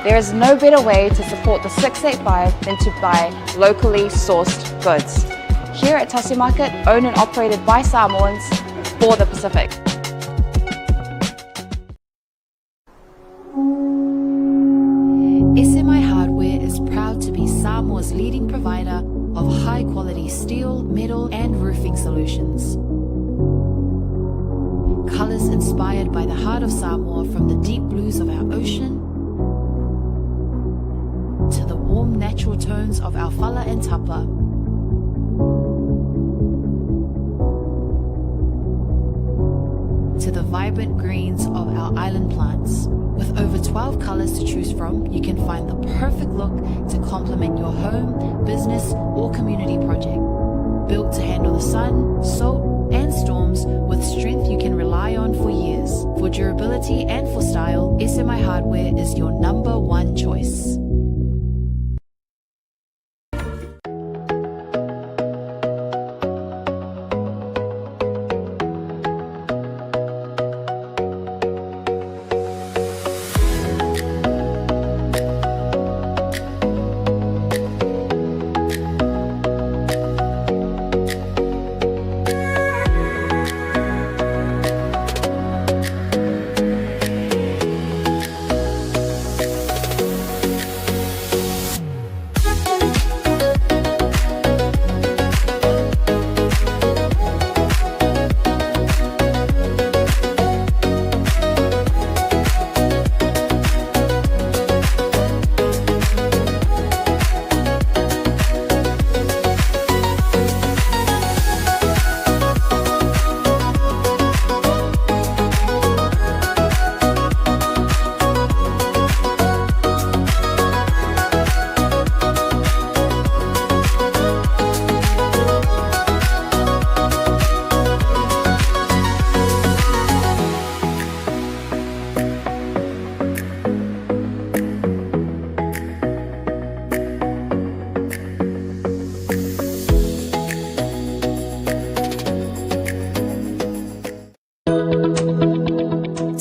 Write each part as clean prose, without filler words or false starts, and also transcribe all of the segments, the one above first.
There is no better way to support the 685 than to buy locally sourced goods. Here at Tasi Market, owned and operated by Samoans for the Pacific. SMI Hardware is proud to be Samoa's leading provider of high-quality steel, metal and roofing solutions. Colours inspired by the heart of Samoa, from the deep blues of our ocean to the warm natural tones of our fala and tapa. To the vibrant greens of our island plants. With over 12 colours to choose from, you can find the perfect look to complement your home, business or community project. Built to handle the sun, salt and storms with strength you can rely on for years. For durability and for style, SMI Hardware is your number one choice.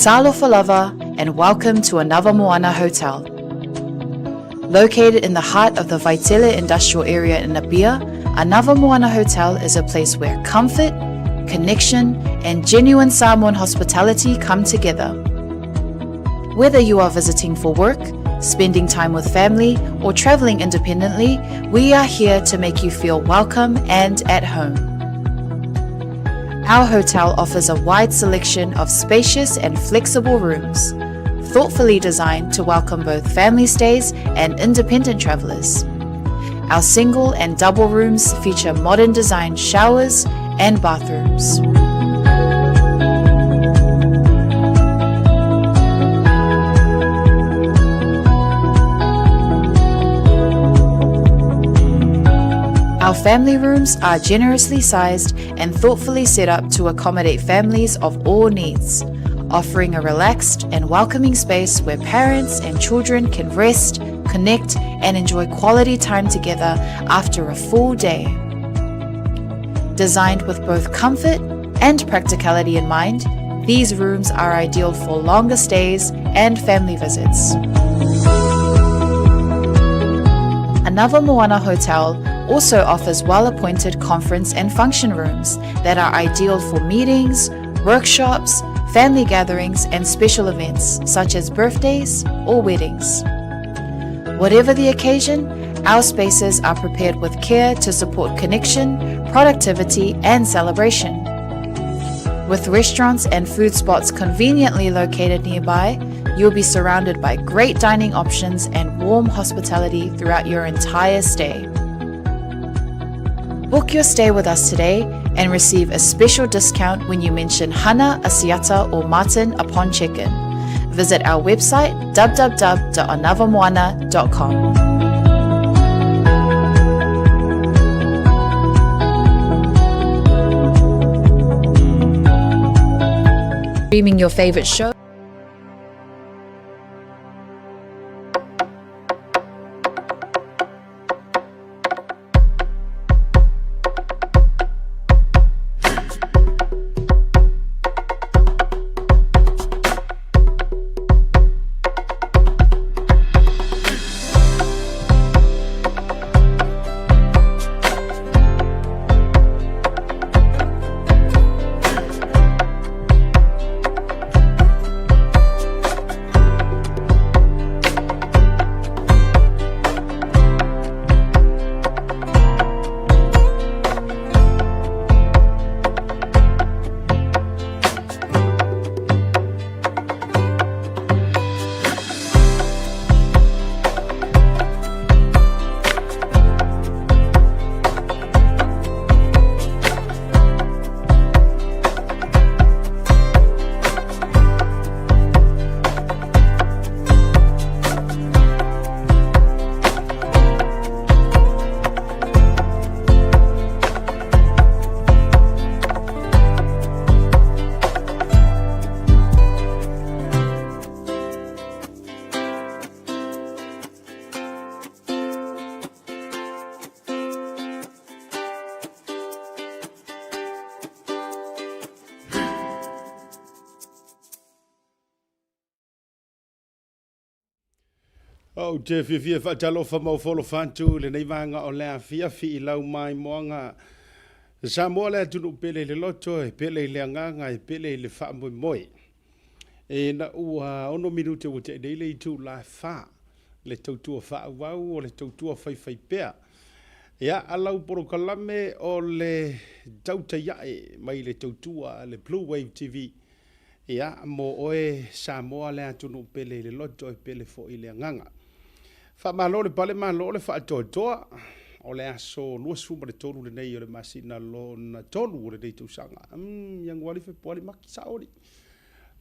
Talofa lava and welcome to Anava Moana Hotel. Located in the heart of the Vaitele industrial area in Apia, Anava Moana Hotel is a place where comfort, connection and genuine Samoan hospitality come together. Whether you are visiting for work, spending time with family or traveling independently, we are here to make you feel welcome and at home. Our hotel offers a wide selection of spacious and flexible rooms, thoughtfully designed to welcome both family stays and independent travelers. Our single and double rooms feature modern designed showers and bathrooms. Our family rooms are generously sized and thoughtfully set up to accommodate families of all needs, offering a relaxed and welcoming space where parents and children can rest, connect, and enjoy quality time together after a full day. Designed with both comfort and practicality in mind, these rooms are ideal for longer stays and family visits. Anava Moana Hotel also offers well-appointed conference and function rooms that are ideal for meetings, workshops, family gatherings, and special events such as birthdays or weddings. Whatever the occasion, our spaces are prepared with care to support connection, productivity, and celebration. With restaurants and food spots conveniently located nearby, you'll be surrounded by great dining options and warm hospitality throughout your entire stay. Book your stay with us today and receive a special discount when you mention Hana, Asiata or Martin upon check-in. Visit our website www.anavamoana.com. Streaming your favorite show. Oh, te fia fa talo fa mau folo fantu le nei vanga o le fia fi lau mai moanga. Sa mo le tunu pele le loto e pele le nganga e pele le fa mo moi. E na ua ono minute o te nei le tu la fa le tautua fa wau o le tautua fai fai pea. Ia alau poro kalame o le tauta iae mai le tautua le Blue Wave TV. Ia mo oe Samoa le atunu pele le loto e pele fo i le nganga. Fa malo le pale malo le fa toa o le aso lua suma le tolu le nei o le masina lo na tolu le nei tusanga. Yang wali fe poli maki saori.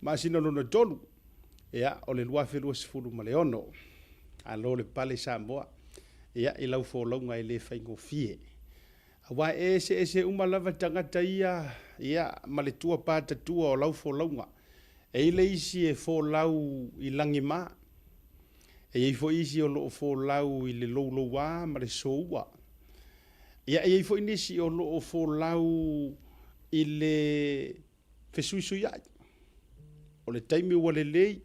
Masina lo na tolu. Ia o le lua fe lua sifuru ma le ono. Alo le pale Samoa. Ia i lau fo launga i le whaingo fie. Awa ese umalava tangata ia ma le tua pata tua o lau fo launga. E le isi e fo lau i langi maa. E ei fo isi o loo fo lau i le lou wā ma le soua. Ia e ei fo inisi o loo fo lau i le fesuisu iai. O le taimi ua le lei,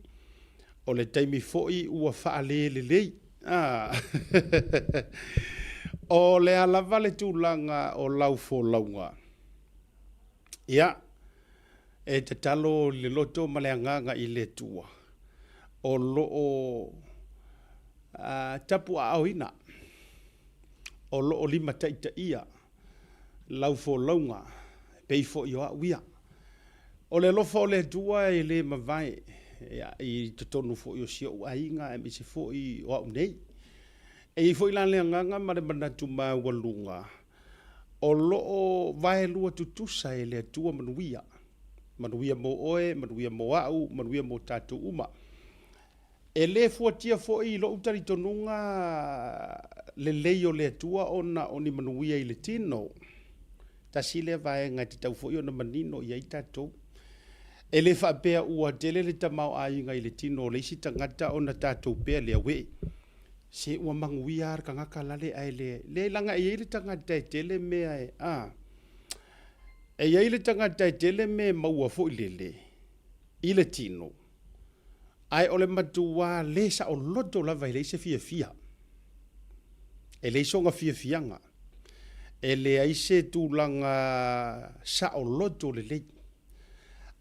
o le taimi fo i ua faa le lei. O le alava le tūlanga o lau fo launga. Ia, e te talo le loto ma le anganga i le tua. O loo tapu a auina. O loo lima taita ia. Lau fo launga. Pei fo i oa uia. O le lofo le tua e le mawai. I te tonu fo i o sia ua inga e misi fo i oa unei. E i fo i lan le anganga ma le manatu ma walunga. O loo vai lua tutusa e le tua manuia. Manuia mo oe, manuia mo au, manuia mo tatu uma. E le fuatia fo i lo utari tonunga le leio le tua ona oni manuia i le tino. Ta sile vai ngai te tau fo i ona manino i aitatou. E le whapea ua tele le tamau ai ngai le tino le isi tangata ona tatou pea le awe. Se ua manguia ar kangaka lale ai le langa e le tangata e tele mea e e le tangata e tele me maua fo i lele. I le tino. Ai ole matua le sa o loto lava i le se fia. E le songa fianga. E le aise tūlanga sa o loto le le.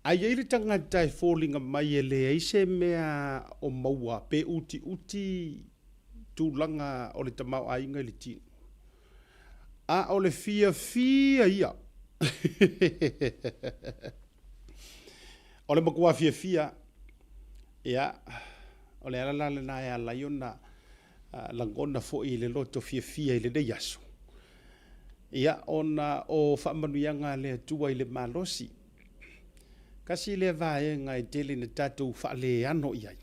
Ai le tangata e fōlinga mai e le aise mea o maua pe uti tūlanga o le tamau ainga le tino. A o le fia ia. O le makua fia. Ia, o le alala le na e alaiona langona fo i le loto fia i le nei aso. Ia, ona o whaamanuianga le atua i le malosi. Kasi le vaenga e tele ne tatou whaale ano iai.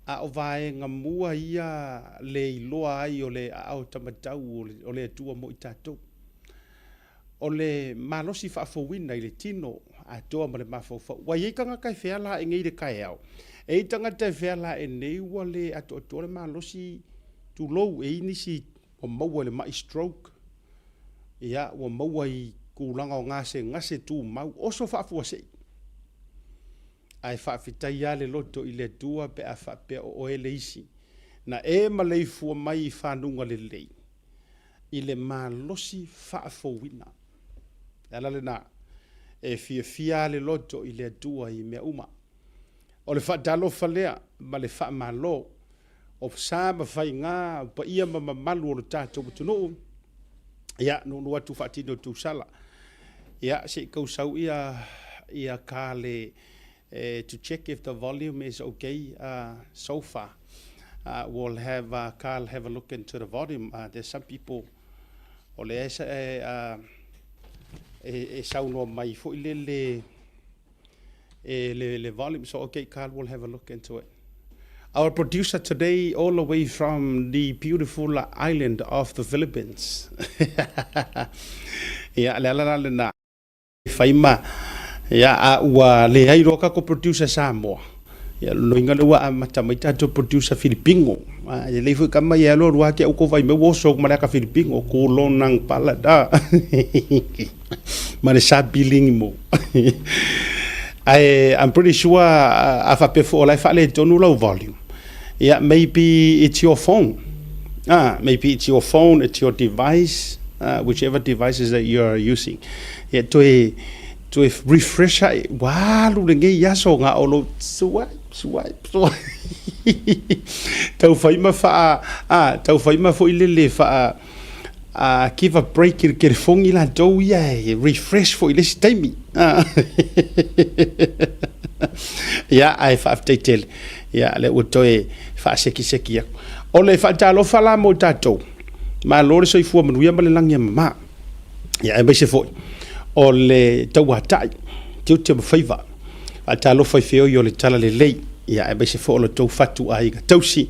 A o vaenga mua ia le iloa ai o le au tamatau o le atua mo i tatou. O le malosi whaafowina i le tino a toa ma le mafawha. Wa iei kanga kai wheala e ngei le kai au. E tangata e wheala e nei ua le ato le malosi tu lou e inisi o maua le mai stroke. Ia o maua i kulanga o ngase tu mau. Oso whaafua sei. Ai whaafitai a le loto i le tua pe a whaapea o e le isi. Na e malei fua mai i whanunga le lei. I le malosi whaafowina. Ala le na e fia le loto i le tua i mea uma. O le whaatalo whalea ma le whaamalo. O sa ma whai ngā pa ia ma malu o le tātou matunu. Ia nunu atu whaatino tu sala. Ia se kausau ia ka le to check if the volume is okay so far. We'll have Carl have a look into the volume. There's some people o le esa e sauno mai fo le volume. So okay, Carl will have a look into it. Our producer today, all the way from the beautiful island of the Philippines. Yeah, la na faima. Ya ua le ai roka ko producer Samoa. Ya lo inga lo wa mata maita to producer Filipino. Ya le fu kama ya lo wa ke ko vai me wo so ma ka Filipino ko lo nang pala da. Mane sa billing mo. I'm pretty sure afa pe fo la fa le tonu lo volume. Yeah, maybe it's your phone. Maybe it's your phone, it's your device, whichever devices that you're using. Yeah, to refresh walu nge yaso nga olo swipe. Tau fai ma fa tau fai ma fo ile fa give a break ke phone ila do refresh for ile time. Yeah, I fa tell. Yeah, le utoe fa seki. Ole fa talo fala mo tato. Ma lore so ifu manuia ma le langi mama. Ya e se foi. Ole tawata. Tiu te favor. Fa talo fa feo yo le tala le lei. Ya e se foi lo tau fatu ai ga tausi.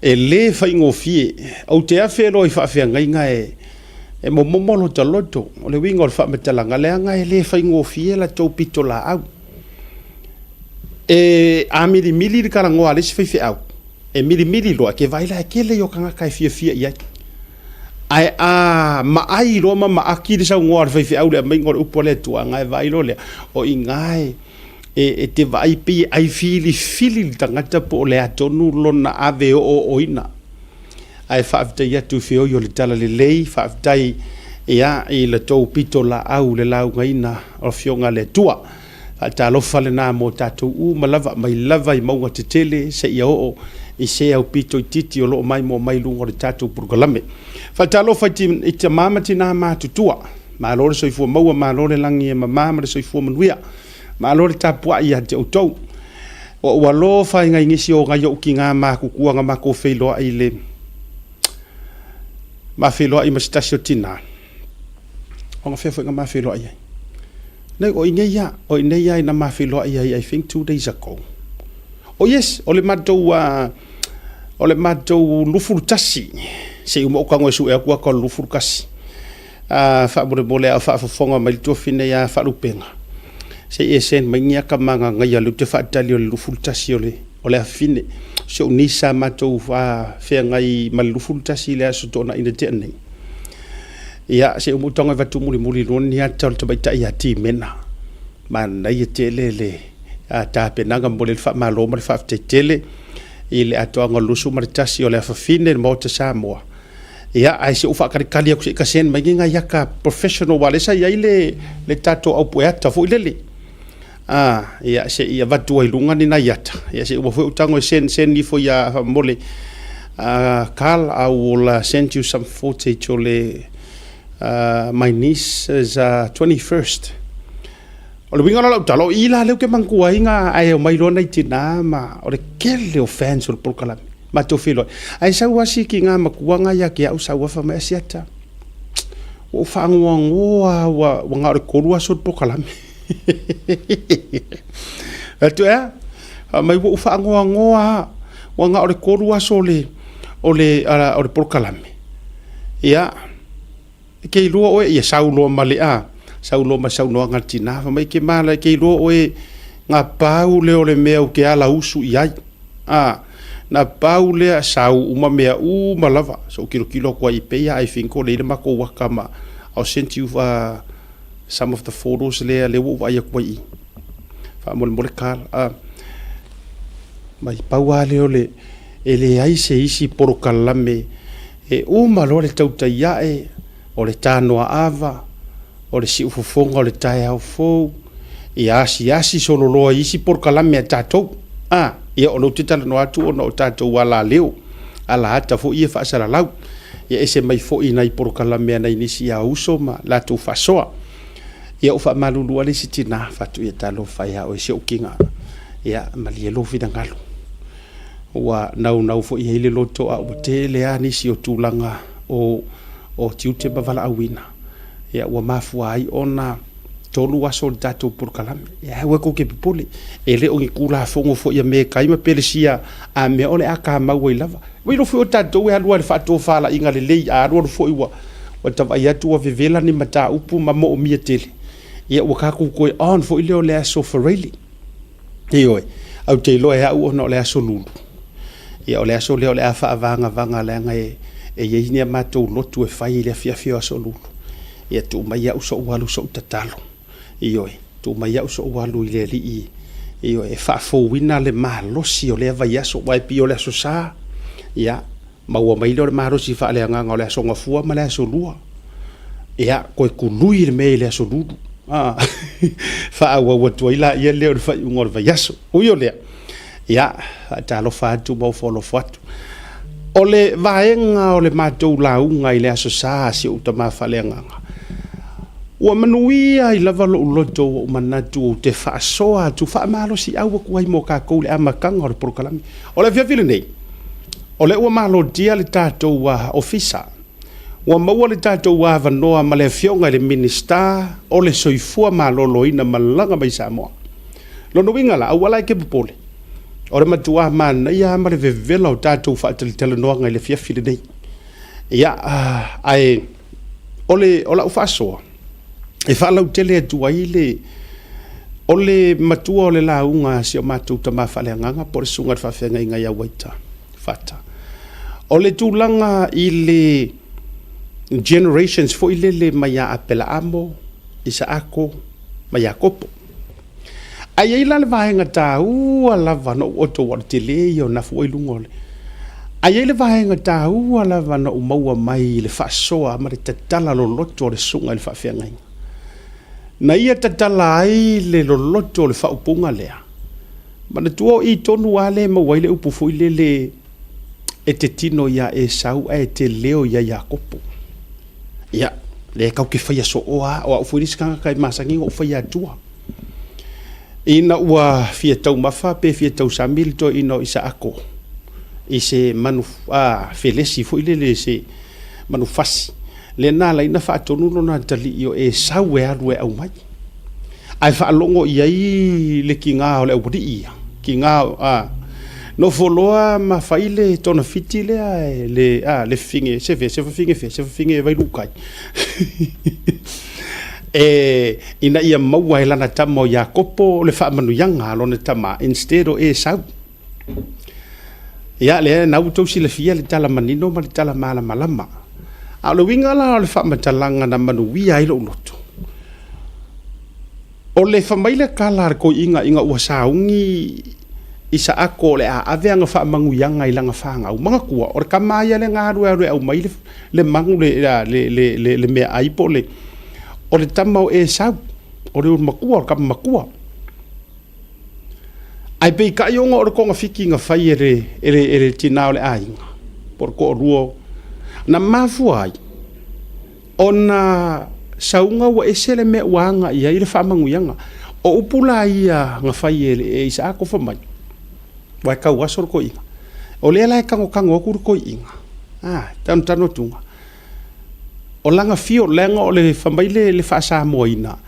E le fa ingofie. Au te afe lo fa fe nga e mo lo taloto. Ole wingo fa metalanga le nga e le fa ingofie la tau pitola au. E a mili de karango ale se fe au. E mili lo ke vai la ke le yo kanga kai fia ia. Ai ma ai lo ma aki de sa ngor fe au le mai ngor upole tu ngai vai lo le o ingai e te vai pi ai fili tangata po le atonu lona ave o ina. Ai fa te ya tu fio yo le tala le lei fa tai ia i le tau pitola au le lau ngaina o fionga le tua. Ta lo fale na mo tatu malava mai lava I maunga te tele se ia o I se au pito I titi o lo mai mo mai lungo le tatu purgalame. Fa ta lo fati I te mama tina ma tutua. Ma lo le soifua maua ma lo le langi e mama le soifua manuia. Ma lo le tapua I te utou. O ua lo fai ngai ngisi o ngai o ki ngā ma kukua ngā ma ko whailoa I le ma whailoa I mastasio tina. O ngā whailoa ngā ma whailoa I Nei o ineia ina mafilo I think 2 days ago. Oh yes, ole matou lufurutasi. Se umo kango su e kwa lufurukasi. Fa mole a fa fonga mai to fine ya fa lupenga. Se esen mangia kamanga ngai lu te fa tali o lufurutasi ole afine. So nisa matou fa fe ngai mal lufurutasi le aso tona ina te nei. Ya se umutonga vatu muli roni ya tal to baita ya ti mena man na ye tele le ata penanga mole fa malo mar fa tele ile atonga lusu martasi ole fa fine mo te Samoa ya ai se ufa kali ku ka sen maginga ya ka professional wale sa ya ile le tato au poeta fo ile ya se ya vatu ai lunga ni na yata ya se fo utango sen ni fo ya mole Carl I will send you some footage ole my niece is 21st. O le winga la talo ila le ke mangkua inga ai mai lo nei tina ma o le kele o fans o polkala ma to filo ai sa wasi ki nga makua nga ya ke au sa wa fa ma siata o fa ngwa wa nga re kolua so polkala atu mai wo fa ngwa wa nga re kolua so le o le polkala ya ke lo o e saulo male saulo ma sauno ngatina fa mai ke mala ke lo o e nga pau le o le meu ke ala usu ia na pau le sau uma mea malava so kilo kwa ipe I think o le mako wakama I'll send you some of the photos le wo wa kwa I fa mol kal mai pau ale o le ele ai se isi porokalame e malo le tauta ia o le tanoa ava, o le si ufofonga o le tae au fou, I asi solo loa isi por kalame a tātou. Ia o no titala no atu o no tātou ala leo, ala ata fo ia whaasara lau. Ia ese mai fo I nai por kalame a nai nisi a uso ma lātou whasoa. Ia o wha malulua le si tina, whatu ia talo whaia o ese o kinga. Ia mali e lo vidangalo. Ua nau fo ia ile loto a o te lea nisi o tūlanga o tiute bavala awina ya wa mafua ai ona tolu aso dato por kalame ya we ko ke pipole ele o ngikula fongo fo ya me kai ma pelisia a me ole aka mawe lava we lo fo dato we alwa fa to fala inga le lei a ro fo iwa wa tava ya tu wa vivela ni mata upu mamo o mietele ya wa ka ko on fo ile ole aso for really yo au te lo ya o no le aso lulu ya ole aso le ole afa vanga le ngai e ye ni matou lotu e fai le fia solo ia tu mai au so walu so tatalo ioi tu mai au so walu ile li io e whaafouina le mahalosi o le vai aso wai pi o le aso sā ia maua mai le mahalosi whaaleanganga o le aso ngafua ma le aso lua ia koe kului le mei le aso lulu whaaua tuaila ia leo le whaiunga o le vai aso ui o lea ia talo whaatu mau wholofu atu o le vaenga o le mātou launga i le aso sā si o utama whaaleanganga ua manuia i lava lo loto o manatu o te whaasoa tu whaamalo si aua kuai mo kākou le amakanga o le porokalami. O le whiawhile nei, o le ua malo dia le tātou ofisa, ua maua le tātou wanoa ma le fionga le minista o le soifua malolo ina malanga mai Samoa. Lono winga la, au alai ke pupole. O le matua mana ia ma le vevela o tātou whaatalitele noanga i le whiawhile nei. Ia, ai, o la ufasoa. E whaalau tele atua i o le matua o le launga si o mātou ta mawhaleanganga po le sunga whawhenga i ngai awaita whata. O le tūlanga i le generations fo i le mai a apela amo, isa ako, mai a kopo. Ai ei la le vahenga tā ua lava no oto wala te le i o na fo i lungole. Ai ei le vahenga tā ua lava no maua mai le whaasoa ma le tatala lo loto o le sunga i le whawhenga inga. Na ia tatala ai le loloto le whaupunga lea. Mana tuo i tonu ale ma waile upu fui le e te tino ia e sau e te leo ia ia kopo. Ia, le kau ke whaia so oa o au fuiriskanga kai masangi o whaia tua. Ina ua fia tau mafa pe fia tau samil to ino isa ako. I se manu felesi fui le se manu fasi. Le nā lai na whaatonuno na tali i o e sau e aru e au mai. Ai whaalongo i ai le ki ngā o le aupari ia. Ki ngā no foloa ma whaile tona fiti le finge, sefa finge vai lukai. Ina ia maua e lana tama o ia kopo le whaamanu yanga alone tama instead o e sau. Ia le nau tausi le fia le tala manino ma le tala malama. A le winga la o le whamatalanga na manuia i lo uloto. O le whamaile kala ko inga ua saungi isa ako le a aveanga whamanguianga i langa whanga au mga kua. O le kamaia le ngaru au mai le mangu le mea aipo le. O le tamau e sau. O le makua, o le kama makua. Ai pei ka ionga o le konga whiki nga whai ere tina o le ainga. Por ko ruo. Na mafuai ona saunga wa esele me wanga ia ile whamanguianga o upula ia nga whai e isa ako whamai wai kau asor ko inga o lea lai kango akuru ko inga tano tunga o langa fio lenga o le whamai le whaasa moina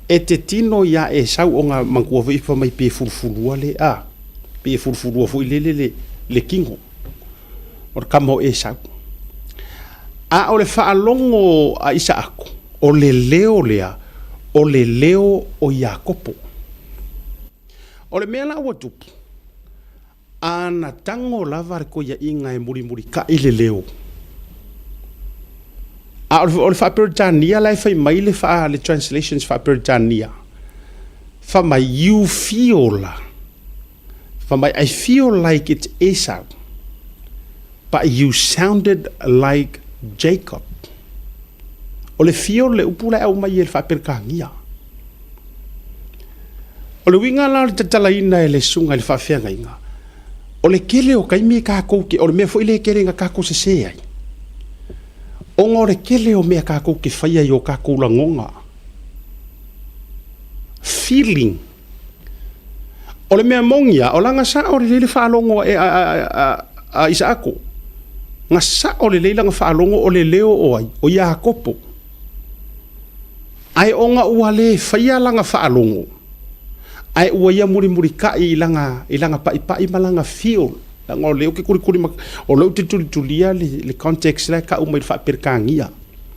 e te tino ia e sau o nga mangkua whi whamai pe furufurua pe furufurua fu le kingo o kamo e sau a o le whaalongo a isa ako, o le leo lea, o le leo o Iakopo. O le mea la ua tupu, ana tango lava ko ia inga e muri ka i le leo. A o le whaperitania lai whai mai le translations whaperitania. Wha mai you feel la. Wha mai I feel like it's Esau. But you sounded like Jacob. O le fio le upula au mai e le whaperkangia. O le winga la le tatalaina e le sunga le whawhianga inga. O le kele o kaimi kākou ke, o le mea fo ile kere nga kākou se se ai. O ngā le kele o mea kākou ke whaia i o kākou la ngonga. Feeling. O le mea mongia, o langa sa o le le whaalongo a isa ako. Nga sa o le leila nga whaalongo o le leo o ai, o Iakopo. Ai o nga ua le whaia langa whaalongo. Ai ua ia muri ka i langa pai malanga feel. Langa o leo ke kuri o leo te tulia le context la ka umai whaperkangia.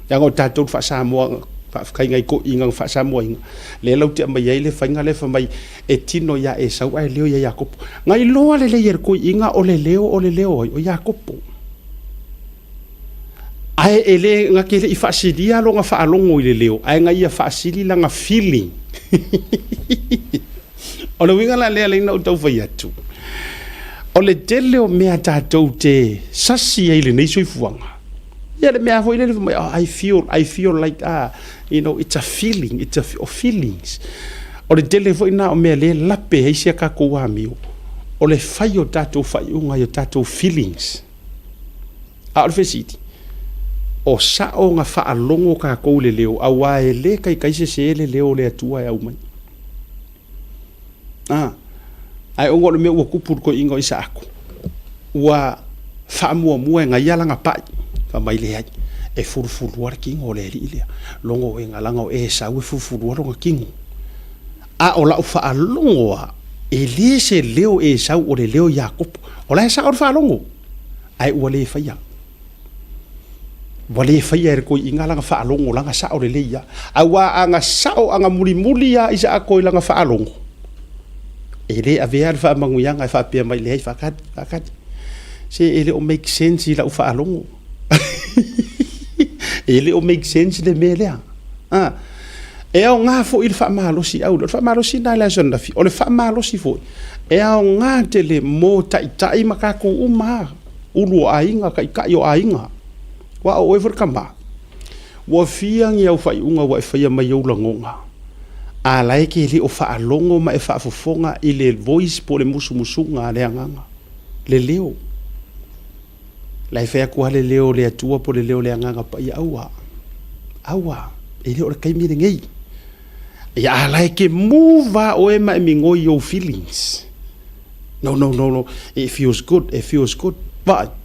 Langa o tātou whaasamoa, whakainga i ko inga whaasamoa inga. Le lau te amai ai le whainga le whamai e tino ia e sau ai leo ia Iakopo. Ngai loa le leia ko inga o le leo o Iakopo. Ai ele nga kele I whaasilia lo nga whaalongo I le leo. Ai nga ia whaasili la nga feeling. O le winga la le na tau fai atu. O le tele o mea tātou te sasi e le nei soi fuanga. Ia le mea hoi le I feel like, it's a feeling, it's a feelings. O le tele foi na o mea le lape heisia ka koua miu. O le fai o tātou fai unga o tātou feelings. A o le fesiti. O sa o nga faa longo ka kou le leo, a wae le kai se le leo le atua e au mai. Ai ongo le mea ua kupur ko ingo isa aku. Ua faa mua e ngai alanga pai, ka mai le hai. E furufuruar kingo o le li lea. Longo e ngalanga o e sa ue furufuruar o kingo. A o la u faa longo a, e le se leo e sau o le leo Yakopo. O la e sa o faa longo. Ai ua le faya. Wale faya ko inga langa fa alongo langa sa o le leia awa anga sao anga muli ya isa ko langa fa alongo ele avea fa manguyanga fa pe mai le fa kat se ele o make sense la fa alongo ele o make sense de melea e o nga fo il fa malo si au fa malo si na la zona fi o le fa malo si fo e o nga tele mo tai makako uma ulu ainga kai yo ainga wa o ever kamba wa fiang ya fa unga wa fa ya mai o langonga a lai ke li o fa alongo ma e fa fofonga ile voice po le musunga le anganga le leo lai fa ku le leo le atua po le leo le anganga pa ya awa ile o kai mi ngei ya lai ke move o e ma mi ngoi your feelings no it feels good but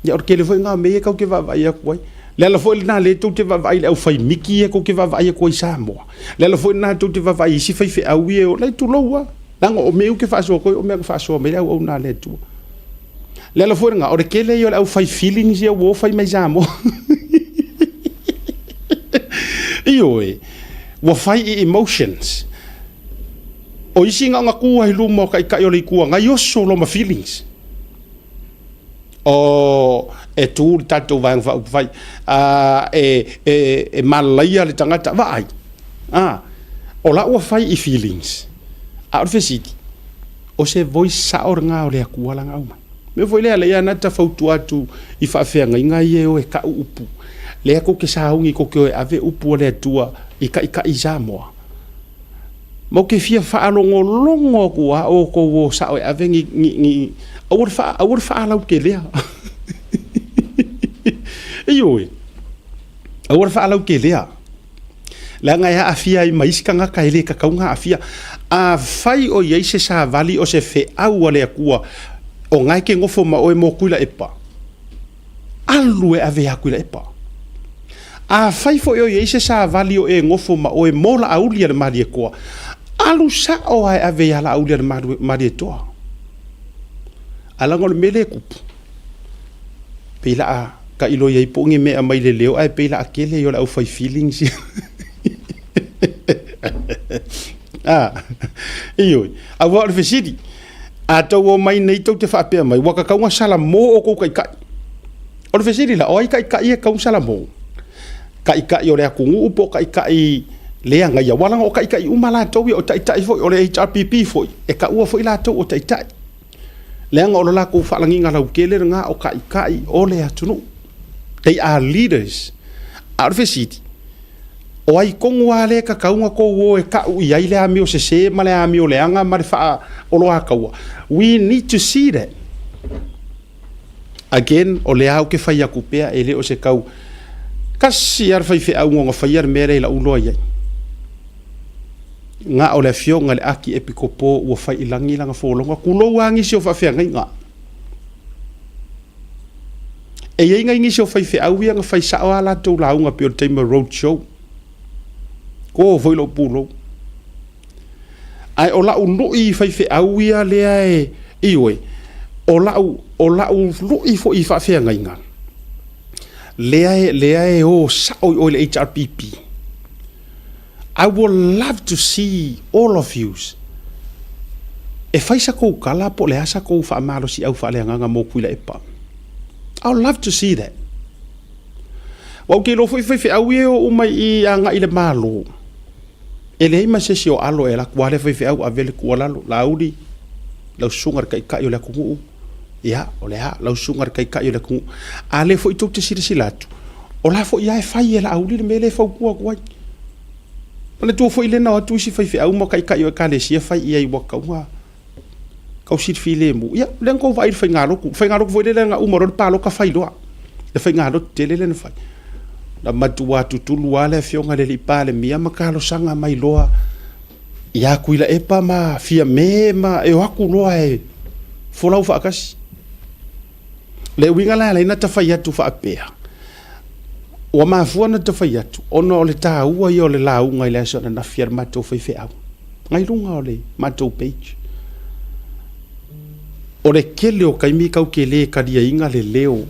ya o ke le foi nga me ka ke va vai ko le la foi na le tu te va vai le fai miki ko ke va vai ko sa mo le la foi na tu te va vai si fai fe a wi o le tu lo wa langa o me ke fa so ko o me fa so me o na le tu le la foi nga o ke le yo le fai feelings ya wo fai me sa mo io wo fai emotions o isi nga ku ai lu mo kai yo le ku nga yo so lo ma feelings o e tu tato vai e malaya le tangata vai o la o fai feelings a o fesiti o se voice sa or nga o le ku ala nga me foi le ya na ta fautu atu I fa fe nga ye o e ka upu le ko ke sa hungi ko ke ave upu le tua I ka isa mo mo ke fia fa longo ku o ko wo sa o ave ngi awur fa ala ke le Ioi. Awur fa ala ke le la nga ya afia I mais kanga ka ile ka kaunga afia a fai o ye se sa vali o se fe au le akua o ngai ke ngofo ma o mo kuila epa alu e ave akuila epa a fai fo yo ye se sa vali o e ngofo ma o mo la aulia le mari ko alu sa o ai ave ya la aulia le mari to ala ngol mele kup pila ka ilo ye pongi me mai le leo ai pila akele yo la o fai feelings io a wa fesidi a to wo mai nei to te fa pe mai wa ka ka sala mo o ko kai o fesidi la o kai e ka sala mo kai yo le ku upo kai le anga ya wala o kai umala to o tai fo o le HRPP fo e ka u fo ila to o tai le anga o la ku fa langi nga la ukele nga o kai o le atunu they are leaders a fesidi o ai kongo ale ka kaunga ko wo e ka u ia ile ami o se male ami o le anga mare fa o lo akawa we need to see that again o le au ke fai akupea ele o se kau kasi ar fai fe au ngo fai ar mere la ulo ia nga o le fio nga le aki epikopo o fai ilangi langa fo longa kulo wangi se o fa fe nga e ye nga ngi se o fai fe au ia nga fai sa ala to la unga pe o time road show ko foi lo pulo ai o la no I fai fe au ia le ai iwe o la lo I fo I fa fe nga le ai o sa o le HRPP I would love to see all of you e fai sa ko kala po le asa ko fa malo si au fa le nga mo kuila epa I would love to see that wa ke lo foi fe au ia o mai I anga ile malo E le ima se si o alo e la kuale fai au a vele kualalo. La uri, lau sungar kai o le kungu. Ia, o le ha, lau sungar kai o le kungu. A le fo i tau te sira silatu. O la fo ia e fai e la auri le mele fau kua kuai. Pane tua fo i le na atu si fai au mo kai o e kale sia fai ia i waka ua. Kau sit fi le mu. Ia, le ngau vai fai ngaroku. Fai ngaroku fo i le nga umaro le palo ka fai loa. Le fai ngaro te le na fai. Na matua tutulu ale fionga le lipa le mia makalo sanga mai loa. Ia kuila epa ma fia me ma e waku loa e folau fa akasi. Le winga la ina ta fai atu fa apea. O ma fua na ta fai atu. Ono le ta ua i o le la unga i le aso na fiar mato fai fe au. Ngai lunga o le mato page. O le kele o kaimi kau ke le karia inga le leo.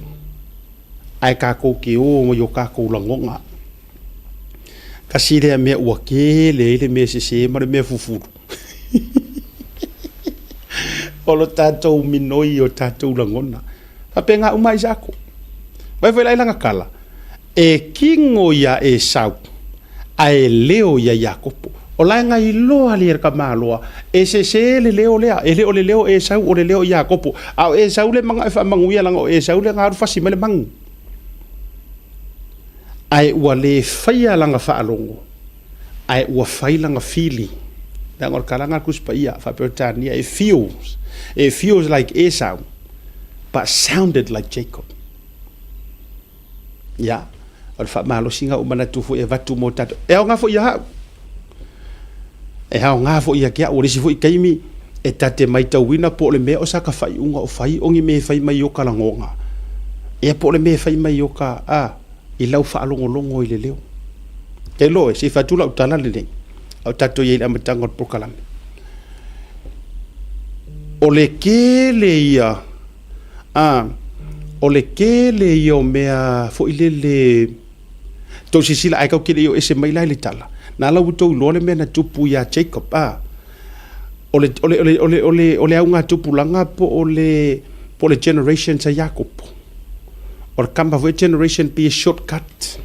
Ai kako ke o mo yo kako langonga. Kasi le me ua ke le me se ma le me fufuru. O lo tatou minoi o tatou langona. Apenga umai zako. Vai vai langa kala. E kingo ya e sau. Ai leo ya Yakopo. O langa i loa le ka maloa. E se le leo lea. E leo le leo e sau o le leo Yakopo. Au e sau le manga e fa manguia langa o e sau le ngaru fasi mele mangu. Ai ua le faia langa fa alongo. Ai ua fai langa feeling. Dangor kalanga kuspa ia fa pertania it feels. It feels like Esau, but sounded like Jacob. Ya, al fa malo singa umana tufu e vatu motato. E nga fo ia. E nga fo ia kia o risi fo ikaimi e tate mai tawina po le me o saka fai unga o fai ongi me fai mai yoka langonga. E po le me fai mai yoka i lau fa alongo i le leo. Ke lo e si fatula utala le nei. Au tato ye la matanga po kalam. O le kele ia o le kele ia o mea fo ile to sisila ai kau kele ia ese mai lai le tala na la utou lo le mea na tupu ia Jacob o le au ngā tupu langa po le generation sa Jacob o le kamba vo generation be a shortcut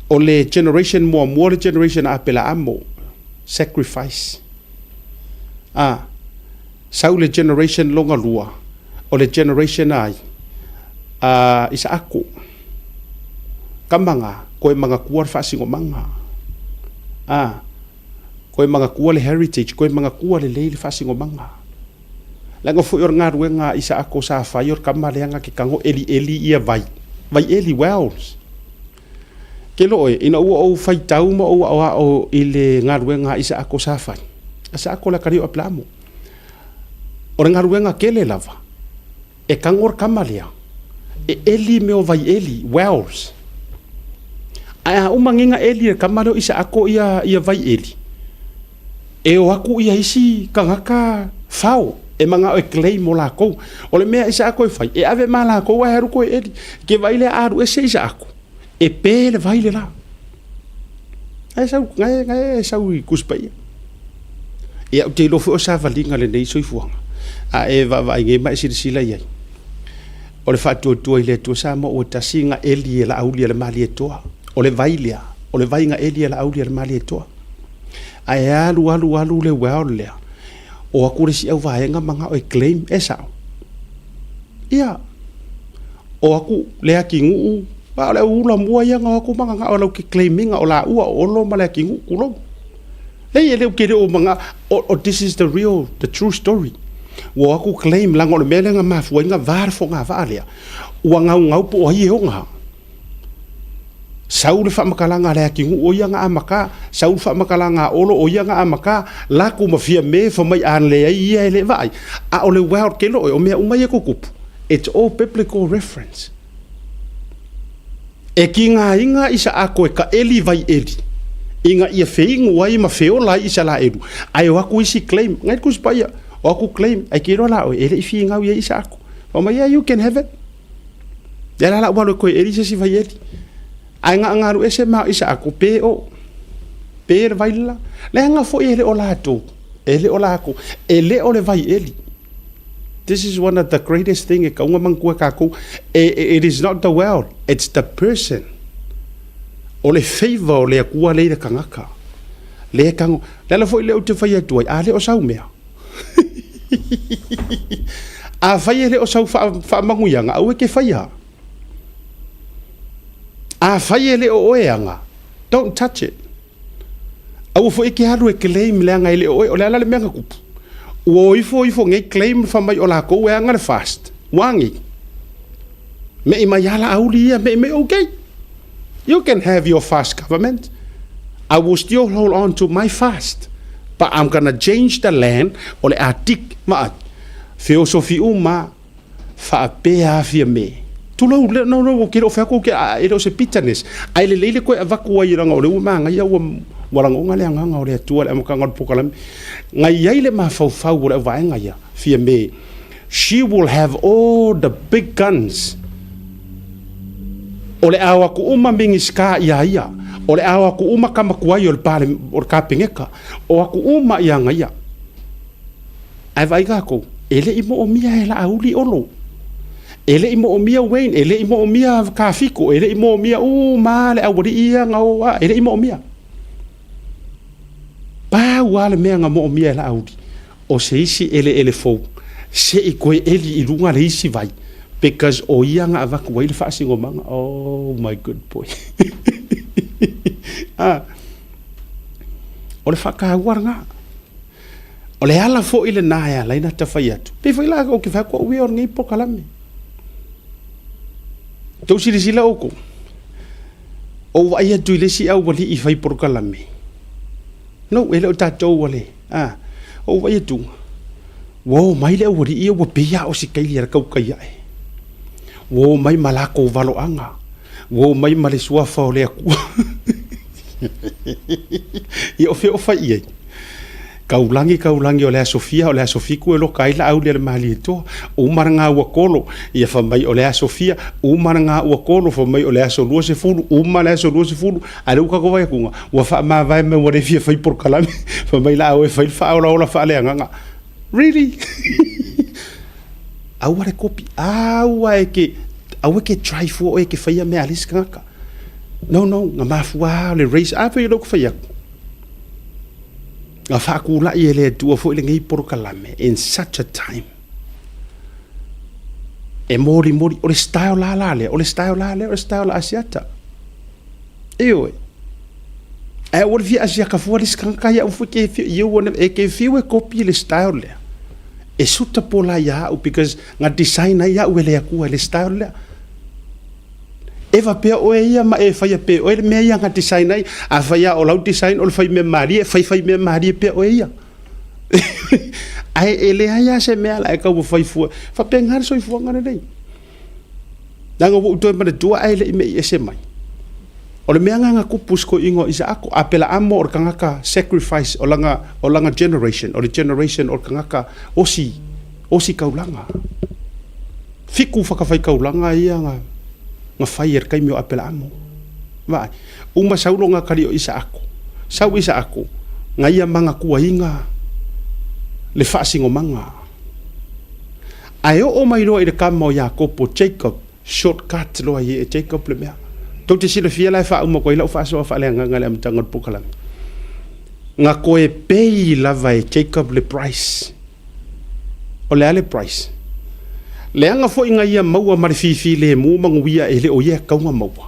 o le generation mo le generation apela amo sacrifice sau le generation longa lua o le generation ai isa aku kamanga koe manga kua fasingo manga koe manga kua le heritage koe manga kua le leile fasingo manga langa fu yor nga isa aku sa fa yor kamaleanga ke kango eli ia vai eli wells ke lo ina o fai tau mo o ile nga isa aku sa fa asa ako la kario aplamo o ngaruenga kele lava e kangor kamalia e eli me o vai eli wells a umanginga eli kamalo isa ako ia vai eli e o aku ia isi kangaka fao e manga o claim mo la ko o le mea isa ako e fai e ave mala ko wa heru ko eli ke vai le aru e se isa ako e pele vai le la ai sa ngai sa ui kuspai e au te lofo o sa valinga le nei soifuanga e va nge mai sila ia o le fatu tu ile tu sa mo o tasinga eli la auli le mali toa o le vailia o le vainga eli la auli le mali toa ai alu le wale o akure si au vaenga manga o claim esa ia o aku le akingu ba le ula mua ia nga aku manga o lo ki claiming o la ua o lo mala akingu kulo hey ele kere o manga o this is the true story wo aku claim lango le melenga mafuenga var fo nga valia wa ngau po hi honga saul fa makalanga le ki o ia nga amaka saul fa makalanga olo o ia nga amaka la ku mafia me fo mai an le ia le vai a o le world kelo o me o mai ko kupu it's all biblical reference e ki nga inga isa ako ka eli vai eli inga ia feingo wai ma feo la isa la edu ai wa ku isi claim ngai ku spaya o ku claim ai kiro la o ele fi nga ia isa aku o ma you can have it ya la wa ko eli se vai eli ai nga ngaru ese ma isa aku pe vai la le nga fo ele o la to ele o la ku ele o le vai eli. This is one of the greatest thing it is not the world, it's the person. o le favor o le akua le kangaka le kango le la foi le o te fai atu ai ale o sau mea a fai le o sau fa manguyanga au ke fai a fai le o oeanga don't touch it au foi ke halu e claim le anga le o le ala le menga kupu o ifo ngai claim fa mai o la ko e anga le fast wangi me imayala aulia me okay. You can have your fast government. I will still hold on to my fast. But I'm going to change the land. Ole atik maat. Philosophy uma fa pea fia me. Tulo no kiro fa ko ke ilo se bitterness. Ai le ko avaku ai ranga ole uma nga ya warang nga le nga ole tu le mo ka ngol pokalam. Nga yai le ma fa ole va nga ya fia me. She will have all the big guns. O le awa ku uma mingi ska ia. O le awa ku uma kama kuai o le pale o le kapingeka. O aku uma ia ngaia. Ai vai kako. Ele imo o mia e la auli olo. Ele imo o mia Wayne. Ele imo o mia kafiko. Ele imo o mia ma le awari ia ngawa. Ele imo o mia. Pa wale mea nga mo o mia e la auli. O se isi ele fou. Se i koe eli i runga le isi vai. Because o ia nga avaku wai le whaasingo manga. Oh my good boy. O le whakahawar nga. O le ala fo ile naya laina ta whai atu. Pe whai la o ke whakua ue o ngai pokalame. Tau siri sila oko. O wai atu ile si au wali i whai pokalame. No, ele o tatou wale. O wai atu. Wow, mai le wari ia wa pia o si kaili ara kau kai ai. Wo mai malako valo anga. Wo mai male sua fa ole aku. I o fe o fa ia. Kaulangi ole a Sofia ku lo kai la au le mali to. O maranga wa kolo ia fa mai ole a Sofia, o maranga wa kolo fa mai ole a so lo se fulu, o mala so lo se fulu. Ale ka ko vai ku. Wa fa ma vai me wore fia fai por kalame. Fa mai la o fai fa ola fa le anga. Really? Awa re kopi. Awa ke try for e ke faya me alis kanga. No, nga mafua le race a fe lo ko faya. Nga fa ku la ye le tu fo le ngai por kalame in such a time. E mori o le style la asiata. Ewe. E o vi asia ka fo le kanga ya fu ke you wona e ke fi we copy le style le. E suta pola ya because nga design ya wele aku le style le. Eva pe o ia ma e fai pe o me ia nga design ai a fai o lau design o fai me mari fai me mari pe o ia. Ai ele ia se me ala ka wo fai fu fa pe ngar so fu ngana nei. Danga wo to ma de ai le me ese mai. O le mea nga kupus ko ingo isa ako apela amo or kangaka sacrifice o langa generation o le generation or kangaka osi kaulanga fiku whakawhai kaulanga ia nga whai er kaimio apela amo vai uma saulo nga kari o isa ako nga ia manga kua inga le whaasingo manga ai o mai roa i le kama o Jacopo Jacob shortcut loa i e Jacob le mea tau te sila fia lai wha umako i lau wha soa wha lea nga le amtangat pukalam. Nga koe pei lava e Jacob le price. O lea le price. Lea nga fo i nga ia maua marififi le mu manguia e le o ia kaunga maua.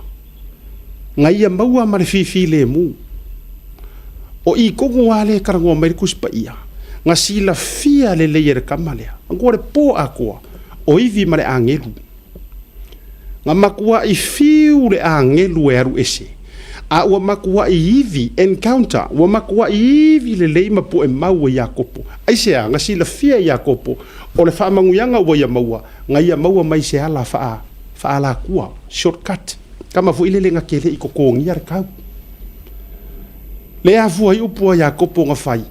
Nga ia maua marififi le mu. O i kongu wale karangoa mairikus pa ia. Nga sila fia le leia re kamalea. Angore po a koa. O ivi mare angelu. Nga makua i fiu le a ngelu e aru ese. A ua makua i iwi encounter. Ua makua i iwi le leima po e maua Jacopo. Aise a nga sila fia Jacopo. O le wha manguyanga ua ia maua. Nga ia maua mai se ala wha ala kua. Shortcut. Kama fu ilele nga kele i kokongi ar kau. Le a fua i upua Jacopo nga fai.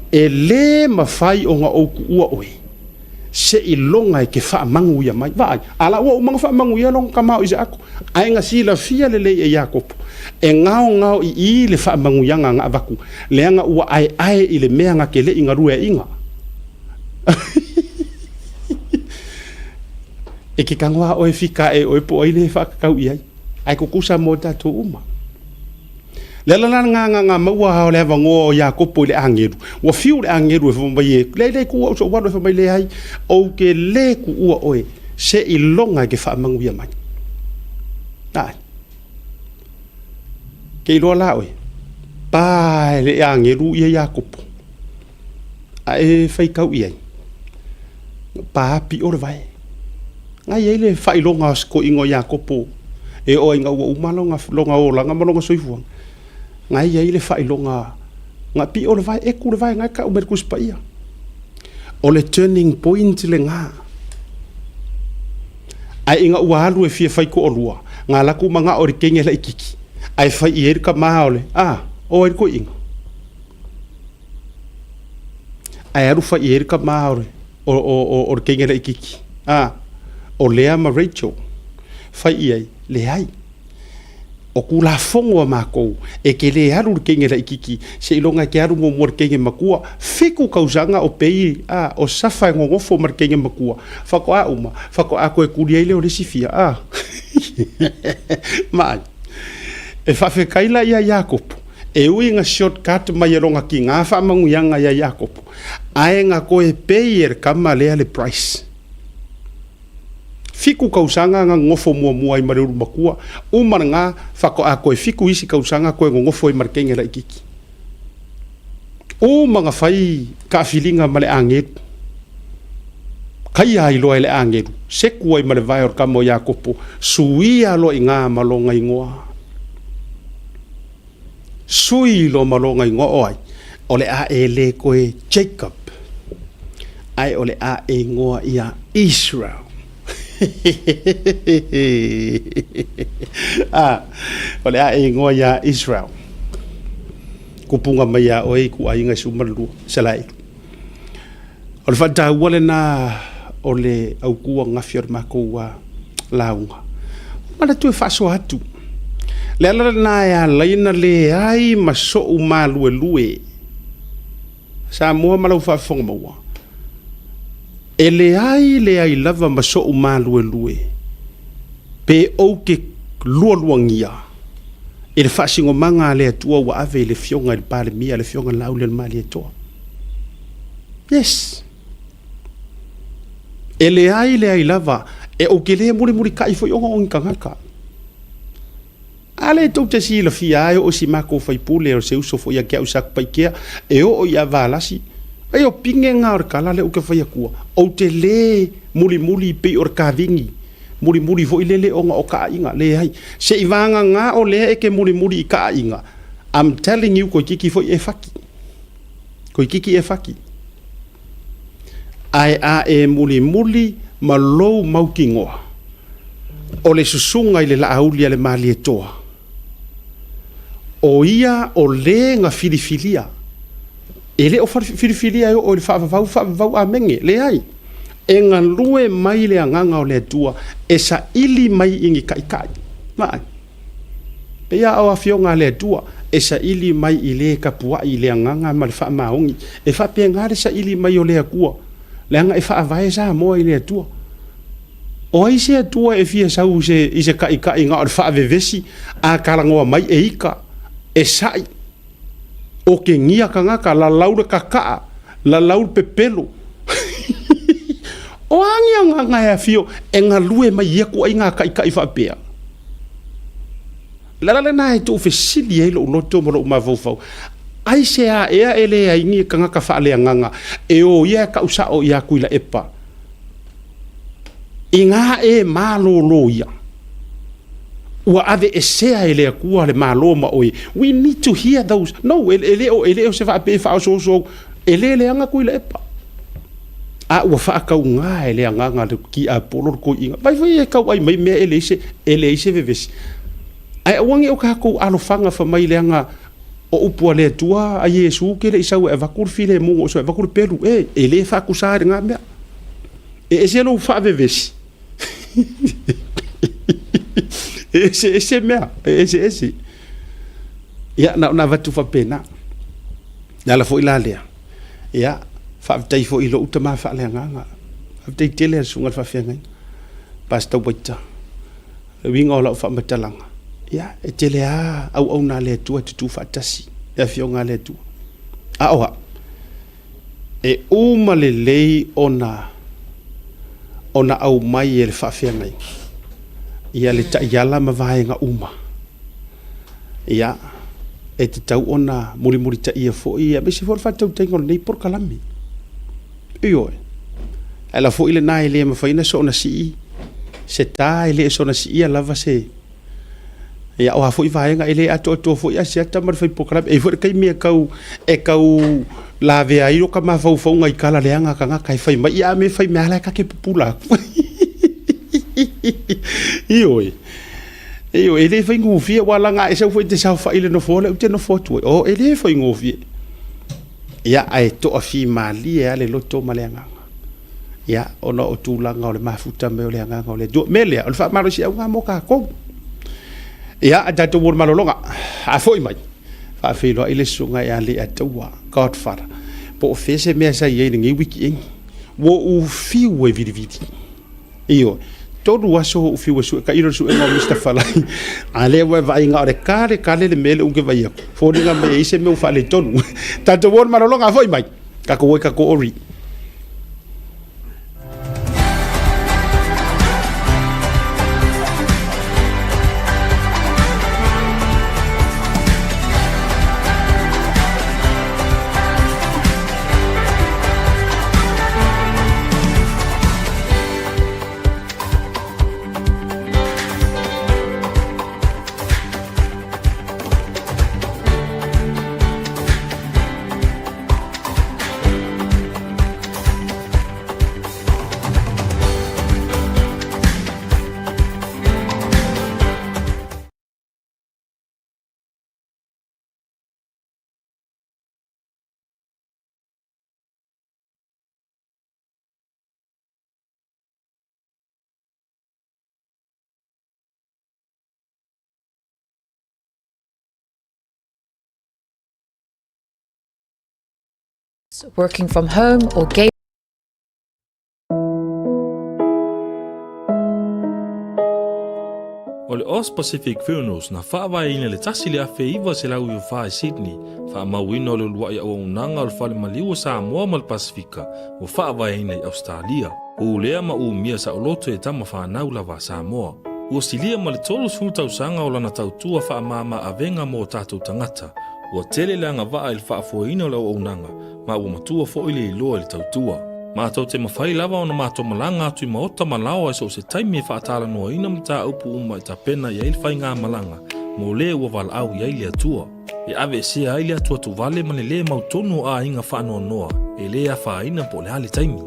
E le ma fai o nga oku ua oe. Se i longa e ke wha mangu ia mai. Vai, ala ua umanga wha mangu ia longa kamau isa ako. Ai nga sila fia lele e Jacopo. E ngao i le wha mangu ia nga avaku. Le anga ua ai i le mea nga ke le inga rua inga. E ke kangoa oe fika e oe po oe le wha kakau iai. Ai kukusa mo tato uma. le la nga maua ha le vango ya kopo le angeru wa fiu le angeru fo mai le ku so wa fo mai le ai o ke le ku ua oe se I longa ke fa mangu ia mai ai ke lo la oe pa le angeru ia ya kopo ai fai kau ia pa pi o le vai ngai ele fa longa ko ingo ya kopo e o inga u malonga longa o langa malonga soifuang ngai ia ile fai longa nga pi o le vai e ku le vai ngai ka o merkus pa ia o le turning point le nga ai inga ua alu e fia fai ko o lua nga laku manga o rikenge la ikiki ai fai i erika maha ole o eriko inga ai aru fai i erika maha ole o rikenge la ikiki o Lea ma Rachel fai i ai le ai o kula fongo mako e ke le aru kenge la ikiki se ilonga ke aru mo kenge makua fiku kausanga o pei o safa ngofo mar kenge makua fako a uma fako a ko e kulia ile o resifia ma e fa fe kaila ia Jacob e uinga shortcut mai longa ki nga fa mangu yanga ia Jacob aenga ko e pei kama le price fiku kausanga nga ngofo mua I maruru makua umar nga fako a koe fiku isi kausanga koe ngofo I markenge la ikiki o mga fai ka filinga male angetu kaya ilo ele angetu seku ai male vai or kamo Jakopo suia lo inga malonga ingoa sui lo malonga ingoa ole a ele koe Jacob ai ole a ingoa ia Israel ole a ingoa ia Israel kupunga mai a oi ku ainga sumalu salai ole fata wale na ole au kua ngafior makua launga mana tu faso hatu le ala na ya laina le ai maso umalu lue sa mo malau fa fonga maua ele ai lava maso umalu lue pe o ke luangia ele fasingo manga le tua wa ave le fionga le pale mia le fionga lau le mali toa yes ele ai lava e o ke le muri kai foi o ngaka ale to te si le fia o si mako fai pule o se uso foi a ke usak pai ke e o ia valasi ai o pinge nga or kala le o ke fai akua o te le muri pe or kavingi muri vo ilele o nga o ka inga le ai se ivanga nga o le e ke muri ka inga I'm telling you ko kiki foi e faki ai a e muri malo maukingo o le susunga ile la aulia le mali toa o ia o le nga filifilia ele o filifilia o le fa a menge le ai e nga lue mai le nganga o le tua e sa ili mai ingi kai mai pe ya o afionga le tua e sa ili mai ile kapua ile nganga mal fa maungi e fa pe ngare sa ili mai o le akua le nga e fa vai sa mo ile tua o ai se tua e fia sa u se i se kai nga o fa vevesi a kalangoa mai e ika e sai o ke ngia kangaka la laura kaka la laur pepelo o angia nga ya fio e nga lue mai ia ko inga kai fa pea la na e to fesili e lo loto mo ma vofo ai se a ele ai ngi kangaka fa le nganga e o ia ka usa o ia kuila epa inga e malo ia wa ave esea ele akua le malo ma oi we need to hear those no ele o se va pe fa so ele anga kuila epa a wa fa ka unga ele anga ki a polo ko inga vai ka wai mai me ele se veves ai wangi o ka ko alo fanga fa mai le anga o upu le tua a Yesu ke le isau e vakur file mo so e vakur peru ele fa ku sa nga me e se lo fa veves ese mea ese ya na vatu fa pena ya la fo ilalia ya fa tai fo ilo utama fa le nga fa tai tele sunga fa fenga pasta wita winga la fa matalanga ia e tele au na le tua tutu fatasi e fionga le tua oa e uma le lei ona au mai e le whawhianga ia le taiala ma vaenga uma ia e te tau ona muri ta ia fo ia besi for fa tau tengo nei por kalami io ela fo ile nai le ma faina so na si se ta ile so na si ia lava se ia o fo i vaenga ile ato fo ia se ta mar fa por kalami e for kai me kau la ve ai ro ka ma fo ngai kala le anga ka kai fai mai ia me fai me ala ka ke pupula io ele foi ngofia wala nga ese foi te sa fa ile no fo le te no foto o ele foi ngofia ia ai to afi mali e ale loto malenga ia ona o tulanga o le mafuta me o le anga o le do mele o fa maro si nga mo ka ko ia a dato wor malolonga a foi mai fa filo ile sunga ia le atua godfather po fese me sa ye ngi wiki wo u fi we vidi io todo aso o fiu su ka iro su e Mr. Falai ale wa vai nga re kare le mele unge vai fo dinga me ise me fa le tonu tanto won marolonga foi mai ka ko ori working from home or game. O le Oz Pacific Funerals na whaawai le tasi le afe iwa se lau i wha Sydney. Wha mawina o le lua i au unanga o le whale maliwa sa mua mal Pasifika o whaawai i Australia. O lea ma u mia sa o loto e tama whanau lawa sa mua. Ua silia ma le tolu sultau sanga o lana tautua wha mama avenga mo tātou tangata. Ua tele langa waa il whaafuaina o lau unanga ma ua matua fo ile i loa le tautua. Mātou te mawhai lawa o na mātou malanga atu i maota malawa e so se taimi e whaatala noa ina mta upu uma i ta pena i ailwhai ngā malanga mo le ua wala au i aile atua. E ave e sea aile atua tu vale mane le mautonu a inga whaanoa noa e le a whaina po le hale taimi.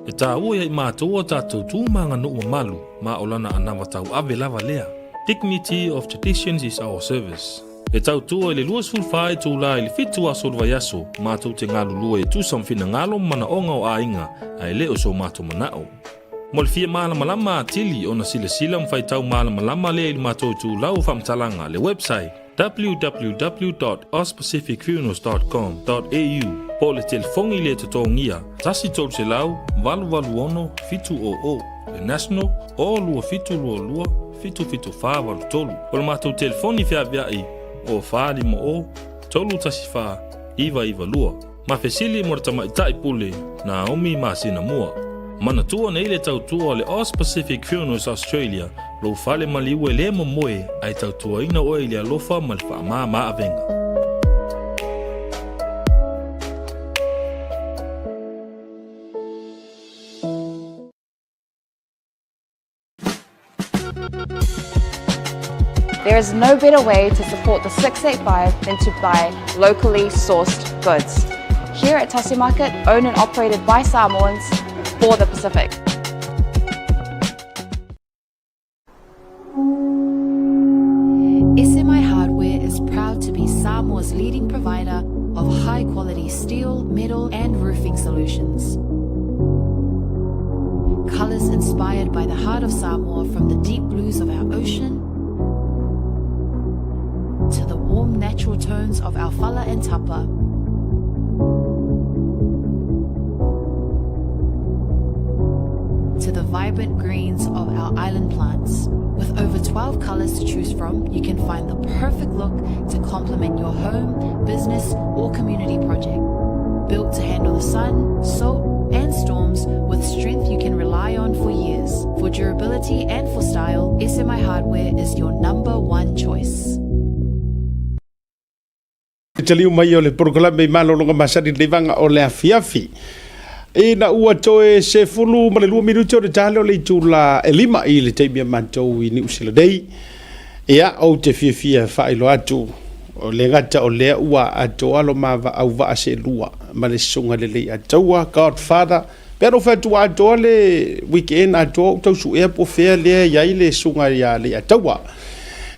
E tā ua i mātou o tātou tūmanga no ua malu ma o lana anawa tau ave lava lea. Dignity of traditions is our service. E tau tua le lua sulfai tu la ili fitu a solva yaso, mātou te ngā lulua e tu samfina ngalo mana onga o a inga, a leo so mātou manao. Mo le fia malamalama a tili o na sila mwhai tau malamalama le ili mātou tu lau whamtalanga le website www.ozpacificfunerals.com.au po le telefongi le tutongia, tasi tolu se lau, valu ono, fitu o, le national, o lua fitu lua, fitu wha walu tolu. O le mātou telefoni fia viai, o whaari mo o, tolu tasi wha, iwa lua. Ma fesili mo rata maitai pule, na omi ma sina mua. Mana tua nei le tau tua le Oz Pacific Funerals Australia, lo whale maliwe le mo moe, ai tau tua ina oe le alofa ma le wha ma avenga. There is no better way to support the 685 than to buy locally sourced goods. Here at Tasi Market, owned and operated by Samoans for the Pacific. SMI Hardware is proud to be Samoa's leading provider of high-quality steel, metal and roofing solutions. Colours inspired by the heart of Samoa, from the deep blues of our ocean to the warm natural tones of our Fala and Tapa. To the vibrant vibrant greens of our island plants. With over 12 colors to choose from, you can find the perfect look to complement your home, business, or community project. Built to handle the sun, salt, and storms with strength you can rely on for years. For durability and for style, SMI Hardware is your #1 choice. Taliu mai o le programa malolonga masani levanga o le afiafi. E na ua toe se fulu ma le 2 minuti o le tale o le tula e 5 i le teimia mantou i New Zealand Day. Ia o te fiafia whaelo atu o le ngata o lea ua ato alo mawa au wa se lua ma le sunga le lei ataua Godfather. Pero whatu ato le weekend ato tau su ea po fea lea iai le sunga ia le ataua.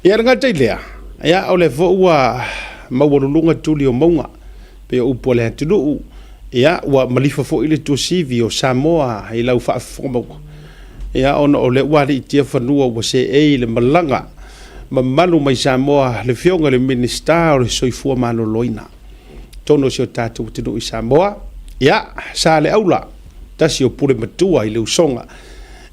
Ia ngata i lea. Ia o le vo ua mawalulunga tuli o maunga pe o upo le atunu ia ua malifa fo ile to sivi o Samoa i lau whaafonga ia ona o le ua li tia whanua ua se e le malanga mamalu mai Samoa le fionga le minister o le soifua mano loina tono si o tatu tinu i Samoa ia sa le aula tasi o pule matua i le usonga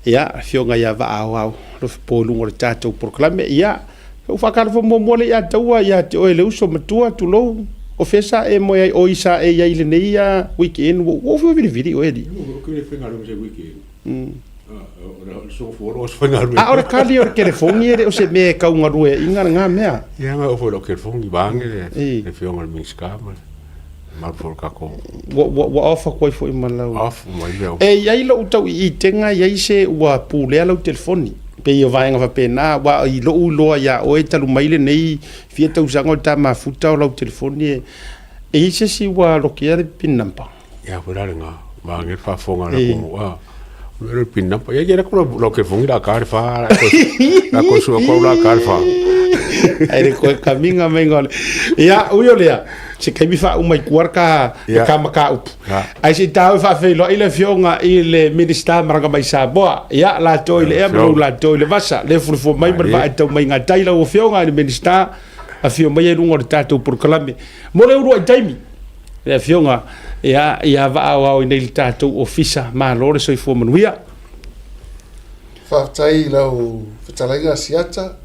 ia fionga ia va au lo polunga le tatu proklame ia o whakara fo mo le ia taua ia te oe le uso matua tu lo o fesa e mo ai o isa e ia ile nei ia weekend o fo vidi o edi o que fenga lo se weekend o so fo ora kali o telefoni e o se me ka unga rue inga nga mea ia nga o fo lo telefoni bange le fionga le miskama mal for ka ko wa ofa ko fo imala off mai leo e ia ilo utau i tenga ia se wa pule ala telefoni pe yo vai nga pena wa i lo ulo ya o e talu maile nei fia tau zango ta mafuta o lau telefoni e se si wa lo kia de pin number ya fora nga ma nge fa fonga na ko wa le pin number ya era ko lo que fonga la car fa la ko su ko la car fa ai ko caminga mengo ya uyo lea se kai mi fa o mai kuarka ka maka up ai se tau fa fe lo ile fionga ile minister maranga mai Samoa ya la to ile e mo la to ile vasa le fu mai ba to mai nga taila o fionga ile minister a fio mai rungo tato por kalame mo le uru taimi le fionga ya va au ile tato ofisa ma lore so fu manuia fa tai lo fatalaga siata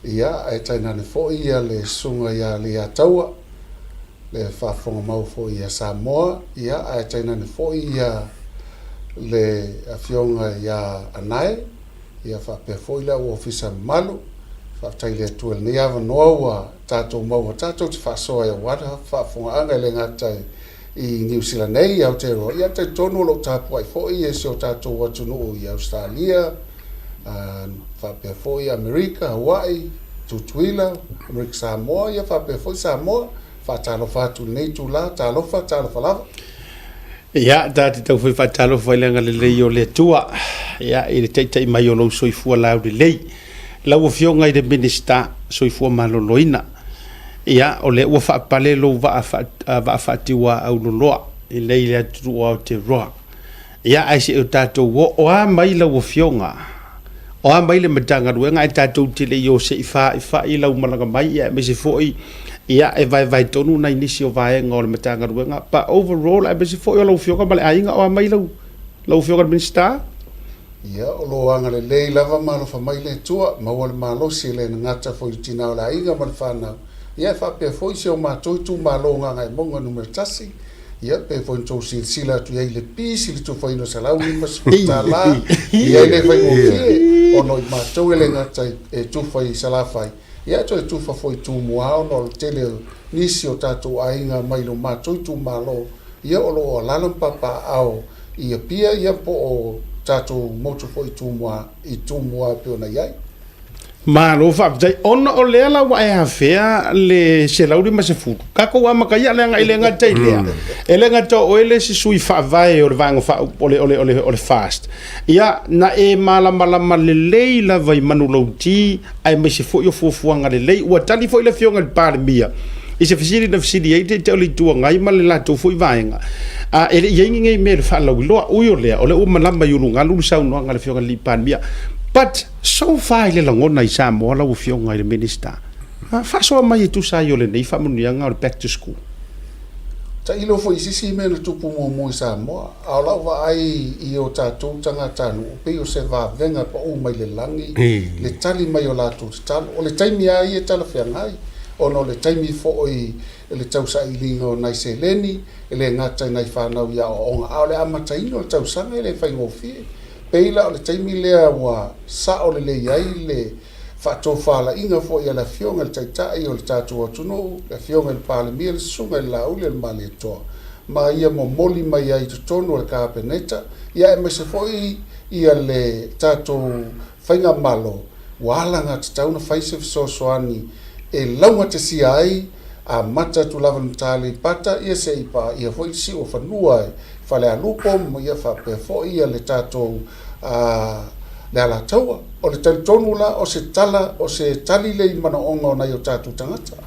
ia ai taina le fo ia le sunga ia le ataua le whaafonga mau fo ia Samoa ia ai taina ne fo ia le afionga ia anai ia whapea fo ila o ofisa malu whaatai le tuel ni awa noa ua tātou maua tātou te whaasoa ia wada whaafonga anga le ngatai i New Zealand nei au te roa ia te tonu lo tāpua i fo ia si o tātou watunu i Australia whapea fo ia Amerika, Hawaii, Tutuila, Amerika Samoa ia whapea fo i Samoa fatalo fatu nei tu la talo lava ia dati tau foi fatalo foi lenga le lei o le tua ia i te te mai o lo soifua la de lei la o fionga i de minister soifua maloloina ia o le o fa pale lo va fati wa au no loa i lei le tu o te roa ia ai se o tato o a mai la o fionga o a mai le matanga ruenga i tato te le yo se ifa i la umalaga mai ia me se foi ia e vai tonu na inisi o vai ngol matanga ruenga pa overall ai bese foi lo fioga male ainga o mai lo fioga minister ia o lo anga le lei lava malo fa mai le tua ma wal malo si le ngata foi tina o la inga mal fana ia fa pe foi se o ma tu malo nga monga numero tasi ia pe foi to sila tu ia le pisi le tu foi no sala uni mas tala ia le foi o no ma to le ngata e tu foi sala fai ia to tu fa foi tu moa no tele nisi o tatu ainga mai lo ma tu malo ia o lo la papa ao ia pia ia po o tatu moto foi tu moa pe ona ia ma lo fa dai on o le la wa e fea le se lauri ma se fu ka ko wa maka ia le nga ile nga tai le ele nga to o ele si sui fa vai o vanga fa ole fast ia na e mala le la vai manu lo ti ai me se fu yo fu nga le wa tali fo ile fionga par mia i se fisiri na fisiri e te oli tua ngai ma le lato foi vaenga a ele yengi ngai me fa lo uyo le ole o malamba yulunga lu sa no nga le fionga li pan mia. But so far ile la ngona i Samoa la ufionga ile minister. Fa so mai tu sa yo le nei fa munia nga back to school. ta ilo fo isisi me na tupu mo Samoa a la va ai I o tātou tangata no pe o se va venga pa o mai le langi le tali mai o la tu tal o le taimi ai e tala fiangai o no le taimi fo I le tausa I lingo nai se leni le ngata nai whanau ia o onga a le amata ino le tausanga le whaingofi peila o le taimi lea wa sa o le iai le whato whala inga fo ia la fionga le taitai o le tātua tuno le fionga le pāle mia le sunga le laule le mali toa ma ia mo moli mai ai tutono le kāpeneta ia e mese fo ia le tātou whainga malo wālanga te tauna whaise fisosoani e launga te sia ai a mata tu lava mtali pata ia se ipa ia fo isi o whanua whale a lupo mo ia whape fo ia le tātou le ala taua o le talitonu la o se tala o se tali le mana onga o nei o tātou tangata.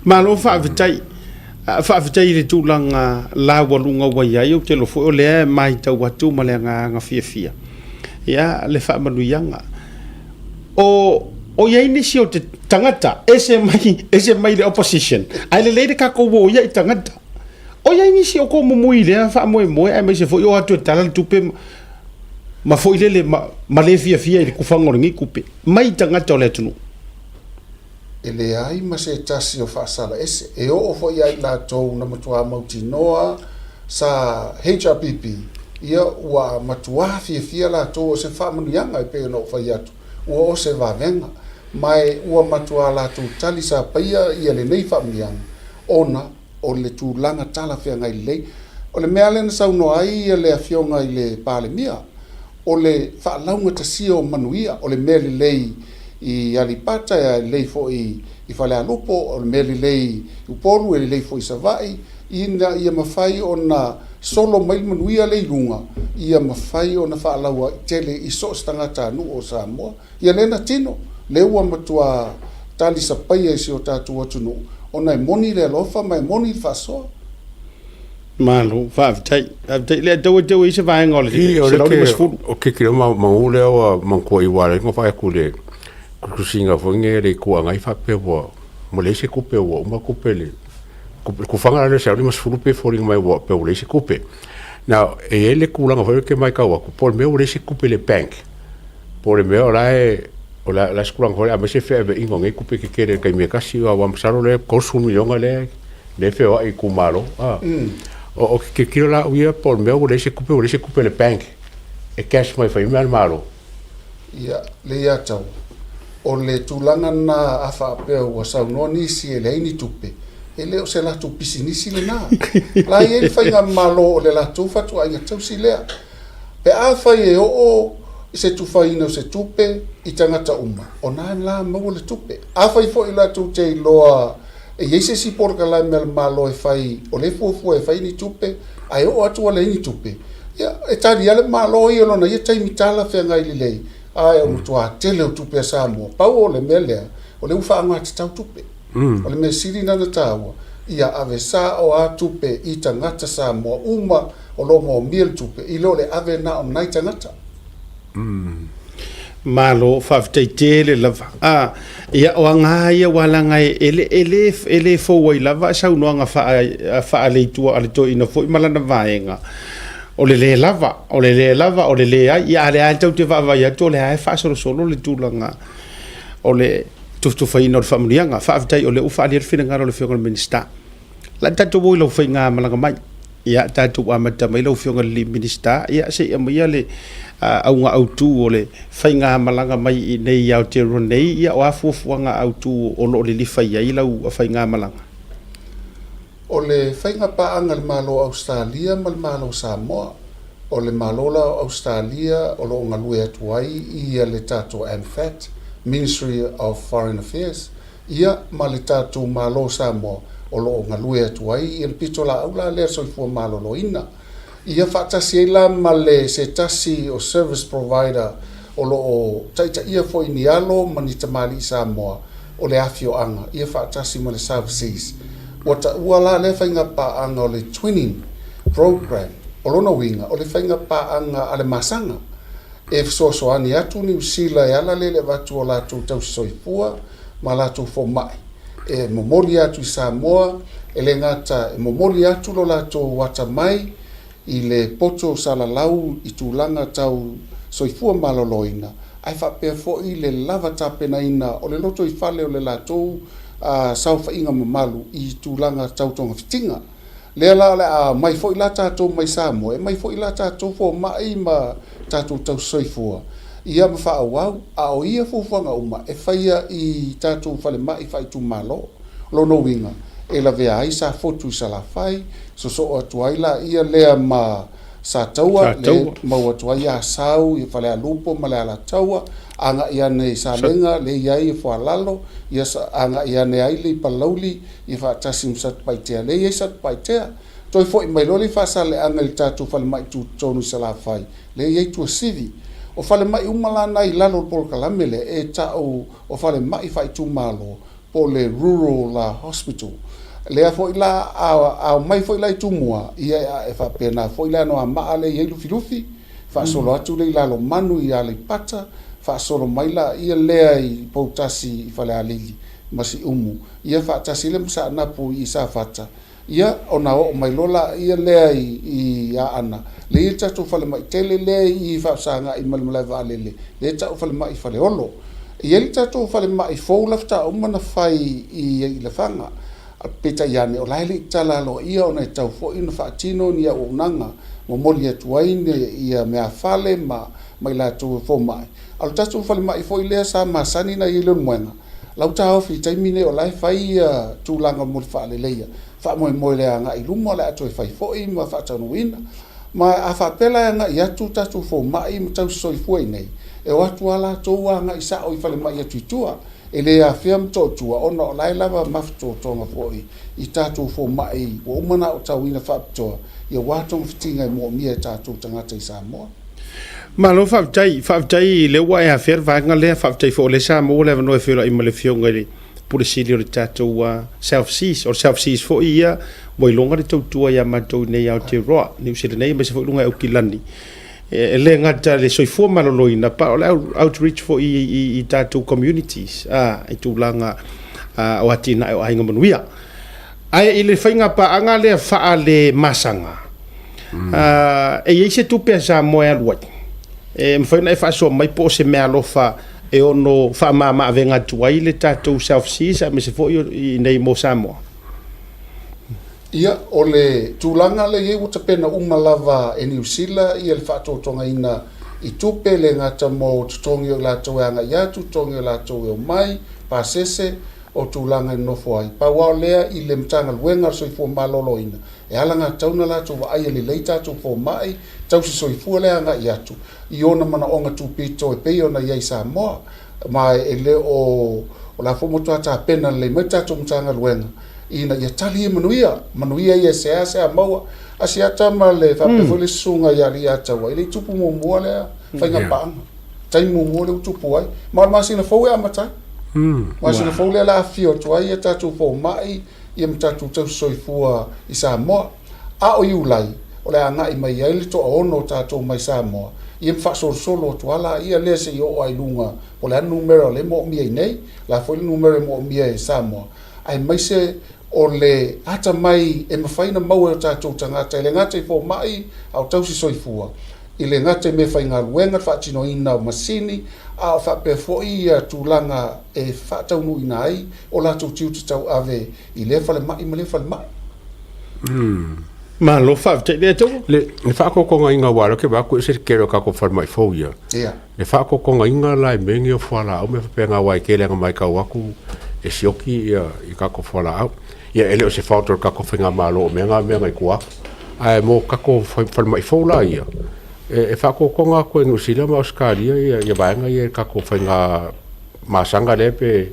Malo whaavitai le tūlanga la walunga wai ai o te lo fo o lea mai tau atu ma le ngā fia. Ia le whaamanuianga. O iai nisi o te tangata ese mai le opposition. Ai le leire kako wo ia I tangata. O iai nisi o ko mumui lea whaamoe ai mai se fo o atu e tala le tupe ma foi lele ma le fia I kufanga ngi kupe mai tangata o le tunu ele ai ma se tasi o fasala ese e o foi ai la tou na matua mauti noa sa HRPP ia wa matua fia la tou se fa manuanga pe no foi atu o se va venga mai o matua la tou tali sa paia ia le nei fa manuanga ona o le tu langa tala fia ngai le o le mealen sa no ai le afionga I le pale mia o le whaalaunga ta sia o manuia o le mele lei I alipata ya lei fo I whale alupo o le mele lei upolu e lei fo I savai ia mawhai o na solo mai manuia lei lunga ia mawhai o na whaalaua tele I so stangata nu o Samoa ia lena tino le ua matua tali sa paia isi o tātua tunu o nai moni le alofa mai moni whasoa Malo, whaavitai. Lea tau I se vaenga o le o ke kira maule o mangkua I wale ngo whae kule kusinga whange le kua ngai whape wa mo le se kupe wa uma kupe le kufanga le sa mas fulupe falling mai wa pe le se kupe now e le kulanga whae ke mai kawa ku por me le se kupe le bank por me o la skulanga whae a me se whae ingo ngai kupe ke kere kai me kasi wa msaro le kosumi yonga le whea I kumaro o ke kira la uia por me o le se kupe le bank e cash mai fai mal malo ia le ia tau o le tulanga na afa pe o sa no ni si le ni tupe ele o se la tu pisinisi le na la ia fai nga malo o le la tu fatu ai tau si le pe afa e o se tu fai no se tupe I tangata uma o na la mo le tupe afa I fo I la tu te loa e ese si por kala mel malo e fai o le fufu e fai ni tupe ai o atu le ni tupe ya e tari ale malo I ona ye tai mitala fe ngai lei ai o mutua tele o tupe Samoa pau o le mele o le ufa anga tau tupe o le mesiri na tawa ia ave sa o a tupe I tangata Samoa uma o lo mo miel tupe I lo le ave na o nai tangata Malo whaavitai tele lava ia o anga ia walanga ele fo wai lava sau noanga wha leitua ale to ina fo I malana vaenga o le lava o le ai ia ale ai tau te vavai atu o le ai wha solo le tūlanga o le tuftufaina o le whamunianga whaavitai o le ufa ali whina o le whionga minista la tatu woi lau whai ngā malanga mai ia tatu amata mai lau whionga le minista ia se ia mai le au nga autu o le whai ngā malanga mai I nei iau te ronei ia o afuafuanga autu o lo le lifai ai lau a whai ngā malanga o le whainga paanga le malo Australia ma le malo Samoa o le malo la Australia o lo ngalue atu ai ia le tato AMFAT Ministry of Foreign Affairs ia ma le tato malo Samoa o lo ngalue atu ai ia pito la aula le soifua malo lo ina ia whaatasi la ma le se tasi o service provider o lo o taita ia fo ini alo mani tamali Samoa o le afio anga ia whaatasi ma le services wata uala le whainga paanga o le twinning program o lona winga o le whainga paanga ale masanga e fsosoani atu ni usila e ala le watu o latu tau soifua ma latu fo mai e momoli atu i Samoa, e le ngata e momoli atu lo latou wata mai, i le poto salalau i tūlanga tau soifua maloloina. Ai whapea fo i le lava tapena ina o le loto i whale o le latou sau whainga mamalu i tūlanga tau tonga fitinga. Lea la le a mai fo i la tātou mai Samoa, e mai fo i la tātou fo mai ma tātou tau soifua. Ia ma wha au a o ia fufuanga uma, e whaia i tātou whale mai whai tu malo, lono winga. E la vea ai sa fotu i sa la whai, so atu ai la ia lea ma sa taua, le mau atu ai a sau, i whale a lupo, ma le ala taua, anga ia ne sa lenga, le iai e wha lalo, ia anga ia ne ai le i palauli, i wha tasim sat paitea, le iai sat paitea, toi fo i mai loli wha sa le anga i tātou whale mai tu tonu i sa la whai, le iai tua sivi, o whale mai umalana i lalo pol kalamele, e tau o whale mai whai tu malo, po le rural hospital, lea fo ila a mai fo ila i tumua ia e fa pena fo ila no ma ale i lufi fa solo atu le ila lo manu ia le pata fa solo mai la ia lea i potasi i fa le alili masi ia fa tasi le msa na pu i sa fata ia ona o mai lola ia lea i a ana le ia tatu fa le mai tele le i fa sanga i malmala va le tatu fa le mai fa le olo ia le tatu fa le mai fo lafta o mana fai i le fanga peta iane o laile tala lo ia ona tau fo ina fatino ni o nanga mo moli atu ai ia me afale mai la tu fo mai al tatu fo mai fo ile sa masani na ile moena lau tau fi taimine o lai fai tu langa mo fa le leia fa mo le anga i lumo la atu fai fo i ma fa tanu ina ma a fa pela nga ia tu tatu fo mai mo tau soi fo nei e watu ala to anga isa o fa le mai atu tua ele a fiam totua ona lai lava mafto tonga foi i tatu fo mai o mana o tawina fapto ia watong fitinga mo mia tatu tangata i Samoa malo faftai le wa e afer vanga le faftai fo le Samoa le no e fela i male fionga le polisilio le tatu wa self seas fo ia moi longa le totua ia matou nei Aotearoa New Zealand nei me se fo lunga o kilani le ngata le soifua maloloina pa o outreach for i tātou communities i tūlanga o atina o ainga manuia ai i le whainga pa anga le wha le masanga e eise tupe sa moe aluai mwhaina e wha so mai po se mea lofa e ono wha mama avenga tuai le tātou self-seas me se fo i nei mo Samoa ia o le tūlanga le iei wata pena umalava e New Zealand ia le whaatotonga ina i tupe le ngata mo tutongi o lātou e anga ia tutongi o lātou e o mai pasese o tūlanga i nofo ai pa wao lea i le mtanga luenga soifua malolo ina e alanga tauna lātou wa aia li leita tu fo mai tau si soifua le anga i atu i ona mana onga tupito e pei ona iei Samoa ma e le o la fomotua ta pena le meta tu mtanga luenga ina ia tali manuia ia se maua asiata ma le fape fo le sunga ia ria tawa ile tupu mo mo le fainga pang tai mo mo le tupu ai ma sina fo ia mata ma sina fo le la fio to ai ta tu fo mai ia mta tu tau soifua i Samoa a o iulai o le anga i mai ai le to ono ta tu mai Samoa ia fa solo to ala ia le se yo ai lunga o le numero le mo mi nei la fo le numero mo mi e Samoa ai mai se o le ata mai e mawhaina mau e tātou tangata i le ngata i fo mai au tausi soifua i le ngata me whainga luenga whaatino ina o masini a o whape fo i a tūlanga e whaatau nu ina ai o lātou tiu te tau ave i le whale mai ma le whale mai ma lo whaaftai le tau le whaakokonga inga wara ke wako se kero kako whale mai fo ia le whaakokonga inga lai mengi o whala au me whapenga wai ke lenga mai ka waku e sioki ia i kako whala au ia ele o se whautor kako whinga malo o menga i kua ai mo kako whale mai fo la ia e whaakokonga koe New Zealand ma Australia ia vaenga ia kako whinga masanga lepe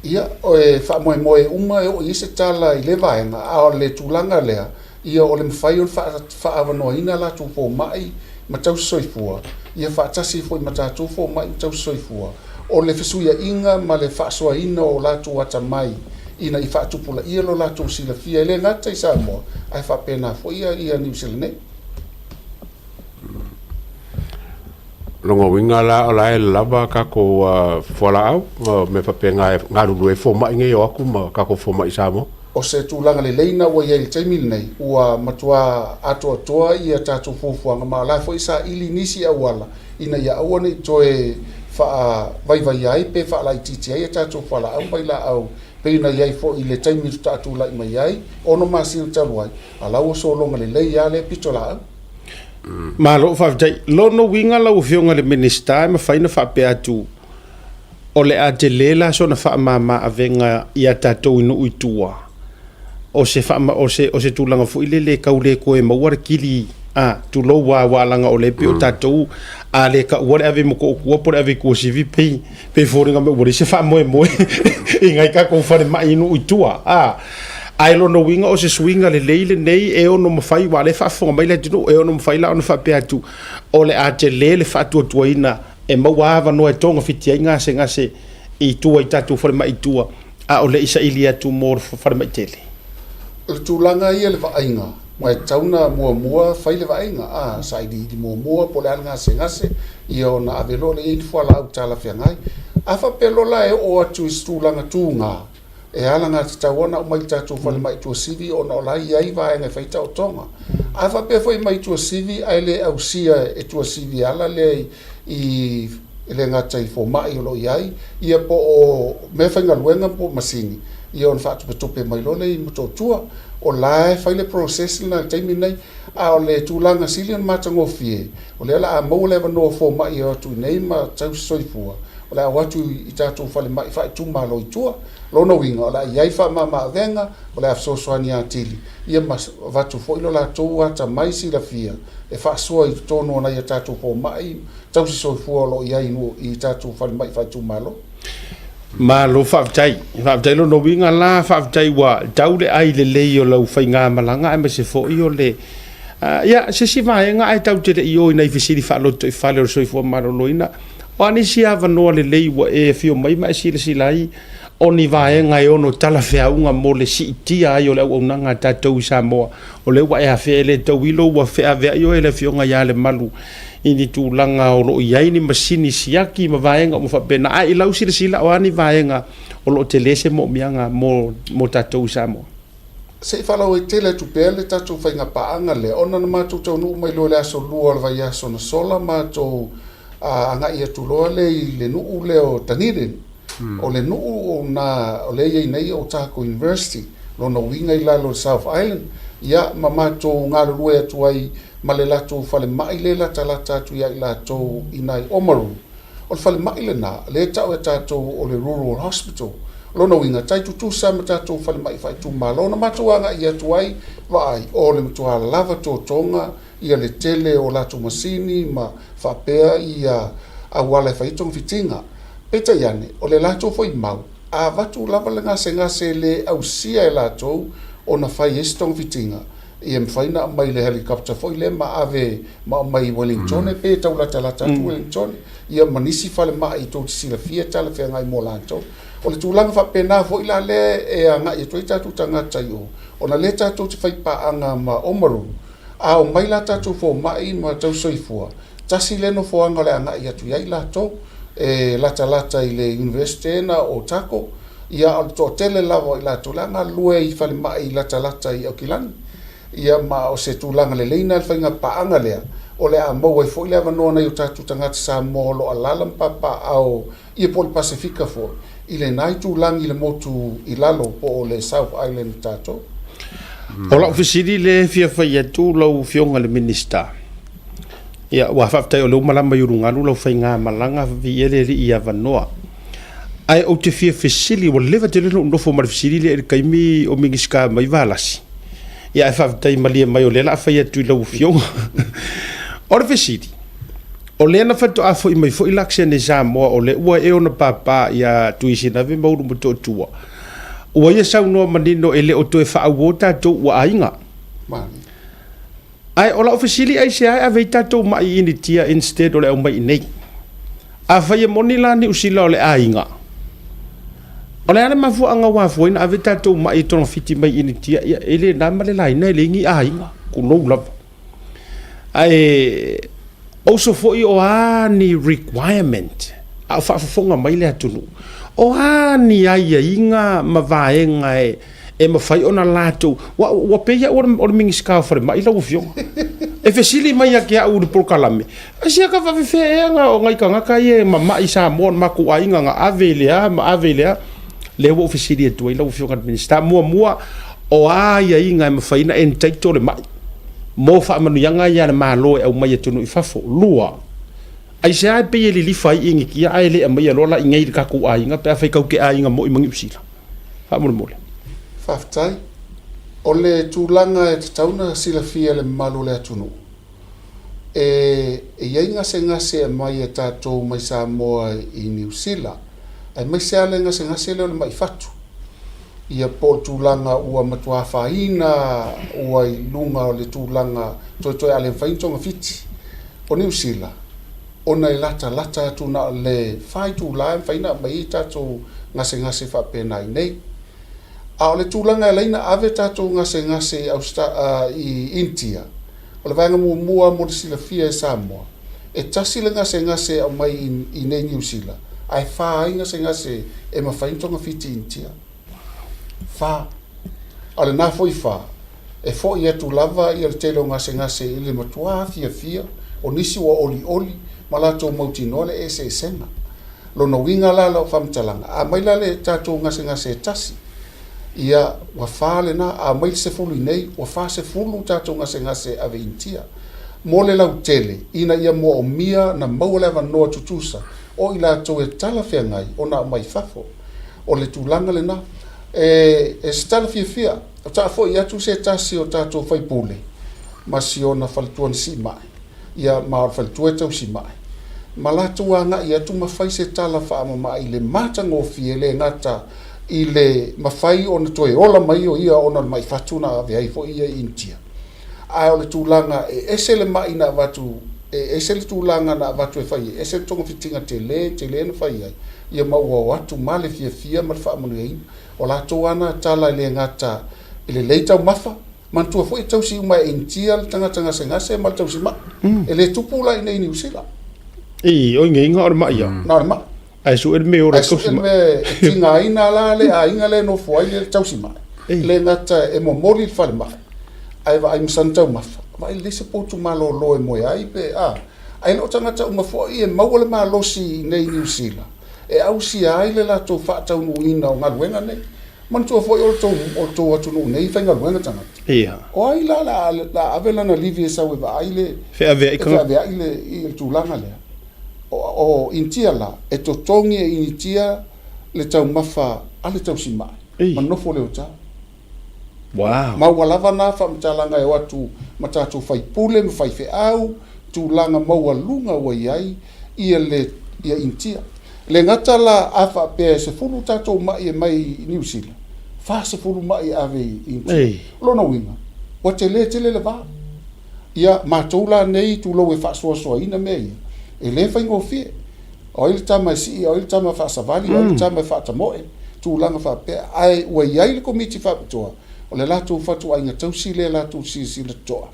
ia o e whaamoe uma e o i se tala i le vaenga a o le tūlanga lea ia o le mwhai o whaavanoa ina la tu fo mai ma tau soifua ia whaatasi fo i ma tau fo mai tau soifua o le fesuia inga ma le whaasoa ina o la tu ata mai ina i whaatupula ia lo la tu sila fia ele ngata i Samoa ai whapena fo ia New Zealand longo winga la la e lava ka ko fola au me papenga nga lu e fo mai nge yo aku ma ka ko fo mai samo o se tūlanga le leina ua iei le taimili nei ua matua atoa ia tātou fuafuanga ma la fo isa ili nisi au ala ina ia aua nei toe faa vai ai pe faa lai titi ai tātou fala au pai la au pe ina iei fo i le taimili tātou lai mai ai ono masina talu ai ala ua solonga le lei ale pito la au ma lo fa jai lo no winga la ufionga le minister ma faina fa pe atu o le a te lela so na fa mama avenga ia tātou inu uitua o se fa o se tulanga fu ile le kaule ko e mawar kili tu lo wa langa o le pe o tātou a le ka wale ave mo ko por ave ko si vi pe foringa me wore se fa mo e ngai ka ko fa mai inu uitua ai lo no winga o se swinga le leile nei e ono mafai wa le fa fonga mai le tino e ono mafai la ono fa pe atu o le a te le fa tu ina e mawa no e tonga fiti nga se i tu ai tatu fa mai tua o le isa ilia tu mor fa mai tele le tūlanga ia le vaainga mai tauna mua fai le vaainga sai di mua po le anga se ia ona avelo le i fo la utala fiangai afa pelo la e o atu tūlanga tūnga e alanga te tawana o mai tatu fale mai tua sivi o na ola iai vaenga feita o tonga. Afa pe foi mai tua sivi ai le au sia e tua sivi ala le i le ngata i fo mai o lo iai ia po o me whainga luenga po masini ia on fatu petope mai lo le i muto tua o lae whaile process na taimi nei a o le tūlanga silion matango fie o le ala a mau lewa noa fo mai o tu nei ma tau soifua o le a watu i tatu fale mai whai tu malo i tua lona winga o la iai wha mama venga o le afsosoani a tili ia mas watu fo ilo la tau ata mai si la fia e wha soa i tono na ia tatu fo mai tau si soifua lo iai no i tatu fale mai whai tu malo ma lo faftai lo no winga la faftai wa taule ai le le o lo fainga malanga e se fo i o le ya se si vai nga ai tau te i o nei fisili fa lo to fa lo so fo maro loina o ani si ava no le le wa e fio mai ma si le silai oni vai nga i ono tala fea unga mo le si tia ai o le o nanga tatou sa mo o le wa e a fe le to wilo wa fe ave i o le fio nga ya le malu ini tūlanga o lo iai ni masini siaki ma vaenga mo fa pena ai lau sila o ani vaenga o lo te lese mo mianga mo tatou sa mo se fala o tele tu pele tatou fainga paanga le ona na matu tau nu mai lo le aso lua le vai aso na sola matu anga ia tu lo le nu le o tanire o le nu o na o le ia nei o Tako University lo no winga i la lo South Island ia mamato ngalo lua tu ai male latu fale mai le la talata tu ia la to inai Omaru o fale mai le na le tau e tato o le rural hospital lo no winga tai tu sa tato fale mai fai tu malo na matuanga ia tu ai vai o le tua lava to tonga ia le tele o la tu masini ma fa pea ia a wale fai tong fitinga peta yane o le latu foi mau a vatu lava le ngase le au sia e latu o na fai estong fitinga ia mfaina mai le helicopter foi le ma ave ma mai Wellington pe tau la tu Wellington ia manisi fale mai to sila fia tala fe ngai molanto o le tulanga fa pena foi la le e anga i to tatu tanga tayo ona le tatu te fai pa anga ma Omaru a o mai la tatu fo mai ma tau soifua tasi le no fo anga le anga ia tu ia la to e la i le university na o Tako ia o to tele lava i la to langa lue i fale mai la i o kilani ia ma o se tūlanga le leina le whainga paanga lea o le a mau e fo i lewa noa nei o tatu tangata sa molo a lalam papa au ia po le Pasifika fo i le nai tūlanga i le motu i lalo po o le South Island tato o la ofisiri le fia fai atu lau fionga le minister ia wa faftai o le umalama yurungalu lau whainga malanga vi ele ri ia vanoa ai o te fia fisili o lewa te leno unofo mara fisili le kaimi o mingiska mai valasi ia e whaftai malia mai o le la whai atu i lau fionga o le fisili o le ana whatu a fo i mai fo i laksia ne Samoa o le ua e ona papa ia tuisina ve mauru mato tua ua ia sau noa manino e le o toe whaau o tātou ua ainga ai o la ofisili ai se ai a vei tātou mai ini tia instead o le au mai nei a whai e moni la ni usila o le ainga o le ana mafu anga wafuina a vei tātou mai tono fiti mai ini tia ia ele na male lai nei le ingi ainga kunou lava ai o so foi o ani requirement a whaafafonga mai le atunu o ani ai inga mavaenga e mawhai ona lato wa peia o mingi ska fare mai la ufio e fesili mai a kia uri polkalame asia ka whawewhenga o ngai ka ngaka e mama i Samoa maku ainga nga avelea le wo fesili e tuai la ufio kan minista mua o ai inga mawhaina entaito le mai mo fa manu yanga ya ma lo e mai tunu I fafo lua ai sa pe ye li fai ingi ki ai le mai lo la ingai ka ku ai nga pe fa ka ke ai nga mo mangi usila fa mo mo Faftai, o le tūlanga e te tauna sila fia le malu le atunu. E iei ngase e mai e tātou mai Samoa I New Zealand. E mai se ale ngase leo le mai fatu. Ia po tūlanga ua matua whaina, ua I lunga o le tūlanga toi ale whaintonga fiti. O New Zealand, ona I lata atuna le whai tūlanga whaina mai I tātou ngase whapena I nei. A o le tūlanga e leina ave tātou ngase I India. O le vanga mua mo le sila fia e Samoa. E tasi le ngase au mai I nei New Zealand. Ai wha ngase e mawhaintonga fiti India. Wha. A le nā foi wha. E fo I atu lava I le telo ngase I le matua fia. O nisi wa oli. Malato mautinoa le e se senga. Lono winga la o whamtalanga. A mai la le tātou ngase e tasi. Ia wa fale na a mai se fulu nei wa fa se fulu tātou ngase ave India mo le lau tele ina ia mo o mia na maule va no tutusa o ila to e tala fe ngai ona mai fafo o le tulanga le na e stala fia o ta fo ia tu se tasi o tātou fai pule masiona faltuan si mai ia ma faltua tau si mai malatua nga ia tu mafai se tala fa ma ile mata ngo fiele ngata ile mafai ona toe ola mai o ia ona mai fatuna ave ai fo ia India a o le tūlanga e ese le mai na watu e ese le tūlanga na watu e fai ese tonga fitinga tele na fai ai ia maua watu male fia mal fa manu ai o la toana tala le ngata ile leita mafa mantua fo tau si mai India tanga se mal tau si ma ele tupula ina New Zealand o ngai or mai ya na ma ai su me ora ko si tinga ina la le a inga le no foi le tau si mai le ngata e mo mori fa ma ai va im santa ma va il se potu malo lo e mo ai pe ai no tanga tau ma foi e mau le malo si nei New Zealand e au si ai le la to fa tau no ina o ngaluenga nei man to foi o to atu no nei fa ngaluenga tanga ia o ai la avela na livie sa we va ai le fe ave ile il tu langa le o India la e to tongi e India le tau mafa ale tau si mai man no fo le ota wow ma wala na fa mtalanga e watu matatu fai pule me fai fe au tu langa maua lunga wa yai ia India le ngata la afa pe se fulu tato mai New Zealand fa se fulu mai ave India lo no winga o tele le va ia matula nei tu lo e fa so ina me e le fa ngo fie o il tama si o il tama fa savali o il tama fa tamoe tu langa fa pe ai wa yai le komiti fa toa o le latu fatu ai ngatau si le latu si le toa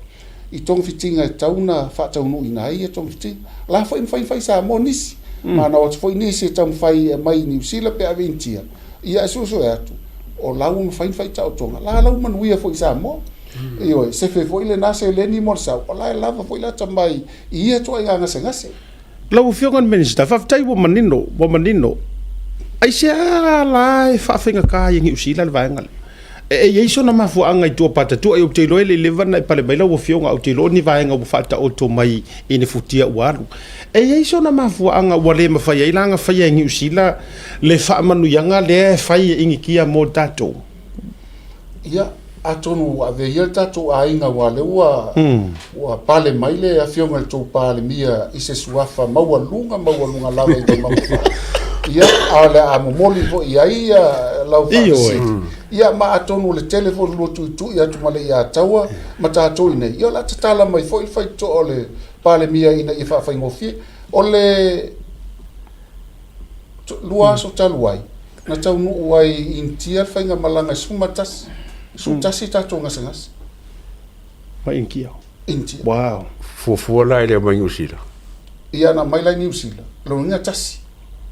I tong fitinga tauna fa taunu ina ai tong fitinga la fa in fai sa monis mana o foi nisi tam fai mai New Zealand pe aventia ia so atu o lau fai ta tonga la lau manuia foi sa mo io se fe foi le nase le ni morsa o la lava foi la tamai ia to ai ngase lau fiongan minister fa tai wo manino ai se la fa finga ka i New Zealand va ngal e iso na mafu anga I tua pata tu ai o te loe le levana I pale baila wo fionga o te lo ni vaenga wo fata o to mai ine futia uaru e iso na mafu anga wale mafai ai langa fai New Zealand le fa manu yanga le fai ingi kia mo tato ia atonu ave ia tato ainga wale wa pale mai le a fionga le tau pale mia I se suafa maua lunga lava I maua ia ale a momoli vo ia lau ia ma atonu le telefon lo tu ia tu male ia taua mata to ine ia la tala mai foi fai to ole pale mia ina I fa fai ngofi ole lua so taluai na tau nu wai India fai nga malanga sumatas sutasi tato ngasengas ma inkia India wow Fufua la ele mai New Zealand ia na mai lai New Zealand lo nga tasi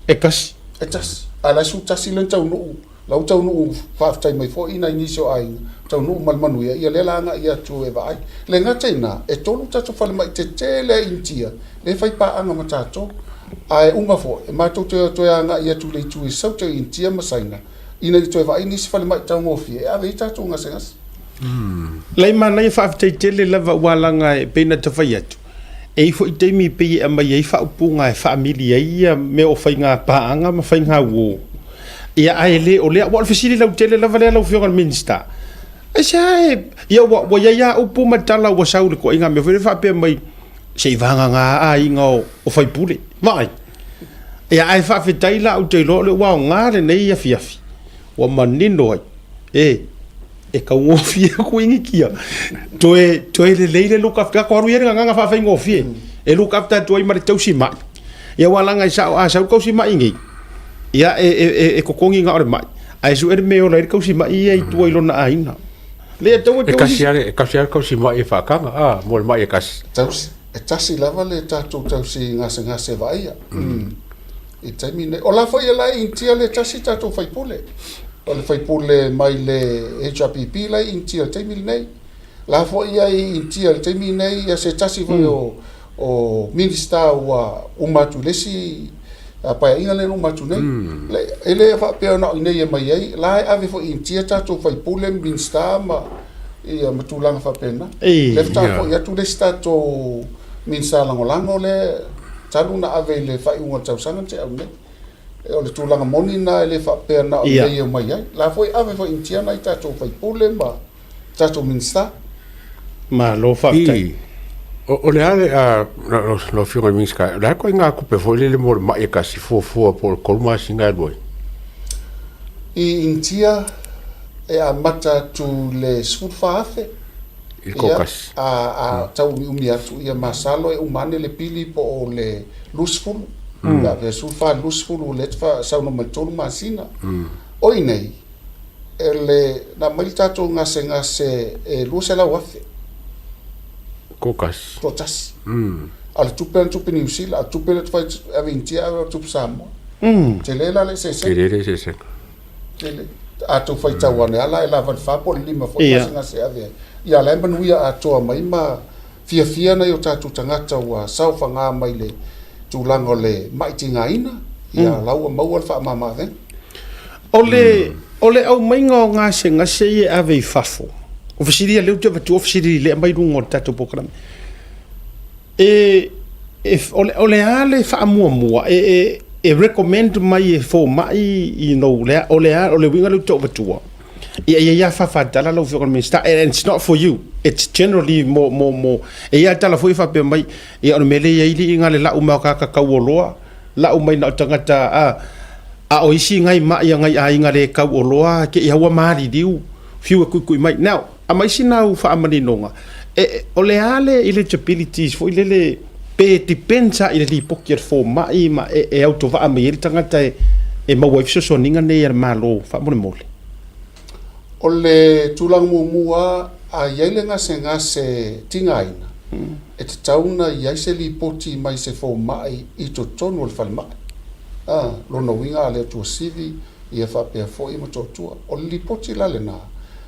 e kasi e tasi ala su tasi len tau no lau tau no fa tai mai fo ina inisio ai tau no mal manu ia le langa ia tu e vai le nga tena e tolu tatu fa mai te tele intia le fai pa anga matato ai uma fo e mato te anga ia tu le tu so te intia masaina ina tu e vai ni fa mai tau ngofi e ave tatu nga sengas lai mana i fa te tele lava walanga e pena te fai atu e fo i te mi pe e mai e fa upunga e familia ia me o fai nga pa anga ma fai nga wo ia ai le o le wa fisili la tele la vale la fiona minsta e sai ia wa ia upu matala wa saul ko inga me fa pe mai sei vanga nga ai ngo o fai pule vai ia ai fa fitai la o te lo le wa nga le nei ia fiafi wa manino ai e ka ngo fie ko ingi kia toe le leile look after ko ruia nga fa fai ngo fie e look after toi mari tausi mai ia wala nga sa ko si mai ngi ia e kokongi nga ore mai ai su er me o le ko si mai ai tu ilo na aina le to e kasiare ko si mai fa kanga mo mai e kas tausi e tasi lava le tatu tausi nga se vai e taimine o la foi la intia le tasi tatu fai pule o le fai pule mai le HRPP la intia taimile nei la foi ai intia taimile nei ia se tasi foi o minister wa umatu lesi apa inga le uma tu nei le ele fa pe na nei mai ai la ave fo intia tatu fai pule minister ma ia matulanga fa pena le ta fo ia tu le stato min salango lango le taluna ave le fa unga tau sanga te au nei o le tulanga moni na le fa pe na nei mai ai la foi ave fo intia na tatu fai pule ma tatu minister ma lo fa tai o le ale lo fiona minska la ko nga ku pe fo le mo ma e kasi fo por kolma singa boy i intia e a mata tu le sulfafe il kokas a tau mi atu ia masalo e umane le pili po le lusful ya ve sulfa lusful le fa sa no matonu masina o inei ele na malita tu ngase e lusela wafe kokas protas al tupen New Zealand al tupen fa avintia al tup samo telela le se tele a tu fa tawan ala la van fa po lima fo nga se ave ia la manuia a to mai ma fia na yo tatu tangata wa sau fa nga mai le tu lango le mai tinga ina ia la wa mau fa mama ve ole au mai nga se e ave fafo ofisiria le tu ofisiria le mai rungo tatu program ole ale fa mua e recommend mai e fo mai you know ole winga le to batua ia fa dala lo for minister and it's not for you it's generally more ia tala foi fa pe mai ia o mele ia ili inga le la uma ka kauoloa la uma na tangata a o isi ngai mai ngai ai nga le kauoloa ke ia wa mari diu fiu ku mai now a mai sina fa amani nonga ole ale eligibilities fo ile pe dipensa ile li pokier fo mai ma e auto va mai il tangata e ma wa fiso soninga ne ia malo fa mole ole tulang mua a yele nga se tingaina e te tauna ia se li poti mai se fo mai i to tonu le falma lo no winga le tu sivi ia fa pe fo i mo tua o li poti la le na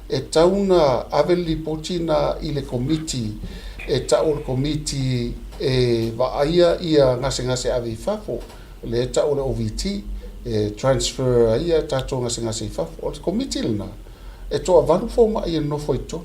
e tauna ave li poti na i le committee e taul committee e va aia ia nga se ave fafo le taul OVT e transfer ia tato nga se fafo o committee na e to avalu fo mai no foi to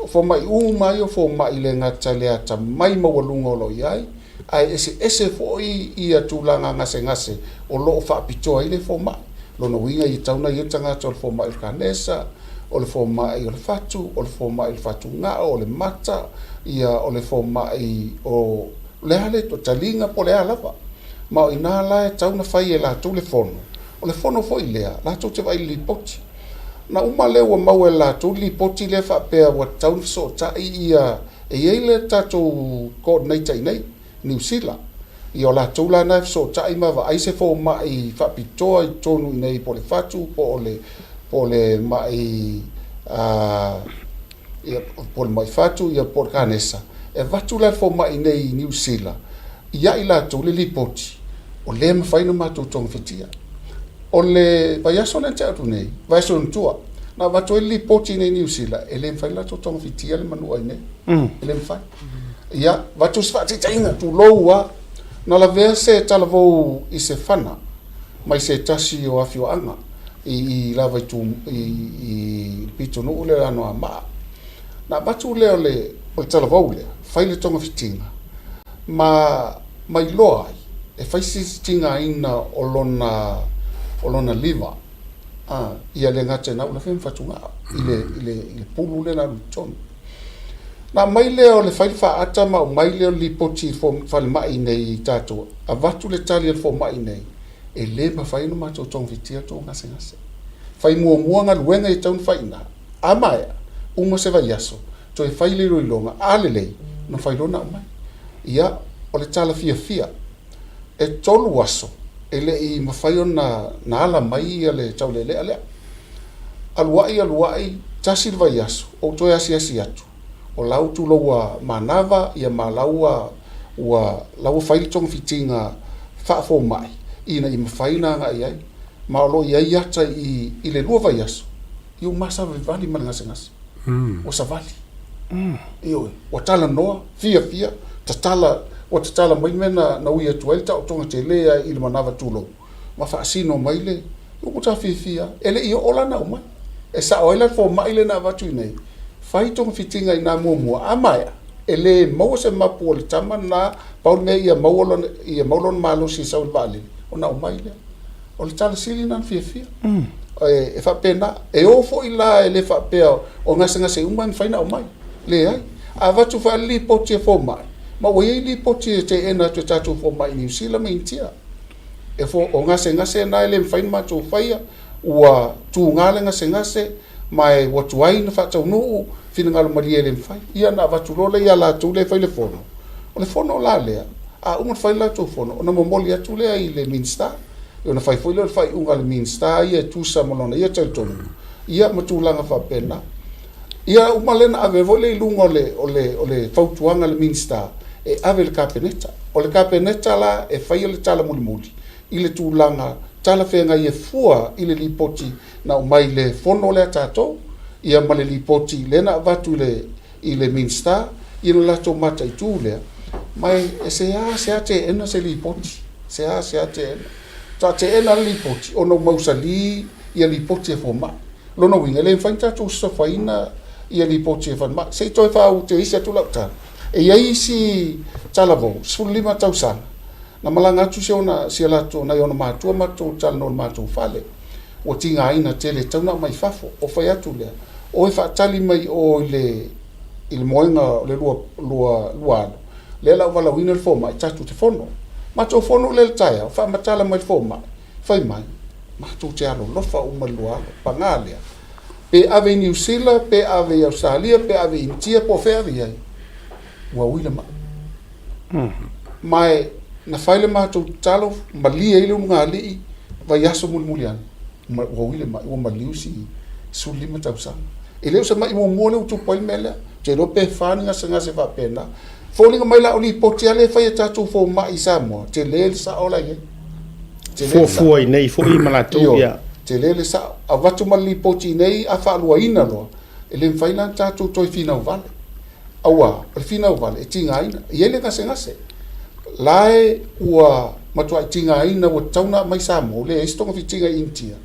fo mai mai o fo mai le ngata le ata mai ma walungo lo yai ai ese fo ia tulanga ngase o lo fa pito ile fo mai lo no winga i tauna i tanga to fo mai kanesa o le fo mai o le fatu o le fo mai il fatu nga o le mata ia o le fo mai o le hale to talinga po le ala fa ma ina la tauna fai e la tu le fono o le fono fo ile la tu te vai li poti na uma le wa mau la tu li poti le fa pe wa taun so ta ia e ile tatu ko nei tai nei New Zealand io la tu la na so ta ima va ai se fo mai fa pito ai tonu nei po le fatu po le mai ia po mai fatu ia por canesa e va tu la fo mai nei New Zealand ia ila tu le lipoti o le mawhaina mātou tonga whitia o le vaiaso le te atu nei vaiaso ntua na watu e lipoti nei New Zealand e le mawhaina to tonga whitia le manua nei e le mawhai ia watu svati tainga tu loua na la vea se tala vau i se whana mai se tasi o awhio anga i lava i pito no ule ano a maa na watu leo le o tala vau lea whai le tonga whitinga ma i loa ai e whai si tinga ina o lona liva ia le ngate na ula whem whatunga i le pulu le na rutonu na mai leo le whai wha ata ma o mai leo li poti whale mai nei tātou a watu le tali al fo mai nei e le ma whai no mātou tong vitia tō ngase ngase whai mua ngā luenga i taun whai na a maia uma se vai aso to e whai le roilonga a le lei no whai rona o mai ia o le tala fia e tolu aso e le i ma whai o na ala mai ia le tau le lea aluai tasi le vai aso o toi asi atu o lau tu loa manava ia ma laua lau whai tong fitinga whaafo mai ina i mawhaina nga ai ma o lo i ata i le lua vai aso i o masa vivali ma ngase o savali io o tala noa fia o tala mai mena na uia tuel ta o tonga te lea i le manava tulo ma whaasino mai le o kuta fia ele i o ola na o mai e sa oila fo mai le na watu nei fai tonga fitinga i nā mua amaya e le maua se mapu o le tama na paul me ia maulon malo si saul vale o na o mai le o le tala sili nan fia e fa pena e o fo ila e le fa pea o ngase uman fai na o mai le ai a watu fa li poti fo mai ma o ye li poti te ena to tatu fo mai New Zealand mintia e fo o ngase na le fai ma to fai ua tu ngale ngase mai watu ai na fa tau no fina ngalo maria le fai ia na watu lole ia la tu le fai le fono o le fono la le a un fai la tu fono ona momoli atu le ai le minsta e ona fai foi le fai unga le minsta ia tu sa molona ia tau tonu ia matulanga fa pena ia umalena ave vole lunga o le fautuanga le minsta e ave le kapeneta o le kapeneta la e fai le tala muli i le tulanga tala whenga i e fua i le lipoti na o mai le fono le atato ia ma le lipoti le na vatu i le minsta i le lato mata i tū lea mai e se a te ena se lipoti se a te ena ta te ena lipoti o no mausali i a lipoti e foma lona winga le mfaita tu sa faina i a lipoti e foma se toi whau te isi atu lauta e iai si talavo sulima tausana na malanga atu se ona si alato na iona mātua mato tala no mato fale o tinga aina tele tauna mai fafo o fai atu lea o e whaatali mai o il moenga le lua le la wala wina le foma i tatu te fono mato fono le taia wha matala mai foma fai mai mato te alo lofa uma lua pangalea pe ave New Zealand pe ave Australia pe ave India po fe ave ai wa wila mai na faile mato talo malia ile unga li va yaso mulmulian wa wile ma o maliusi sulima tausa ele usa mai mo mole tu poi mele te ro pe fani nga se va pena foli nga mai la oli poti ale fa ta tu fo mai sa mo te le sa ola ye fo i nei fo i malato ya te le sa a watu mali poti nei a fa lua ina lo ele faina ta tu toi fina vale awa fina vale e tinga ina yele nga se lai ua matua tinga ina wa tauna mai sa mo le estonga fitinga intia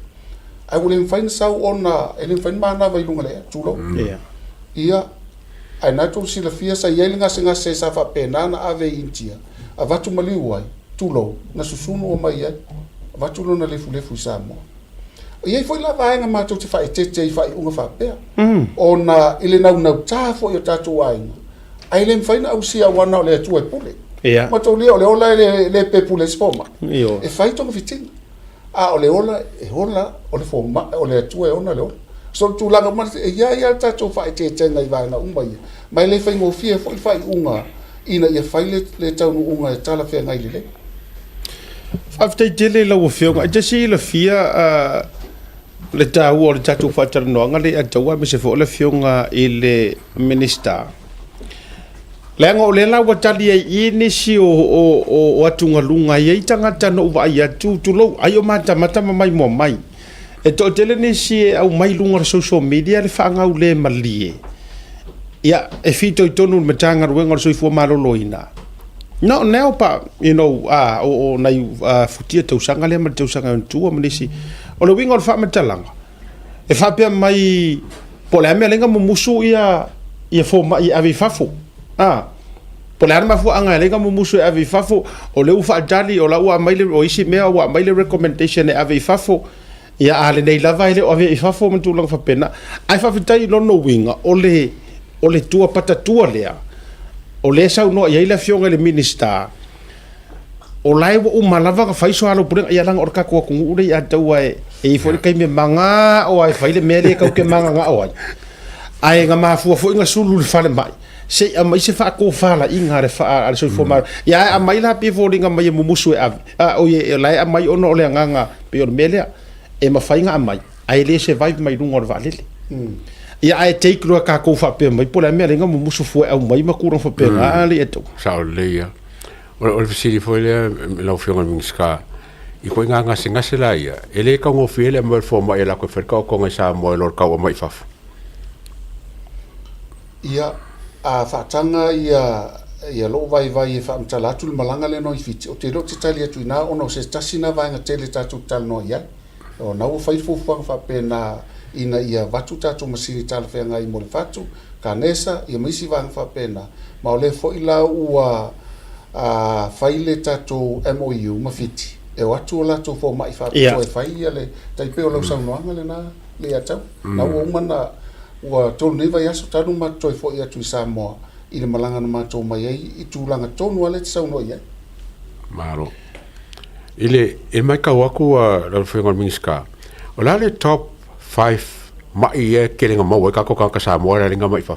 ai will find sau ona ele find mana vai lunga le tulo ia ai na tu sila fia sa yelinga singa se sa fa pena na ave intia a vatu mali wai tulo na susunu o mai ai vatu lo na le fu sa mo ia foi la vai nga ma tu te fa te fa unga fa pe ona ile na ta fo yo tatu ai ai le find au sia wana le tu e pule ma to le ola le pepule spoma e fai to fitinga a ole ola o le foma o le tu e ona le so tu la ma ia ta to fa te ngai va na umba ia mai le fai ngo fie foi fai unga ina ia fai le tau unga ta la fe ngai le fa te tele la wo fio ga je la fia le tau o le tatu fa tala no nga le atawa me se fo le fio nga i le minister Lenga o le la wa tali ai ini si o atunga lunga i tangata no wa ia tu lo ayo mata mai mo mai. E to tele ni si au mai lunga social media le fanga u le malie. Ia e fito I tonu matanga ruenga so I malo loina. No neo pa o nai futia tau sanga le ma tau sanga tu ma nisi. O le winga o fa matalanga. E fa pe mai po le me lenga mo musu ia fo mai ave fafo. Po le ma fu anga lenga mo musu ave fafo o le ufa dali o la ua mai le o isi mea wa mai le recommendation e ave fafo. Ia ale nei lava ile o ave fafo mo tu lang fa pena. Ai fa fitai lo no winga o le tua patatua lea. O le sau no ia ila fionga le minister. O lai wo umalava ka fai so alo pure ia lang orka ko kungu ure ia tau ai e fo kai me manga o ai fai le mele ka ke manga nga o ai. Ai nga mafu fo inga sulu le fale mai. Se a mai se fa ko fala inga re fa al so fo mai. Ia a mai la pe fo ringa mai mo musu o ye lai a mai ono le nga pe o mele e ma fai nga mai. Ai le se vai mai lungo va lele. Ia ai take lo ka ko fa pe mai po la mele nga mo musu fo au mai ma ku ro fa pe ali eto. Sao le ia. O fisi foi le la ofionga minska I ko nga singa sela ia ele ka ngo fiele mo fo mai la ko fer ka ko nga sa mo lor ka mai faf ia a fatanga ia lo vai fa mtala tu malanga le no fiti o te lo te tali tu na ono se tasina vai nga tele tatu tal no ia o na o fai fo fa pena ina ia vatu tatu masiri tal fe nga I mo fatu kanesa ia misi vai fa pena ma le fo ila ua faile tato MOU mafiti e watu la to fo mai fa to fai le tai pe o lo sa no ngale na le ata na o mana wa to ne vai aso tanu ma to fo ia tu sa mo I le malanga ma to mai I tu langa to no le sa no ia maro ile e mai ka waku la fenga minska o la le top 5 mai e kelenga mo ka ko ka sa mo le nga mai fa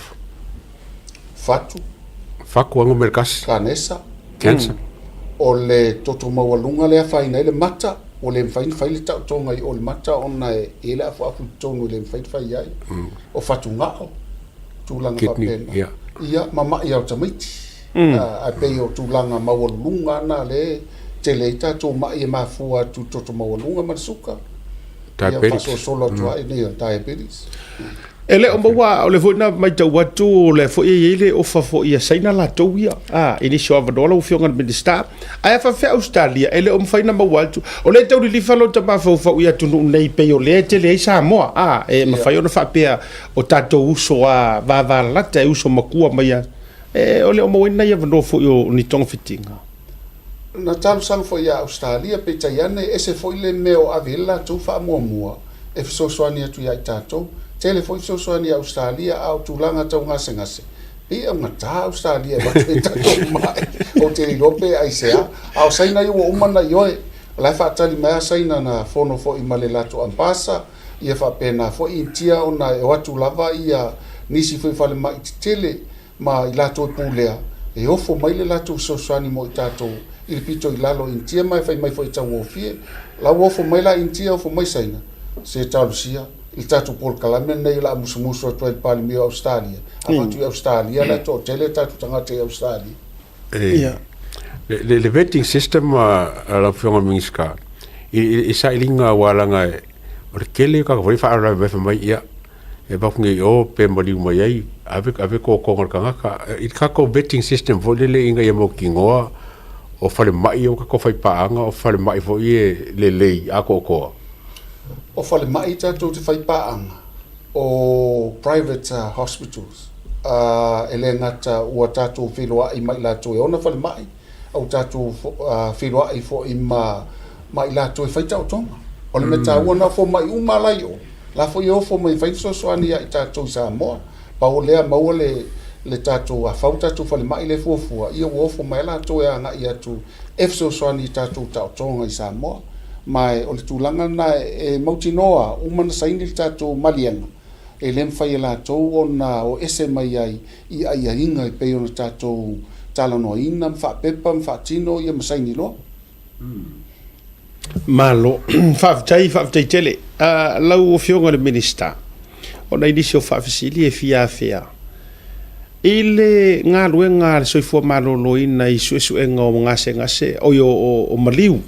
fatu faku ngo merkas kanesa Kensa. O le toto mawalunga le faina ile mata o le fai le tau tonga I o le mata ona e le afu tonu le fai ai o fatunga o tulanga papena ia mama ia o tamaiti a pe o tulanga mawalunga na le teleita to ma ia mafua tu toto mawalunga masuka diabetes ia solo tu ai ni diabetes Ele o maua o le fo na mai tau watu le fo ile o fa fo ia saina la tau ia ini sho va dola o fionga minister ai fa fe Australia ele o mfaina maua tu o le tau li fa lo ta ba fo ia tu nei pe o le te le sa mo e ma fa yo na fa pe o tato uso va la te uso makua mai o le o mo ina ia no fo yo ni tong fitinga na tau sang fo ia Australia pe taiane ese fo ile meo avila tu fa mo e so soani tu ia tato tele foi so ni Australia au tulanga tau ngase e o ngata Australia ba te tato mai o te rope ai sea au saina yo o mana yo la fa tali mai saina na fono fo I male lato ampasa ia fa pena fo I tia ona e watu lava ia nisi foi fale mai tele ma I lato pulea e ofo mai le lato so ni mo tato I pito I lalo in tia mai foi tau ofie la ofo mai la in tia ofo mai saina se talusia Il tatu pol kalame nei la musu to il palmi Australia. Avanti Australia la to tele tatu tanga te Australia. Le vetting system la fionga minska. I sailinga walanga o kele ka voi fa ara ve mai ia. E ba fungi o pe mali mai ai ave ko ngaka ka I ka ko vetting system vo le inga ia mo kingoa o fale mai o ka ko fai paanga o fale mai vo ie le a ko o fale mai tato te fai paanga o private hospitals ele ngata ua tato whiloa I mai lato e ona fale mai au tato whiloa I fo I mai lato e fai tau tonga o le meta ua fo mai umalai o la fo yo fo mai fai soani I tato sa moa pa o lea maua le tato a fau tato fale mai le fuafua ia ua fo mai lato e anga ia tu efso soani tato tau tonga I sa moa mai o le tulanga na e mautinoa umana saini tato malianga e lem fai la to ona o ese mai ai I ai inga pe ona tato tala no ina fa pepa fa tino ia masaini lo malo fa tele lau o fionga le minister o nei disi o fa fisili e fia ile ngā luenga le soifua maloloina I suesuenga o ngase o maliu.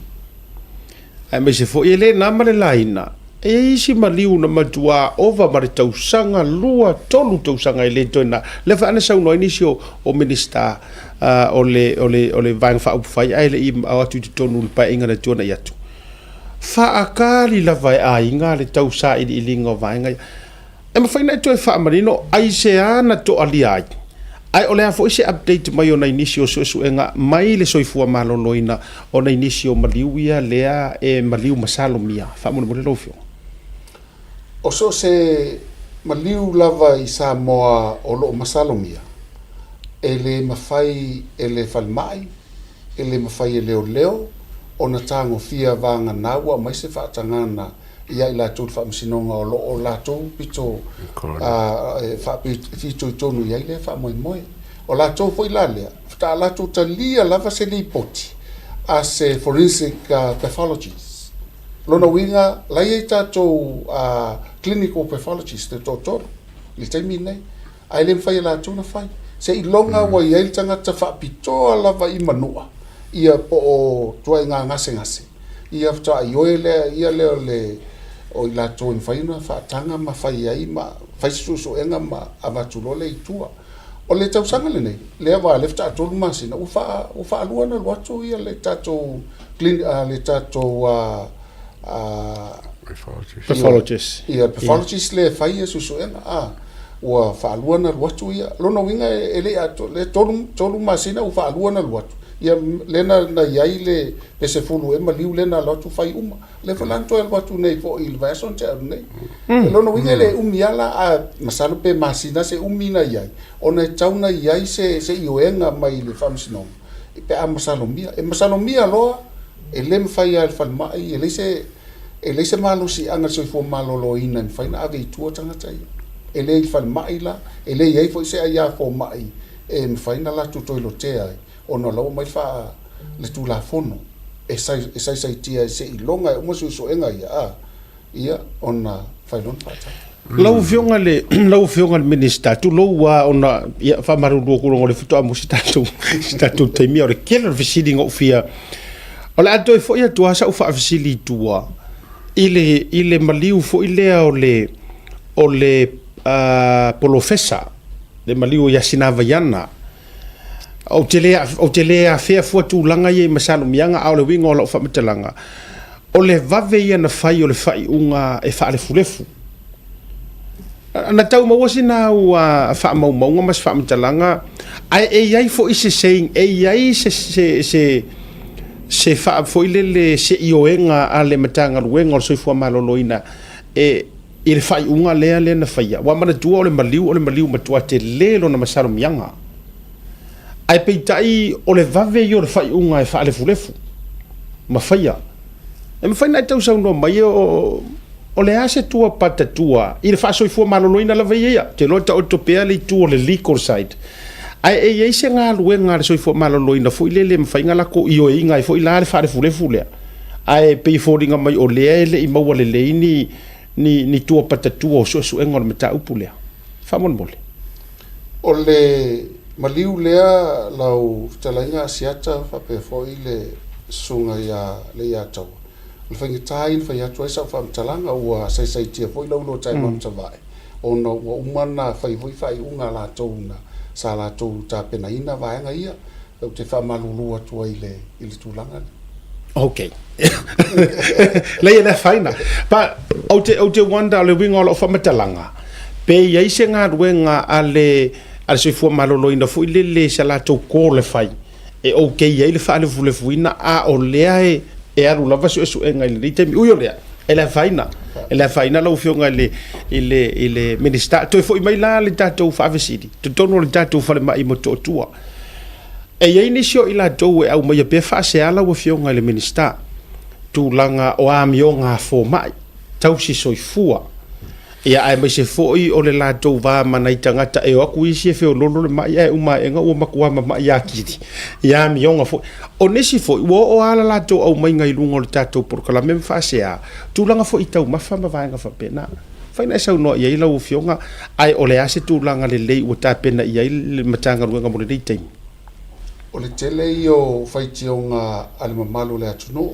Ai me se fo ile na male laina. E isi maliu na matua ova mare tausanga lua tolu tausanga ile toina. Le fa ana sau no inisio o minister o le vang fa upfai ai le im atu tonu pa inga na tona yatu. Fa akali la vai ai nga le tausa I linga vainga. E ma faina to fa marino ai se ana to ali ai. Ai ole afo se update mai ona inisio suenga mai le soifua maloloina ona inisio maliuia lea e maliu masalomia fa mo le lofio. O so se maliu lava I Samoa o lo masalomia. Ele mafai ele falmai, ele mafai ele leo ona tango fia vanga nawa mai se fa tangana ia ila tu fa msinonga o la tu pito fa pito tonu ia ile fa moi o la tu foi la le fa la tu talia lava se li poti as forensic pathologists lona winga la ia to clinical pathologist to li temi nei ai le fa la tu na fa se ilonga wa ia il tanga ta fa pito lava I manua ia po tua ngase ia fa ioele ia le o la to in faina fa tanga ma fai ai ma fai susu enga ma avatulole itua o le tau sanga le nei le va le fa to ma sina u fa luana lo to ia le tato clean le tato pathologist ia pathologist le fai susu enga wa fa luana lo to ia lo no winga ele ato le to ma sina u fa luana lo to ia lena na yai le pese fulu e maliu lena lotu fai uma le falanto el watu nei fo il version te nei lo no winga le umiala a masalo pe masina se umina yai ona tauna yai se ioenga mai le famsino pe a masalo mia lo ele mfai al falmai ele se malo si anga so fo malo lo ina fai na ave tu tanga tai ele falmai la ele yai fo se ya fo mai e mfai na la tu toilo te ai ona lo mai fa le tu la fono e sai tia se ilonga mo so enga ia ona fa non pata lau fionga le minister tu lo wa ona ia fa maru do ko ngole futo amo statu temi o killer visiting of fear ola ato fo ia tu asa ufa visili tua ile maliu fo ile o le polofesa le maliu ya sinavayana o telea fea fuatu langa ye masalo mianga au le wingo lo fa metalanga o le vave ia na fai o le fai unga e fa le fulefu ana tau mo wasina u fa mo mas fa metalanga ai ai fo ise saying ai se fa fo ile se ioenga ale matanga luenga so fo maloloina e il fai unga le na fai wa mana tu o le maliu matua te lelo na masalo mianga ai peitai o le vave yo le fai unga e fa le fulefu ma faia e ma faina tau sau no mai o le ase tua pata tua i le fa so fu maloloina la veia te lo ta otopea le tu le legal side ai se nga luenga le so fu maloloina fo ile ma fainga la ko io inga fo ila le fa le fulefu le ai pe fordinga mai o le i mau le ni tua pata tua so engol meta upulea fa mon mole o le maliu lea lau talainga siata fa pe foi le sunga ya tau le fangi tain fa ya tuai sa fa talanga ua sai tia foi lau lo tai mam savai ona ua umana fai foi unga la tau na sa la tau ta pena ina vaenga ia o te fa malulu atu ile tulanga okay le faina pa o te wanda le winga lo fa metalanga pe ia se nga ruenga ale se fu maloloina fu le sala to ko le fai e okay ia le fa le fuina a o le e aru lava so enga le te mi uyo le ela faina lo fionga ile minister to fo mai la le tato fa vesidi to tono le tato fa le mai mo to tua e ia inisio ila to e au mai pe fa se ala wo fionga le minister tu langa o amionga fo mai tau si soifua ia ai mai se foi o le latou va manai tangata e o ku isi fe o lolo le mai e uma e nga o makua ma ya kiti ia mi onga fo o nesi foi o ala latou au mai ngai lungo le tatou por kala mem fase a tu langa fo itau ma fa ma va nga fa pena faina sau no ia lau fionga ai ole ase tūlanga le lei ua tāpena ia le matanga ruenga mo le nei taimi. O le tele i o whaitionga ale mamalu le atunu,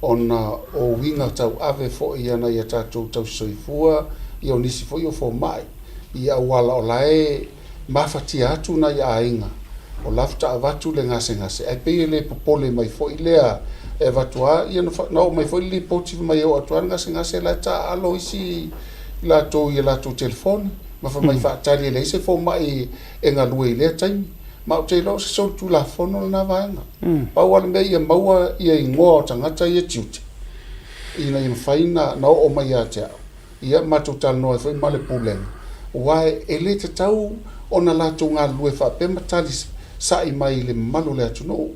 ona o winga tau ave fo i ana ia tātou tau soifua, i o nisi fo i o fo mai, i a wala o lae mawhati atu na ia ainga, o lafta a watu le ngase, ai pei le popole mai fo i lea e watua, i ana nao mai fo i li poti mai o atua ngase la ta alo isi la tō telefoni, mafa mai whaatari le se fo mai e ngā lue i lea taimi, ma o te lo se so tu la fono na vaenga. Pau ale mea ia maua ia ingoa o tangata ia tiute. Ina ia mawhaina na o mai a te au. Ia matutala noa e whai male pūlenga. Wae e le te tau o na lato ngā lue wha pe matali sa i mai le malu le atu no.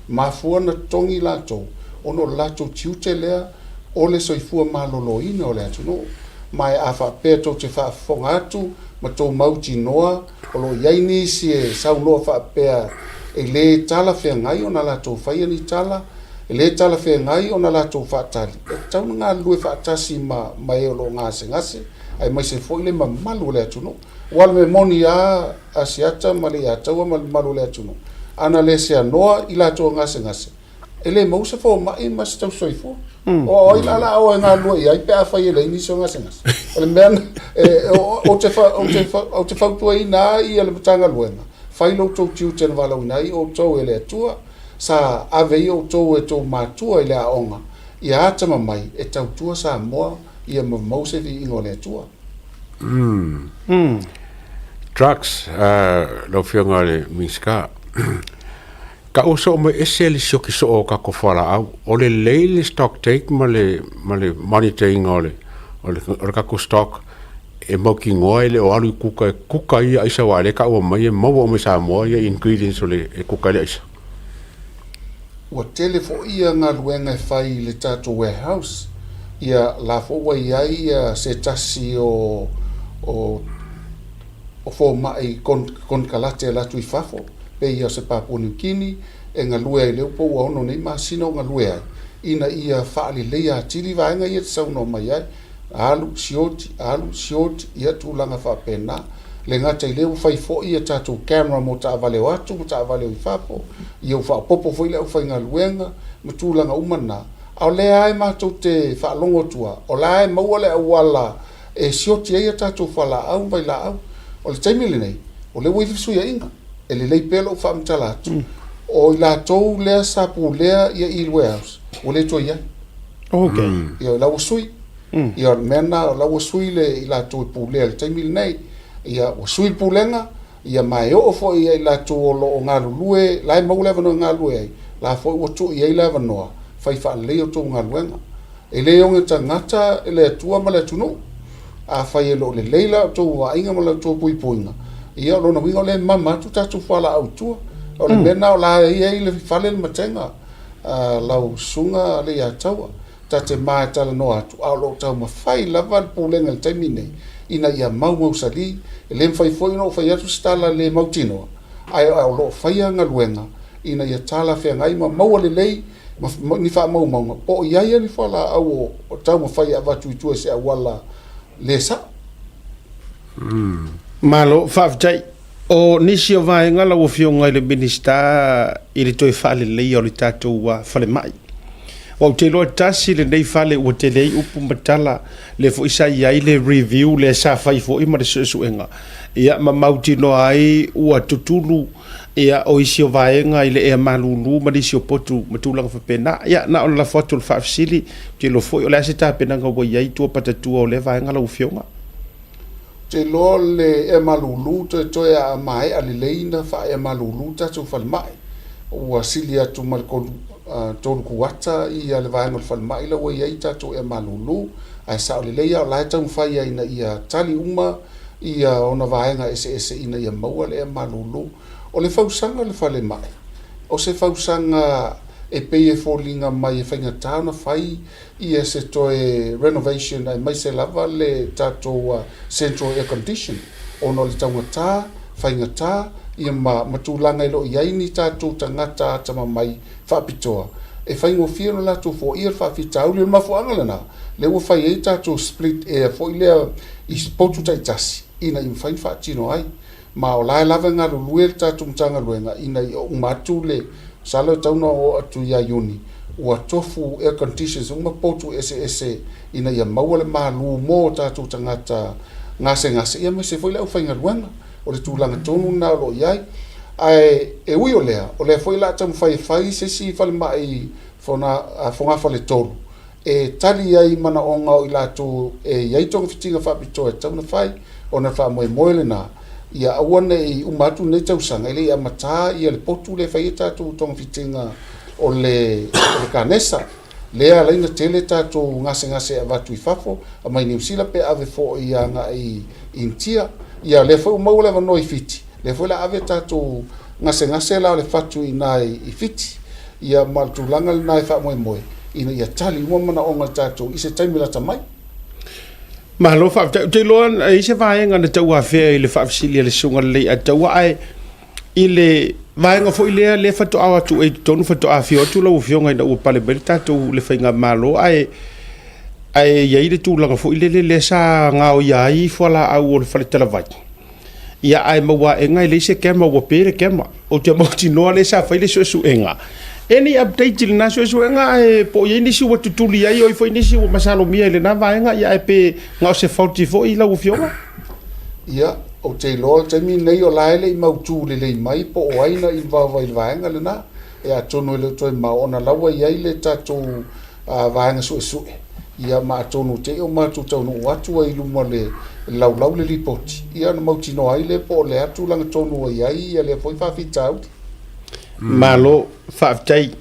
Mafua na tongi lato o no lato tiute lea o le soifua malolo ina o le atu no. Mai a wha pe to te wha fonga atu ma tō mauti noa, o lo iaini si e sau loa whaapea e le tala whea ngai o na la tō whaia ni tala, e le tala whea ngai o na la tō whaatali. E tau na ngā lue whaatasi ma e o lo ngase, ai mai se fo ile ma malu le atuno. Wala me moni a siata ma le ataua ma malu le atuno. Ana le se anoa i la tō ngase. E le mausa fo mai ma se tau soifo. O ila la o ngā lua i ai pe a whai e le iniso ngase. Ole mean, o te whautua i nā i ale matanga luenga. Whai lo tō tiu tēna walau i nai o tō e le atua, sa avei o tō e tō mātua i le aonga. I ātama mai e tau tua sa moa i a mause vi ingo le atua. Drugs, lo whionga le miska. Ka oso o me ese le sioki so o ka kofara au. O le leile stock take ma le money taking o le kako stock e mau ki ngoa ele o alu i kuka ia aisa wa le ka ua mai e mau o me sa moa ia ingredients o le e kuka le aisa. Ua telefo ia ngā luenga e whai le tātou warehouse ia la fo wa iai se tasi o fo mai kon kalate la tu i fafo pe ia se Papua New Guinea e ngā lue i leo po ua ono nei masino ngā lue ai ina ia whaali leia tiri vaenga ia te sauno mai ai alu sioti ia tūlanga whapena le ngata i leo whai fo ia tātou camera mo ta avaleo atu mo ta avaleo i whapo ia whapopo fo i leo whai ngā luenga ma tūlanga umana au le ai mātou te whaalongo tua o le ai maua le awala e sioti ia tātou whala au vai la au o le taimile nei o le wai fisuia inga e le lei pelo whaamtala atu o i la tou lea sapu lea ia i warehouse o le toi ia ia lau sui ia mena lau sui le i la tou pu lea le taimile nei ia o sui pulenga ia mai o fo ia i la tou o lo ngā lulue lai mau lewa no ngā lue ai la fo o tu ia i lewa noa fai wha leo tou ngā luenga e leo nge tangata e le atua ma le atunu a fai e lo le leila tou wa inga ma le tou pui puinga ia lo na winga le mama tu tatu whala au tua o le mena o la ia i le whale le matenga lau sunga le ia taua ta te maa tala no atu au lo tau ma whai lava le pulenga le taimine ina ia mau sali e le mwhai fo ino whai atu stala le mautinoa ai au lo whai anga luenga ina ia tala whea ngai ma maua le lei ni wha mau po ia ni whala au o tau ma whai avatu i tua se awala le sa Malo whaafitai o nisi o vaenga lau o fionga i le minista i le toi whale lei o le tātou whale mai. O te loa tasi le nei whale ua te lei upu matala le fo isa iai le review le sa whai fo ima le suenga. Ia ma mauti no ai ua tutulu ia o isi o vaenga i le ea malulu ma nisi o potu matulanga whapena. Ia na ona la foto le whaafisili te lo fo i o le ase tāpenanga ua iai tua patatua o le vaenga lau o fionga. te lo le e malulu te toe a mai ali leina fa e malulu ta tu fal mai o asilia tu mal ko tolu kuata i ale vai no fal mai la we ia tu e malulu ai sa le leia la ta fa ia ina ia tali uma ia ona vaenga ese ina ia mau le e malulu o le fausanga le fale mai o se fausanga e pei folinga mai e whainga tāna whai i e se toe renovation ai mai se lava le tātou central air condition ono le taunga tā, whainga tā i matulanga ilo i aini tātou tangata tama mai whapitoa e whaingo whiano la tō fo ia whapitau le mafuanga lana le ua fai ai tatou split e foi lea i potu taitasi ina i mawhai whaatino ai ma o lae lava ngā lulue le tatou mtanga luenga ina i o matu le salo tauna o atu ia iuni ua tofu air conditions uma potu ese ina ia maua le malu mo tatou tangata ngase ia me se foi lea whainga luenga o le tūlanga tonu na lo iai ai e ui o lea foi la tamu whai se si whale mai fonga whale tolu e tali ai mana o ngau i lato e iai tonga fitinga whapitoa e tauna whai o na wha moe le na ia awane i umatu nei tausanga ili ia mata ia le potu le whai tatu tonga fitinga o le kanesa lea laina tele tatu ngase avatu i fafo a mai New Zealand pe ave fo ia nga i intia ia le fo mau le vano i fiti le fo la ave tatu ngase la le fatu i nai i fiti ia maltulanga le nai fa moe ina ia tali uma mana onga tatu i se taimila tamai Mahalo fa te loan ai se vai nga tau afe le fa fisilia le sunga le atau ai ile vai nga fo ile le fa to awa tu e tonu fa to afi o tu lo fio nga na u pale belta tu le fa nga malo ai ia ile tu la fo ile le sa nga o ia i fo la au o fa le tela vai ia ai mawa e nga ile se kema wo pere kema o te mo ti no le sa fa ile so enga any update le na so enga e po ye ni si wo tutuli ai o fo ni si wo masalo mia le na vai nga ia e pe nga se faulty fo i la u fio ia o te loa te mi nei o laele i mautu le mai po o aina i vaenga le na e a tono le toi ma ona lawa i aile tatou vaenga sue ia ma a tono te o matu tau no atu ai luma le lau le ripoti ia na mauti no aile po le atu langa tono i ai ia le foi whawhitau malo whawhitai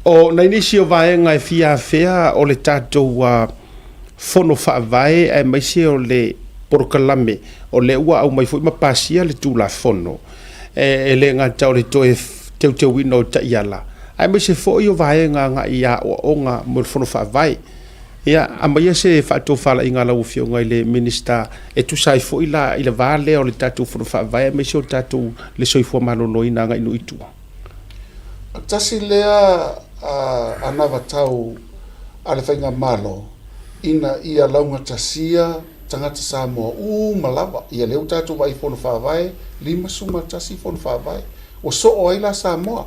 o nei nisi o vaenga e fia fea o le tatou fono whawhae e maise o le porokalame o le ua au mai foi mapasia le tula fono e le ngata o le toe teu wino ta iala ai mai se foi o vaenga nga ia o onga mo fono fa vai ia a mai se fa to fala inga la ufio ngai le minister e tu sai foi la ile vale o le tatu fono fa vai mai se o tatu le soi fo malolo ina nga inu itu tasi lea anava tau ale fainga malo ina ia launga tasia tangata Samoa malava ia leu tatu vai fono whawai lima suma tasi fono whawai o so o aila Samoa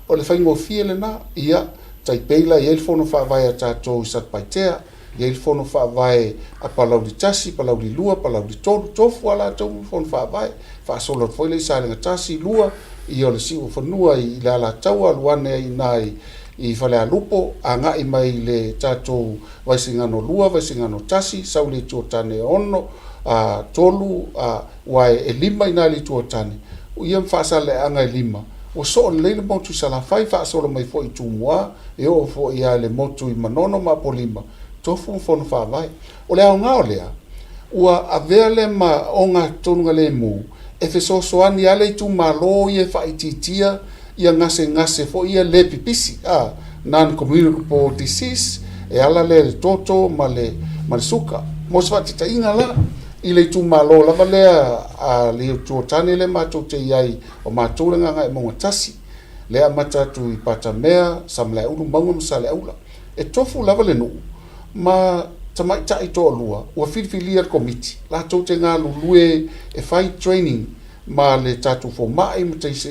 o le whaingo fiele na ia taipeila ia il fono whawai a tatu i sat paitea ia il fono whawai a palau di tasi, palau di lua, palau di tolu tofu ala tau fono whawai whaasolo foile i salenga tasi lua ia le siu whanua i la la tau aluane i nai i whale a lupo a ngai mai le tatou vaisingano lua, vaisingano tasi, sauli tuotane ono, tolu, wae e lima i nai li tuotane. Ia mwhasa le anga e lima. O so le leile motu i salafai whaasolo mai fo i tumua, e o fo i a le motu i manono ma po lima. Tofu mfono whawai. O le au ngao lea, ua avea le ma onga tonunga le mu, e fe soani ale i tu malo i e whaititia, ia ngase fo ia le pipisi non-communicable disease e ala le toto ma le suka mo se fati tainga la i le tu malo lava lea a le tuotane le matou te iai o matou le nganga e monga tasi le a matatu i pata mea sam le ulu maunga msa le aula e tofu lava le nuu ma tamai tai to lua ua filfilia komiti la tau te ngā lulue e fai training ma le tatu fo mai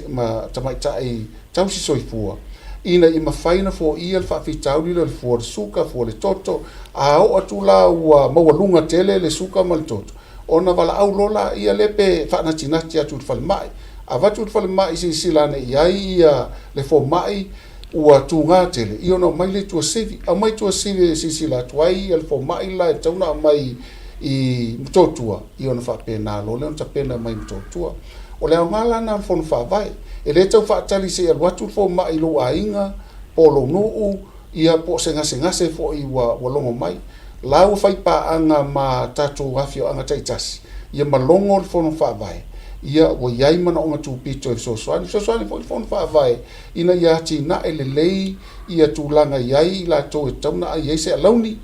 ma tamai tai tau si soifua ina i mawhaina fo ia le whawhitauri le fo le suka fo le toto a o atu la ua mawalunga tele le suka ma le toto ona wala au lola ia lepe whanatinati atu le whale mai a watu le whale mai si silane iai ia le fo mai ua tu ngā tele i ona mai le tua sevi a mai tua sevi si sila tuai ia le fo mai la e tauna mai i mtotua i ona whapena lo le ona tapena mai mtotua o le ngala na fon whawai e le tau whaatali se al watu fo mai lo ainga polo nuu ia po se ngase fo i walongo mai la u fai pa anga ma tatu hafio anga taitasi ia malongo le fon whawai ia o iai mana o ngatu pito e sosuani fo i fon whawai ina ia ti na ele lei ia tūlanga iai la tō e tauna a iai se alauni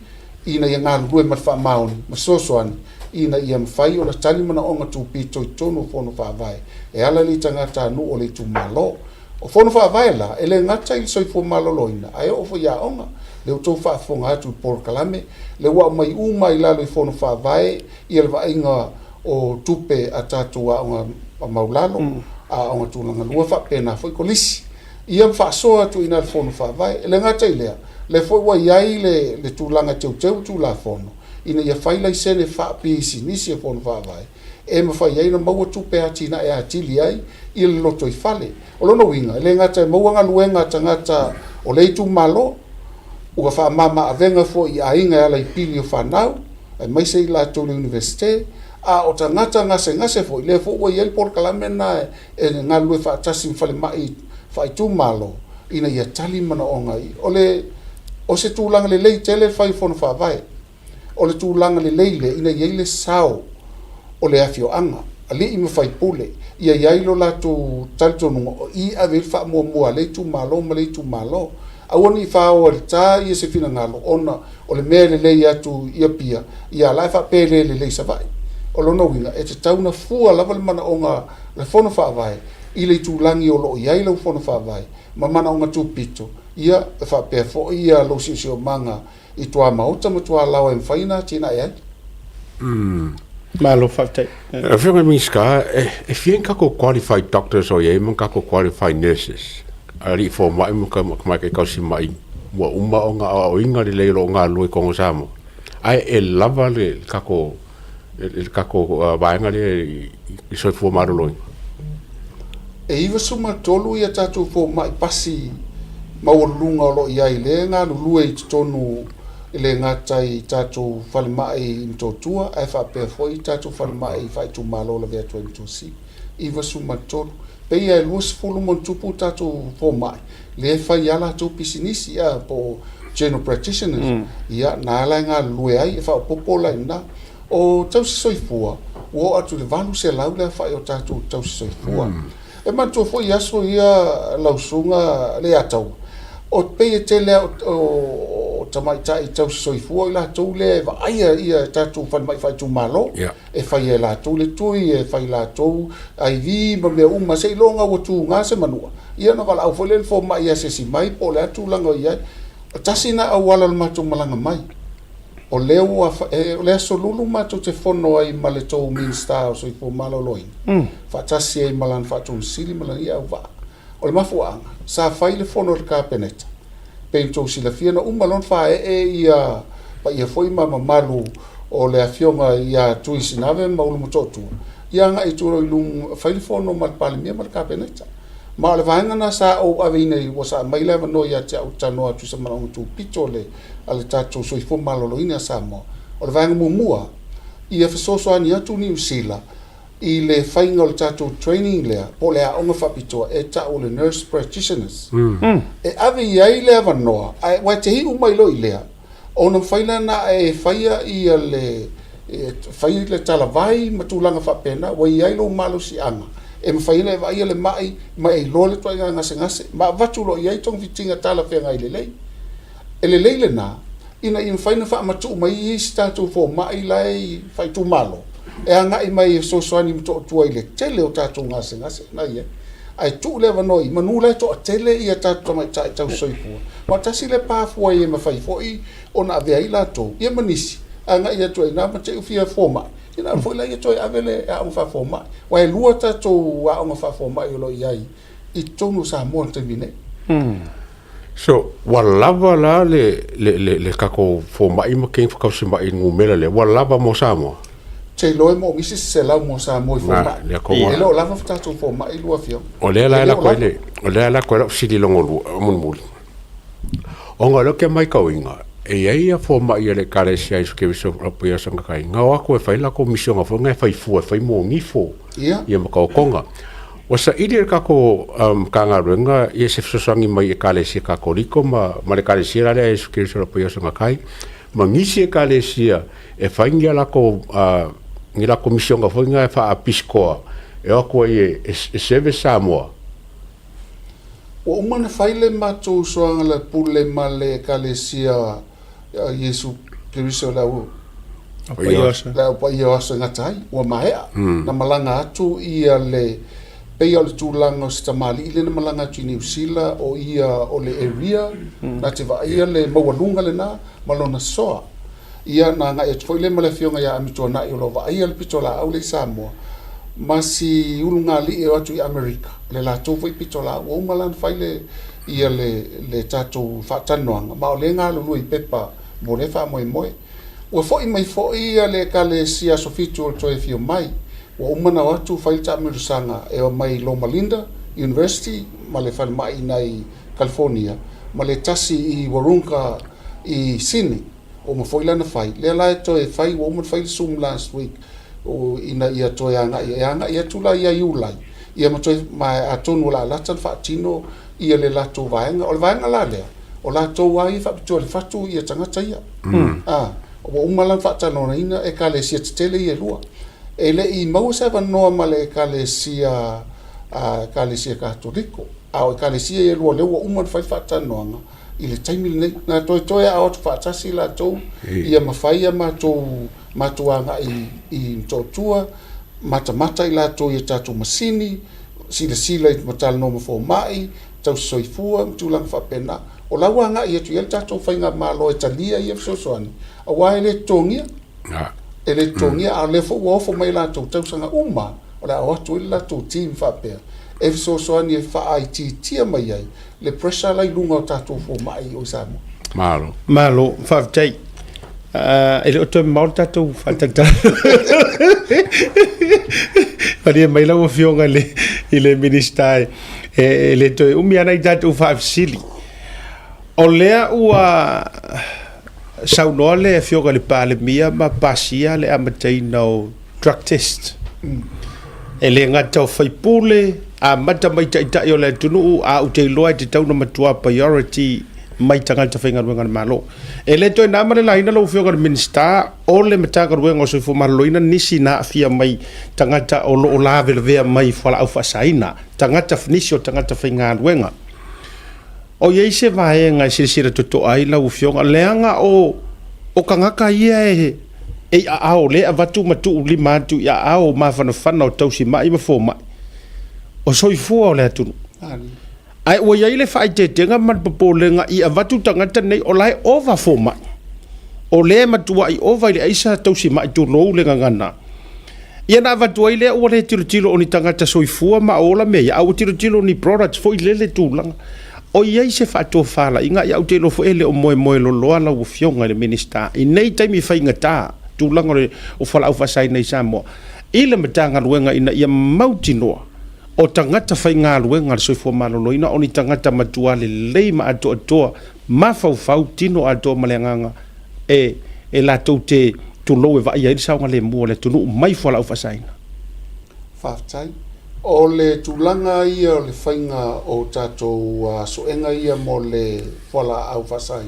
ina ia ngā lue mat wha maoni ma sosuani ina ia mwhai o la tali mana o ngatu pito i tonu fono whawai e ala li tangata nu o le tu malo o fono whawai la ele ngata i soi fo malo loina ai o fo ia onga le utou whaafonga atu Port Kalame, le wa mai mai lalo I whono whaavae, I le wainga o tupe a tātua a maulalo, a onga tūlanga lua whapena fwoi kolisi. Ia mwhaasoa atu ina le whono whaavae, le ngata I lea, le fwoi wa iai le tūlanga teu tū la whono, ina ia whaila I sene whaapisi nisi e whono whaavae. E mawhai ai na maua tupe atina e atili ai, I le loto I whale. O lono winga, le ngata e mauanga luenga tangata o leitu malo, ua wha mama a venga fo I ainga ala I pili o whanau, e maise I la tole universite, a o tangata ngase fo I le fo ua I el Port Kalame na e ngā lue wha atasi mwhale mai wha I tu malo, ina ia tali mana o ngai. O se tūlanga le lei tele whai whono whaavae, o le tūlanga le leile ina iei le sao, o le afio anga, a li ima whai pule, ia iailo la tu talitonunga, o I ave wha mua le tu malo, ma le tu malo, a wani I whao al tā, ia se fina ngalo, ona, o le mea le lei atu ia pia, ia lai wha pele le lei savai. O lono winga, e te tauna fua lava le mana onga le whono whaavae, I le tūlangi o lo iai lau whono whaavae, ma mana onga tū pito, ia e wha pēr fo ia lo si o manga, I tua mauta ma tua lawa e mwhaina tina e ai. Malo whakatei. Whiunga miska, e whien kako qualified doctors o ye, man kako qualified nurses. Ari fo mai mo ka mai ka kausi mai mo uma o nga o inga le leilo nga lui kongo samo. Ai e lava le kako vaenga le I soi fo maroloi. E iwa suma tolu ia tatu fo mai pasi maulunga o lo iai le ngā lulue I tonu I le ngatai tatu whale mai mtotua, ai whapea foi tatu whale mai whai tu malo la vea 22C. Iwa suma tolu. Pei ai luas fulu mon tupu tatu fo mai. Le whai ala tu pisinisi ia po general practitioners. Ia nā lai ngā lue ai e whao popola ina. O tau si soifua, o atu le valu se lau le whai o tatu tau si soifua. E mantua foi aso ia lausunga le atau. O pei e tele o tamaitai tau soifua I la tau le vaia ia tatu whan mai whai tu malo. E whai e la tau le tui, e whai la tau ai vi ma mea uma se ilonga o tu ngā se manua. Ia na wala au whalele fo mai ia se si mai po le atu langa iai. Tasina au wala le matu malanga mai. O leo o le aso lulu matu te whono ai ma le tau minsta o soifua malo loin. Whatasi ai malan whatu sili malan ia au waa. O le mafuanga, sa whai le whono le kāpeneta. Pento sila fia na umalon whae ia pa ia foi malu o le afionga ia tui sinave maulu mototua. Ia nga I turo I lung whai le whono mal palimia mal kāpeneta. Ma le vahenga na sa o avina I wasa mai lewa no ia te au tanoa tu sa marangu tu pito le ale tato soifo malolo ina sa mo. O le vahenga mua ia whasoso ani atu ni usila I le whainga o le tato training lea, po lea onga whapitoa, e ta o le nurse practitioners. E ave iai lea wanoa, wai te hi umai lo I lea, ona whaila na e whaia I le whai le talavai matulanga whapena, wai iai lo malo si anga. E mwhaila e wai le mai, mai e lo le toa ngase, ma vatu lo iai tong vitinga tala whenga I le lei. E le lei le na, ina I mwhaina wha matu mai I statu fo mai lai whai tu malo. E anga I mai so soani mto tua I le tele o tatu ngase na ia. Ai tu le vanoi manula to tele ia tatu mai tau soifua. Ma tasi le pafua ia mawhai foi ona avea I la to. Ia manisi anga ia toi na mate ufia foma. Ina foi la ia toi avele a unfa foma. Wai lua tatu a unfa foma I lo iai. I tonu sa mo te mine. So, walava la le kako foma I ma keng whakausi mai ngumela le walava mo Samoa. Te loe mo misi se lau mo sa mo I foma. E lo lava tatu foma I lua fio. O lea la koele, o lea la koele sili longo lua, munmuli. O ngā lo ke mai kauinga, e ia foma I le kare si aisu ke viso rapia sanga kai. Ngā wako e whai lako misionga fo, ngai whai fua, whai mo ngifo. Ia makao konga. O sa ili e kako kanga ruenga, ia se fisosangi mai e kare si kako riko, ma le kare si la le aisu ke viso rapia sanga kai. Ma ngisi e kare si e whai ngia lako ngi la komisión foi nga fa apiskoa e ako e seve Samoa o umana faile mato soanga la pule male kalesia Yesu Kristo la u la pa ia asa ngatai o mahea na malanga atu ia le pei o le tūlanga o Stamali i le na malanga tu New Zealand o ia o le area na te va ia le mawalunga le na malona soa ia na nga e foi le male fionga ia amitona i lo va ia le pitola au le Samoa masi ulunga li e atu i Amerika le la tō foi pitola o malan fai ia le tatou whaatanoanga ma o le ngā lulu i pepa mo le wha moe moe ua foi mai foi ia le ka le sia sofitu o toe fio mai ua umana watu fai ta mirusanga e o mai Loma Linda University ma le whale mai nei California ma le tasi i Warunga i Sydney o ma foi lana fai le la toe fai o ma fai Zoom last week o ina ia toe anga ia tula ia iulai ia ma toe ma atonu la latan whaatino ia le lato vaenga o le vaenga la lea o lato wai whapito le fatu ia tangata ia o umalan whaatanona ina e ka le sia tele ia lua e le i mau sa vanoa ma le ka le sia Katoriko au ka le sia ia lua le ua uman fai whaatanoanga i le taimi nei na toe a atu whaatasi la tau ia mawhaia matuanga i mtotua mata i la tau ia tatu masini sila i matala no mafo mai tau soifua mtulang whapena o lawa nga ia tu ia tatu whainga malo e talia ia fisosoani a wai le tongia ele tongia a lefo uofo mai la tau sanga uma o la oatu ila tau team whapea e fisosoani e wha ai tia mai ai le pressure lai lunga o tatu fo mai o Samoa malo whaftai ele o toi maul tatu whatata Paria mai lau fionga i le minister e le toi umi ana i tatu whaafisili o lea ua saunoa le fionga le pāle mia ma pasia le amateina o drug test e le ngata o whaipule a mata mai taitai o le tunu a utei loa te tauna matua priority mai tangata whainga ruenga na malo e le toi namare la ina lau fionga le minister o le matanga ruenga o soifo maraloina nisi na afia mai tangata o lo la vea mai whala au whasaina tangata nisi o tangata whainga ruenga o iei se vaenga sira toto ai lau fionga leanga o kangaka ia e a ao le a vatu matu lima atu ia ao ma whanawhana o tausi mai ma fō mai o soifua o le atunu ai o iei le whai te tenga man papolenga i a vatu tangata nei o lai ova fō mai o le matua i ova i le aisa tausi mai tu lou le ngangana ia na vatua i le o le tiro o ni tangata soifua ma ola mea au tiro ni products fo i lele tūlanga o iei se whaatua whala inga i au te lofo ele o moe loloa lau o fionga le minister i nei taimi i whainga tā tūlanga o whala au whasai nei Samoa i le matanga luenga ina ia mautinoa o tangata whainga luenga le soifua malolo ina o ni tangata matua le leima ato atoa ma fau tino ato maleanganga e la tau te tulo e vai ai saunga le mua le tunu mai whala au whasai whaftai o le tūlanga ia o le whainga o tātou soenga ia mo le whala au whasai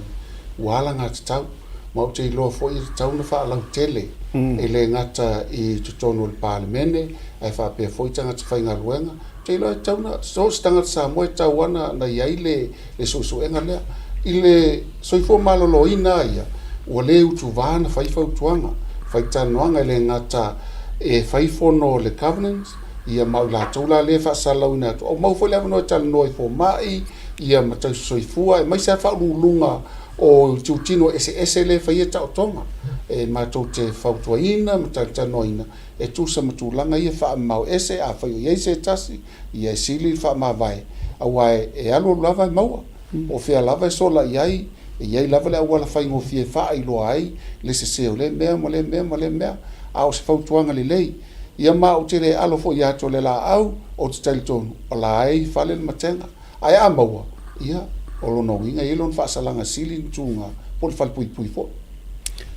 uhalanga te tau mau te iloa fwoi te tau na whaalau tele e le ngata i tutono le pālemene ai whapea fwoi tanga te whainga ruenga te iloa tau na so stanga sa moe tau ana na iai le soenga lea i le soifo malolo ina ia ua le utu vana whaifau tuanga whaitanoanga i le ngata e whaifono le covenants ia mau la taula le fa salau na o mau foi leva no tal noi fo mai ia matau soifua e mai sa fa lulunga o tutino ese le fa ia ta tonga e matou te fautuaina matau noina e tu sa matulanga ia fa mau ese a fa ia se tasi ia sili fa ma vai awai e alo lava mau o fia lava sola iai e iai lava le wala fa ngo fie fa i lo ai le se le mea mo le mea a o se fautuanga le lei ia ma o tele alo fo ia to le la au o te teleton o la ai fale matenga ai a maua ia o lo no inga ilon fa salanga silin tunga por fal pui fo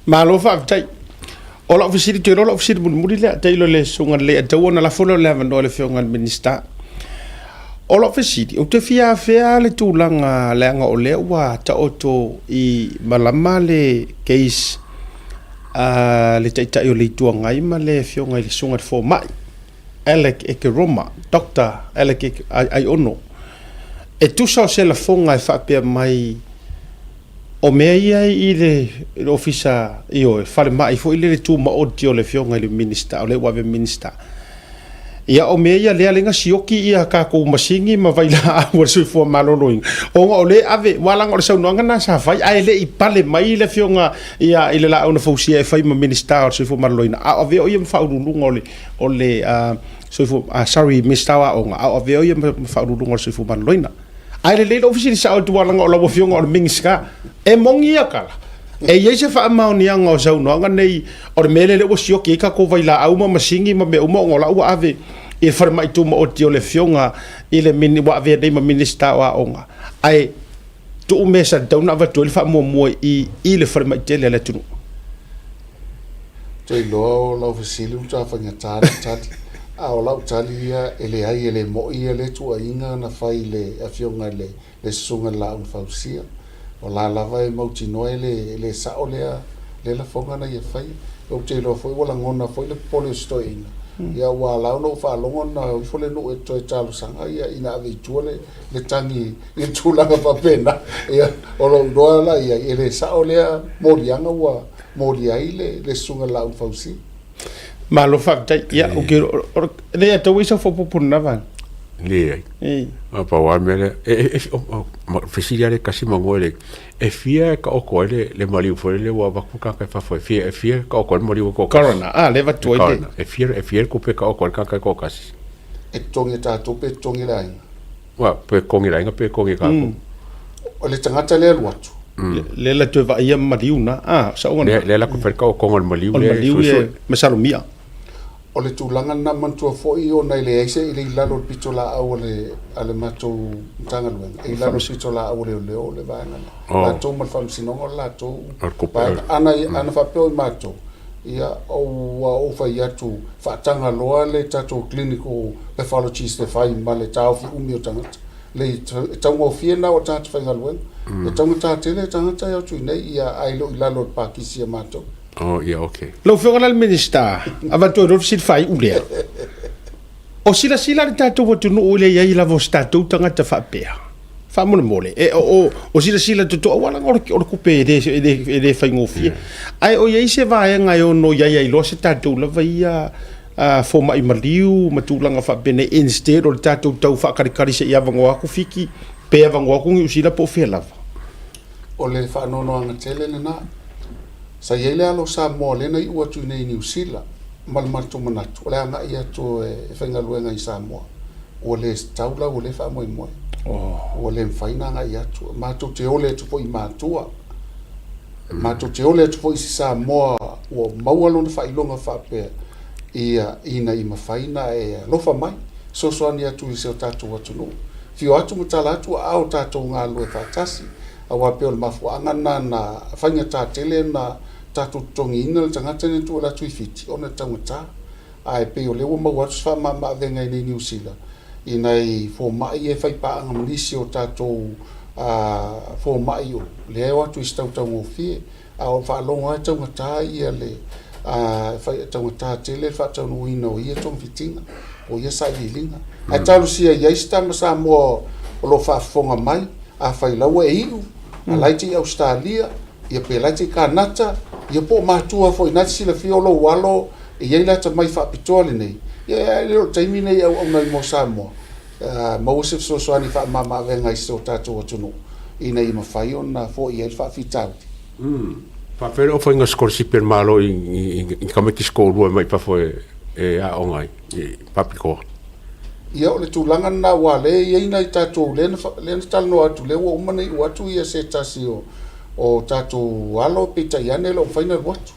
malo fa tai o la ofisiri te rola ofisiri muri le tai lo le sunga le tau na la folo le vando le fionga minister o la ofisiri o te fia le tulanga le anga o le wa ta oto i malama le case le taitai o le tuangai ma le fionga i le sunga fo mai Alec Ekeroma Dr. Alec ai ono e tusa o se la fonga e whapea mai o mea ia i le ofisa i o e whare mai fo i le tu ma o le fionga i le minister o le wawe minister ia o me ia le lenga sioki ia ka ko masingi ma vai la o se fo maloloing o le ave wala ngol sa no ngana sa vai ai le I pale mai le fionga ia ile la ona fosia e fai ma minister se fo maloloing a ave o ia fa ulunga o le so fo sorry Mr. Wa o ave o ia fa ulunga se fo maloloing ai le ofisi sa o tu wala ngol o fionga o mingiska e mongi akala e ye se fa ma ni anga o sa no ngana nei o mele le o sioki ka ko vai la au ma masingi ma me o ngola o ave e far mai tu mo o tio le fionga I le mini wa ve de ma minister wa onga ai tu me sa tau na va tu le fa mo I le far mai tele le tu Toi lo faciliu ta fa nga tati a o lau tali ia ele ai ele mo ia le tu ainga na fai le a fionga le sunga la un fausia o la lava e mau tino le sa o le la fonga na ia fai o te lo foi wala ngona foi le pole stoina ia wa la no fa longo na fo le no e to talo sanga ia ina ave tuole le tangi I tula ka papena ia o lo do la ia ele sa o le morianga wa moria le sunga la un fausia ma lo fa ia o ke le to wisa fo popuna va le ai pa wa mele fesilia le kasi mangole e fia ka o ko le mali fo le wa ba ku ka fa fo fia ka o ko mali ko corona le va to e fia ko pe ka o ko ka ko kasi e tongi ta to pe tongi la wa pe kongi la pe kongi ka o le tangata le watu le la to va ia mariuna sa o le la ko fer ka o ko mali le masalumia o le tūlanga na mantua fo'i o nei le eise I le ilalo pito la au ale matou tanga luenga. I lalo pito la au leo le vaengana. La tō malwhamsinonga la tō. Ana whapeo I matou. Ia o whai atu whaatanga loa le tatou clinical pathologist le whai ma le tau fi umi o tangata. Le taunga o whiena o tangata whainga luenga. Le taunga tātele tangata iau tui nei ia ailo I lalo pakisi a matou. Oh, yeah, okay. Lo fionga al minister, avanto lo sit fai ulea. O sila le tato watu no ule ia ila vo stato tangata fa pea. Fa mo mole. O sila to wala ngor kupe de fai ngofia. Ai o ia se vai nga yo no ia lo se tato la vai fo mai maliu matulanga fa bene instead o tato tau fa kari se ia vango aku fiki pe vango aku ngi usila po fela. O le fa no anga tele na sa yele alo sa mo le nei ua tu nei New Zealand mal marto manatu le anga ia to e fenga luenga I Samoa o le taula o le fa mo o le faina nga ia to ma to te ole to po I matua ma to te ole to po I Samoa o maualo na fa ilonga fa pe ia ina I mafaina e lo fa mai so ani atu I se tatu watu no fio atu mutala atu au tatu nga lu fa tasi awa pe o mafu angana na fanya tatele na tatu tongi ina le tangata ne tu la tui fiti ona tangata ai pe o le o mau atu fa ma venga I New Zealand ina I fo mai e fai pa anga malisi o tatu fo mai o le o atu istau tango fie a o fa longa tangata ia le fai tangata tele fa tango ina o ia tong fitinga o ia sa ilinga a talu sia ia ista masa mo o lo fa fonga mai a fai lawa e iu a laiti Australia ia pe laiti Kanata ia po matua foi na sila fiolo walo ia ila ta mai fa pitole nei ia le taimi nei au mai mo Samoa mo se so ani fa mama venga I so tato tuno ina I mafai ona fo ia fa fitau fa pero foi nga scorsi per malo in committee school mai pa foi a ongai papiko ia o le tūlanga na wale ia ina I tatou le talo atu le o mana I watu ia se tasi o tatou walo pita iane lo whaina watu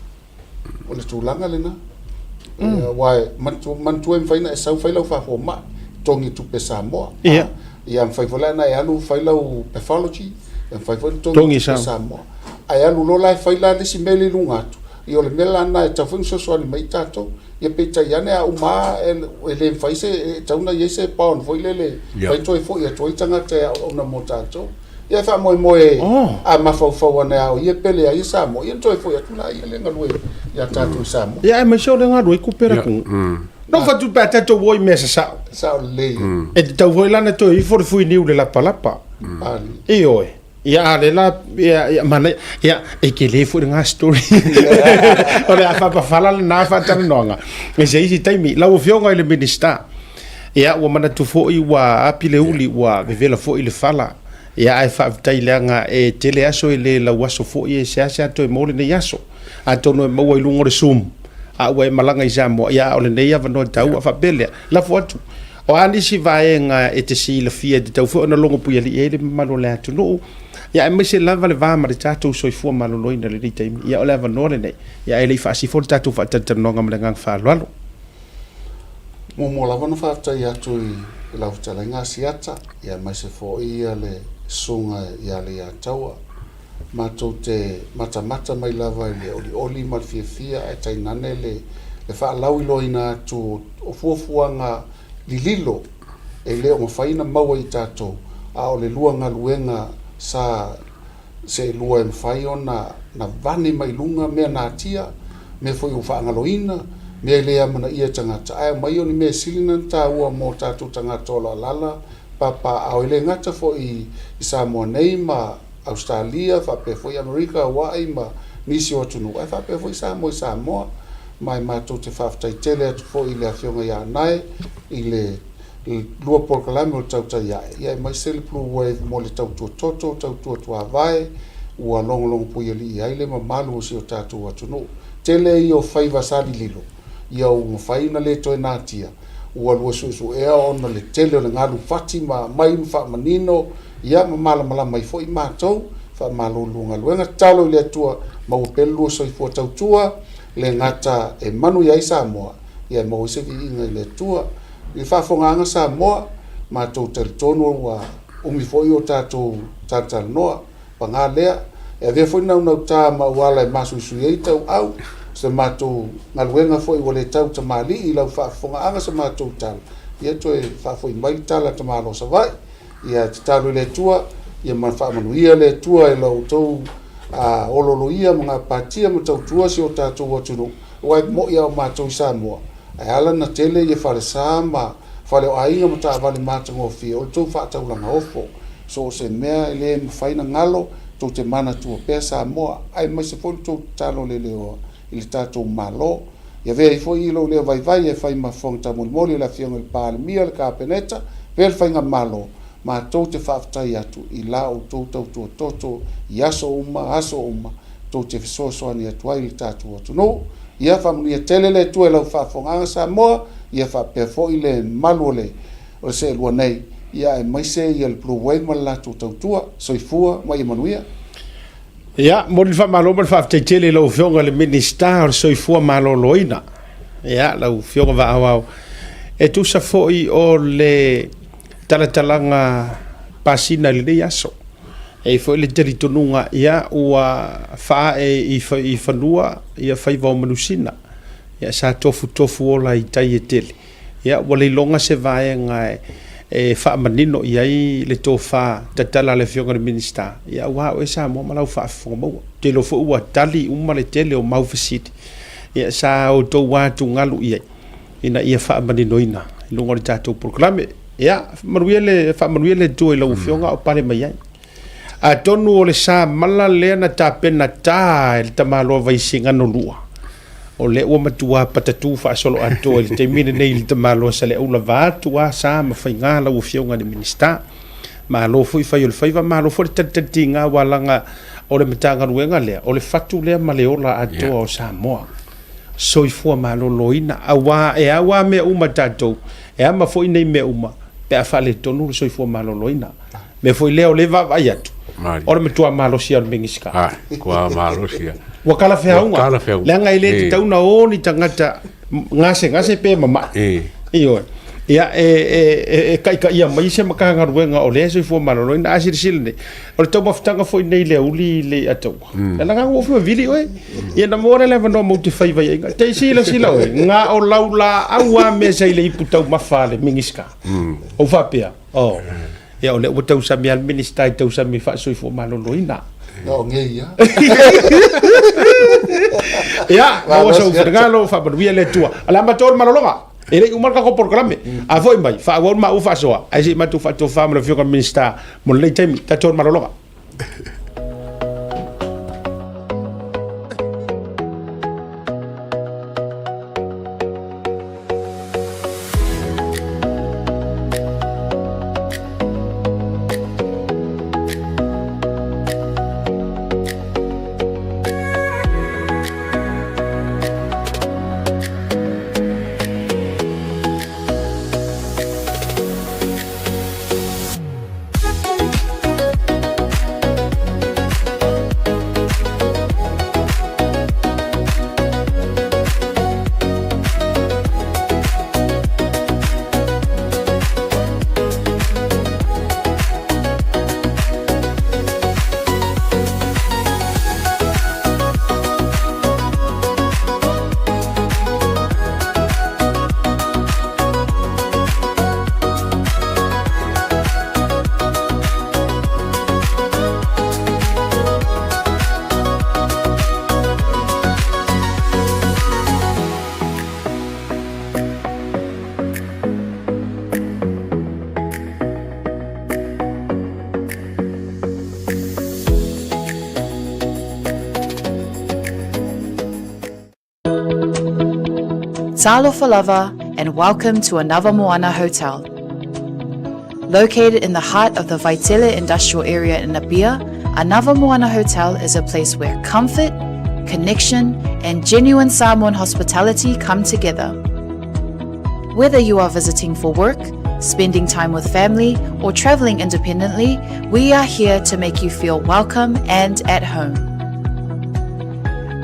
o le tūlanga le na wai mantu e mwhaina e sau whailau whafo ma tongi tupe Samoa ia mwhaifola na e alu whailau pathology e mwhaifola tongi tupe Samoa ai alu lola e whaila lisi mele lunga atu I o le mela na e tawhung sosoani mai tatou ia pita iane a uma e le mfaise e tauna ia se paon foi le pai toi foi e toi tanga te ona mo tatou ia fa moe a mafau ana o ia pele ia Samoa ia toi foi atuna ia le ngalue ia tatou Samoa ia me so le ngalue ku pera ku no fa tu pata to voi mesa sa le e tau voi lana to I for fui niu le la palapa e oi ia le la ia mana ia e ke le fu nga story ora fa pa fala na fa tan nonga e se isi taimi la o fionga le minister ia ua manatu foʻi ua api le uli ua vevela foʻi le fala ia ae faafetai leaga e tele aso e lē lau aso foʻi e sease ato e mo lenei aso atonu e maua i luga o le sum aua e malaga i Samoa ia o lenei avanoa tau a faapelea lafo atu o anisi vaega e te silafia e te tau foʻi ona logo pui alii ai le mamalo le atunuu ia e maise lava le va ma le tatou soifua maloloina lenei taimi ia o le avanoa lenei ia e lei faasifo le tatou faatatanoga ma le gaga faloalo mo lava na faafetai atu i lau fetalaiga asiata ia maise foʻi ia le suga ia le ia taua matou te matamata mai lava i le olioli ma le fiafia e tainane le faalau iloina atu o fuafuaga lililo e lē o mafaina maua i tatou a o le lua galuega sa se lua e mawhai o na vane mai lunga mea nātia me foi u whaangaloina me lea mana ia tangata ai mai o ni me silina ta ua mo tātou tangata o la lala papa au ele ngata fo i Samoa nei ma Australia whape foi Amerika Hawaii ma nisi o tunu ai whape foi Samoa mai mātou te whaftai tele atu fo i le awhionga ia nai i le lua porkalame o tauta ia mai sele Blue Wave mo le tautua toto tautua tua vai ua longo pui ali i aile ma malu o si o tātou atunu tele i o whaiva sari lilo ia o mwhaina le toi nātia ua lua susu ea ona le tele o le ngalu fati ma mai mwha manino ia ma mala mai fo i mātou wha malo lunga luenga talo i le atua ma upelu o soifua tautua le ngata e manu ia i Samoa ia ma usevi inga i le atua i whawhonganga Samoa ma tau teletono wa umi foi o tātou noa pa ngā lea e vea foi nau tā ma uala e masu isui ei tau au se mātou ngaluenga foi wale tau ta mali i lau whawhonganga sa mātou tala ia to e whawhoi mai tala ta malo sa vai ia te talo le tua ia man whamanuia le tua e lau tau ololo ia mga patia ma tau tua si o tātou watunu wai mo ia o mātou i Samoa ai ala na tele ye fale sama fale o ainga mata vale mata ngo fi o tu fa ta ulanga ofo so se mea ele mfaina ngalo tu te mana tu pesa mo ai mai se fo tu talo le o il tato malo ye ve fo i lo le vai e fai ma fon ta mol la fiong il pal mia il capeneta per fai nga malo ma tu te fa ta ya tu i la o tu toto yaso uma tu te so ni tu il tato tu no ia family telele tu ela fa fonga Samoa ia fa perfo ile malole o se lua nei ia e mai se ia Blue Wave mala tu tua soifua mai manuia ia mo le fa malo mo fa tele lo fonga le minister soifua maloloina ia lo fonga va au e tu sa foi o le talatalanga pasina le yaso e foi le teritonunga ia ua fa i fanua ia fai va manusina ia sa tofu ola i tai e tele ia wale longa se vaenga e fa manino ia i le tofa tatala le fionga le minister ia wa o sa mo malau fa fo mo te lo fo ua tali uma le tele o mau fasiti ia sa o to wa tu ngalu ia ina ia fa manino ina longa le tato proclame ia maruele tu lo fionga o pare mai a tonu o le sa mala lea na tapena tā e le tamalo vaisinga no lua o le ua matua patatu fa solo ato le temine nei le tamalo sa le ula vatu a sa mawhainga la ufionga ni minista ma lo fui fai o le faiva ma lo fui tatinga walanga o le matanga ruenga lea o le fatu lea ma le ola ato o Samoa soifua ma lo loina awa e awa me uma tatou e ama foi nei me uma pe a fale tonu soifua ma lo loina me foi leo le va vai atu ora me tua malosia mengiska kwa malosia wakala feaunga le ngai le tauna o ni tangata ngase pe mama iyo ia kai ia mai se makanga ruenga o le so fo malolo ina asir silne o le toma ftanga foi nei le uli le atou la nga o fo vili oi ia na mora le vano mo te fai vai te sila oi nga o laula awa me sai le iputau mafale mengiska o fa pea o ia o le o tau sami al minister tau sami fa so fo malolo ina no ngeia ia o so fregalo fa por via le tua ala mator malolonga ele umar ka ko programe a foi mai fa won ma u fa so ai si ma tu fa to fa mo fio ka minister mo le time ta tor malolonga Talo for lava, and welcome to Anava Moana Hotel. Located in the heart of the Vaitele industrial area in Apia, Anava Moana Hotel is a place where comfort, connection, and genuine Samoan hospitality come together. Whether you are visiting for work, spending time with family, or traveling independently, we are here to make you feel welcome and at home.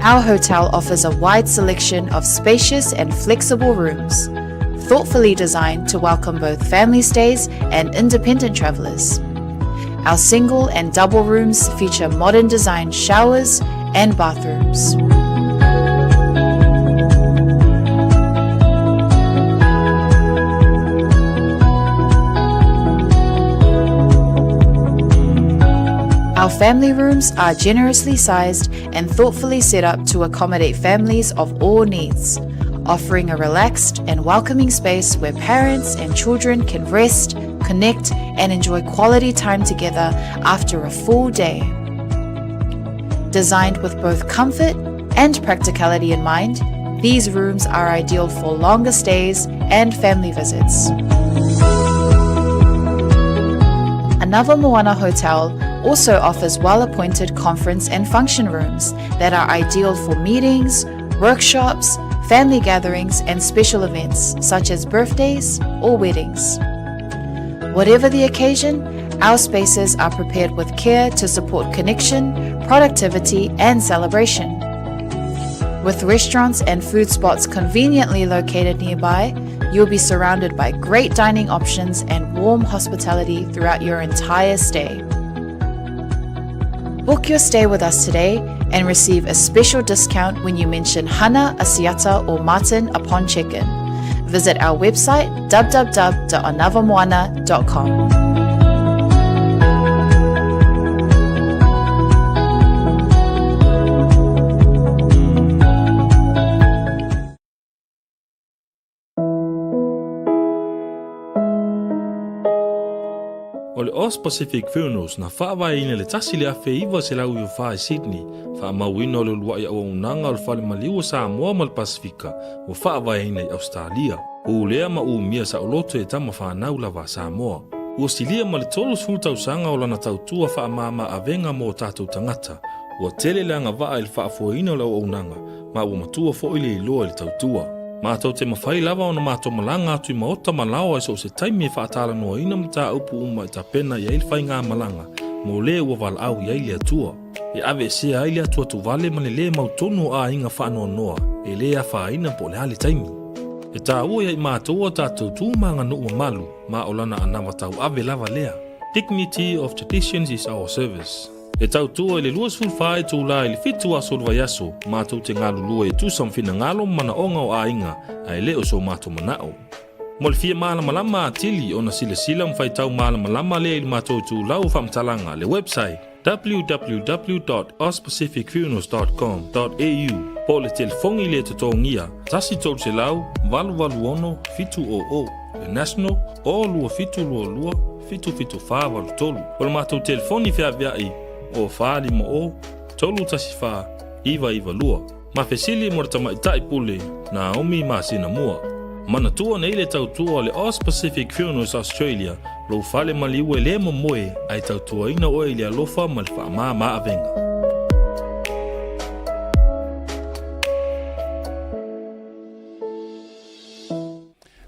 Our hotel offers a wide selection of spacious and flexible rooms, thoughtfully designed to welcome both family stays and independent travelers. Our single and double rooms feature modern design showers and bathrooms. Our family rooms are generously sized and thoughtfully set up to accommodate families of all needs, offering a relaxed and welcoming space where parents and children can rest, connect, and enjoy quality time together after a full day. Designed with both comfort and practicality in mind, these rooms are ideal for longer stays and family visits. Anava Moana Hotel also offers well-appointed conference and function rooms that are ideal for meetings, workshops, family gatherings, and special events such as birthdays or weddings. Whatever the occasion, our spaces are prepared with care to support connection, productivity, and celebration. With restaurants and food spots conveniently located nearby, you'll be surrounded by great dining options and warm hospitality throughout your entire stay. Book your stay with us today and receive a special discount when you mention Hana, Asiata, or Martin upon check-in. Visit our website www.anavamoana.com. O le Os Pacific Funerals na whaavaina le tasi le awhi iwa se lau i wha i Sydney, wha mawina o le lua i au unanga o le whale maliu Samoa ma le Pasifika, o whaavaina i Australia. O lea ma mia sa o loto e tama whanau lawa Samoa. O silia ma le tolu sultau sanga o lana tautua wha mama avenga mo tātou tangata, o tele leanga waa i le whaafuaina o lau unanga, ma o matua fo ile i loa i le tautua. Mātou te mawhai lawa o na mātou malanga atu i maota malawa so se taimi e whaatala noa ina mta upu uma i ta pena i aile whai ngā malanga, mo le ua wala au i aile atua. E ave se aile atua tu vale mane le mautonu a inga whaanoa noa, e le a whaina po le hale taimi. E tā ua i mātou o tātou tūmanga nua malu, ma o lana anawa tau ave lava lea. Dignity of traditions is our service. E tau tua le luas fulfai tu la ili fitu aso lwa yaso, mātou te ngālu lua e tu samfina ngalo mana onga o ainga, ai leo so mātou manao. Mo le fia māla malama atili o na sila mwhai tau māla malama le ili mātou tu lau whamtalanga le website www.ospacificfunerals.com.au po le telefongi le tutongia, tasi tolu se lau, valu ono, fitu o, le national, o lua fitu lua, fitu wha valu tolu. O le mātou telefoni fea viai, o whaari mo o, tolu tasi wha, iwa lua. Ma fesili mo rata maitai pule, na omi ma sina mua. Mana tua na ile tautua le Os Pacific Funerals Australia, lo fale maliu e le moe, ai tautua ina o ile alofa malfa ma avenga.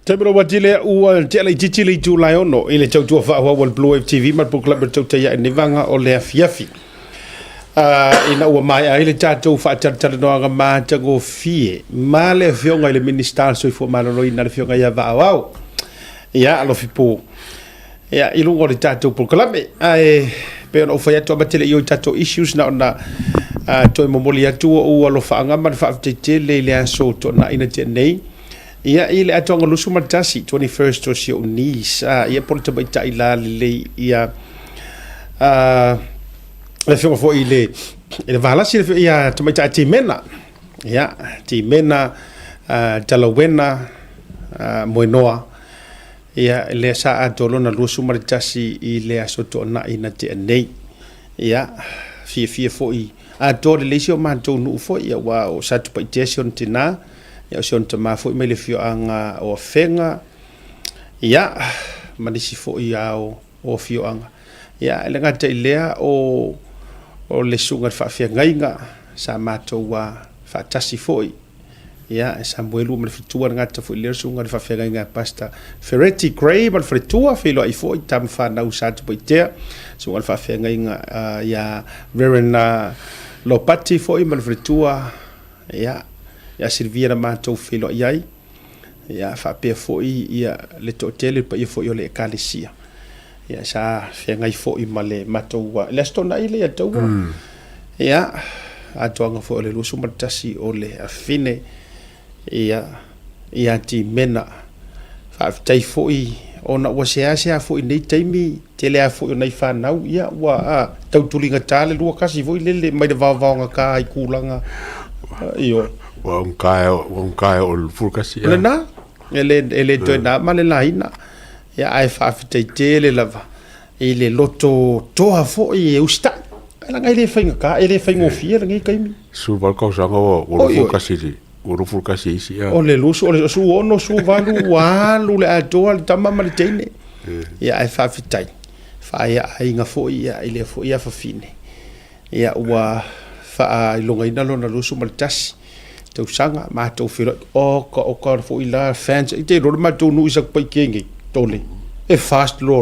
Tabro watile ua tele titili tu laiono ile tautua fa wa Blue TV ma po club tauta ya nevanga o le afiafi. Ina ua mai ai le tatou fa tata no ma tago fie ma le fionga ile minister so fo ma lo ina le fionga ya va au. Ya alo fipo. Ya ilu o le tatou po club ai pe no fa ya to batele yo tatou issues na to momoli ya tu o lo fa nga ma fa tele le so to na ina te nei. Ia ile atonga lusu matasi 21st o si o nis ia porta baita ila le ia le fo fo ile vala si ia tomaita timena ia timena talawena moenoa ia le sa atolona lusu matasi ile asoto na ina te nei ia fie fo i atole le si o manto no fo ia wa o satu paitation tina ia o se ona tamā foʻi mai le fioaga o afega ia manisi foʻi ao o fioaga ia e le gata i lea o le suga le faafeagaiga sa matou faatasi foʻi ia e Samuelu ma le fetua le gata foʻi lea suga le faafeagaiga pasta Ferretti Gray ma le faletua feiloaʻi foʻi tamafanau sa tupoitea suga le faafeagaiga ia Reverend Lopati foʻi ma le faletua ia Silvia na matou feiloaʻi ai ia faapea foʻi ia le toʻatele le paia foʻi o le ekalesia ia sa feagai foʻi ma le matou le astonaʻi le ataua ia atoaga foʻi o le lusu ma le tasi o le afine ia timena faafetai foʻi ona ua seasea foʻi nei taimi telea foʻi onai fanau ia ua tautuligatā le lua kasi foʻi lele mai le vaovaoga ka ai kulaga io Wa unkae o le fulkasi. Lena ele toena ma le laina ia ai faafetai tele lava i le loto toa foʻi e usta langa ile fainga ka ile fainga ofia langa kaimi Su balkau sanga o le fulkasi o fulkasi isi o le lusu o le su ono su valu walu le atoa le tama ma le teine ia ai faafetai fa ia ainga foʻi ia ile foʻi ia fafine ia ua fa ilongaina lona lusu ma le tasi tausaga matou filo o ka foʻi la fans i te rolo matou nui sa pai kenge tole e fast lo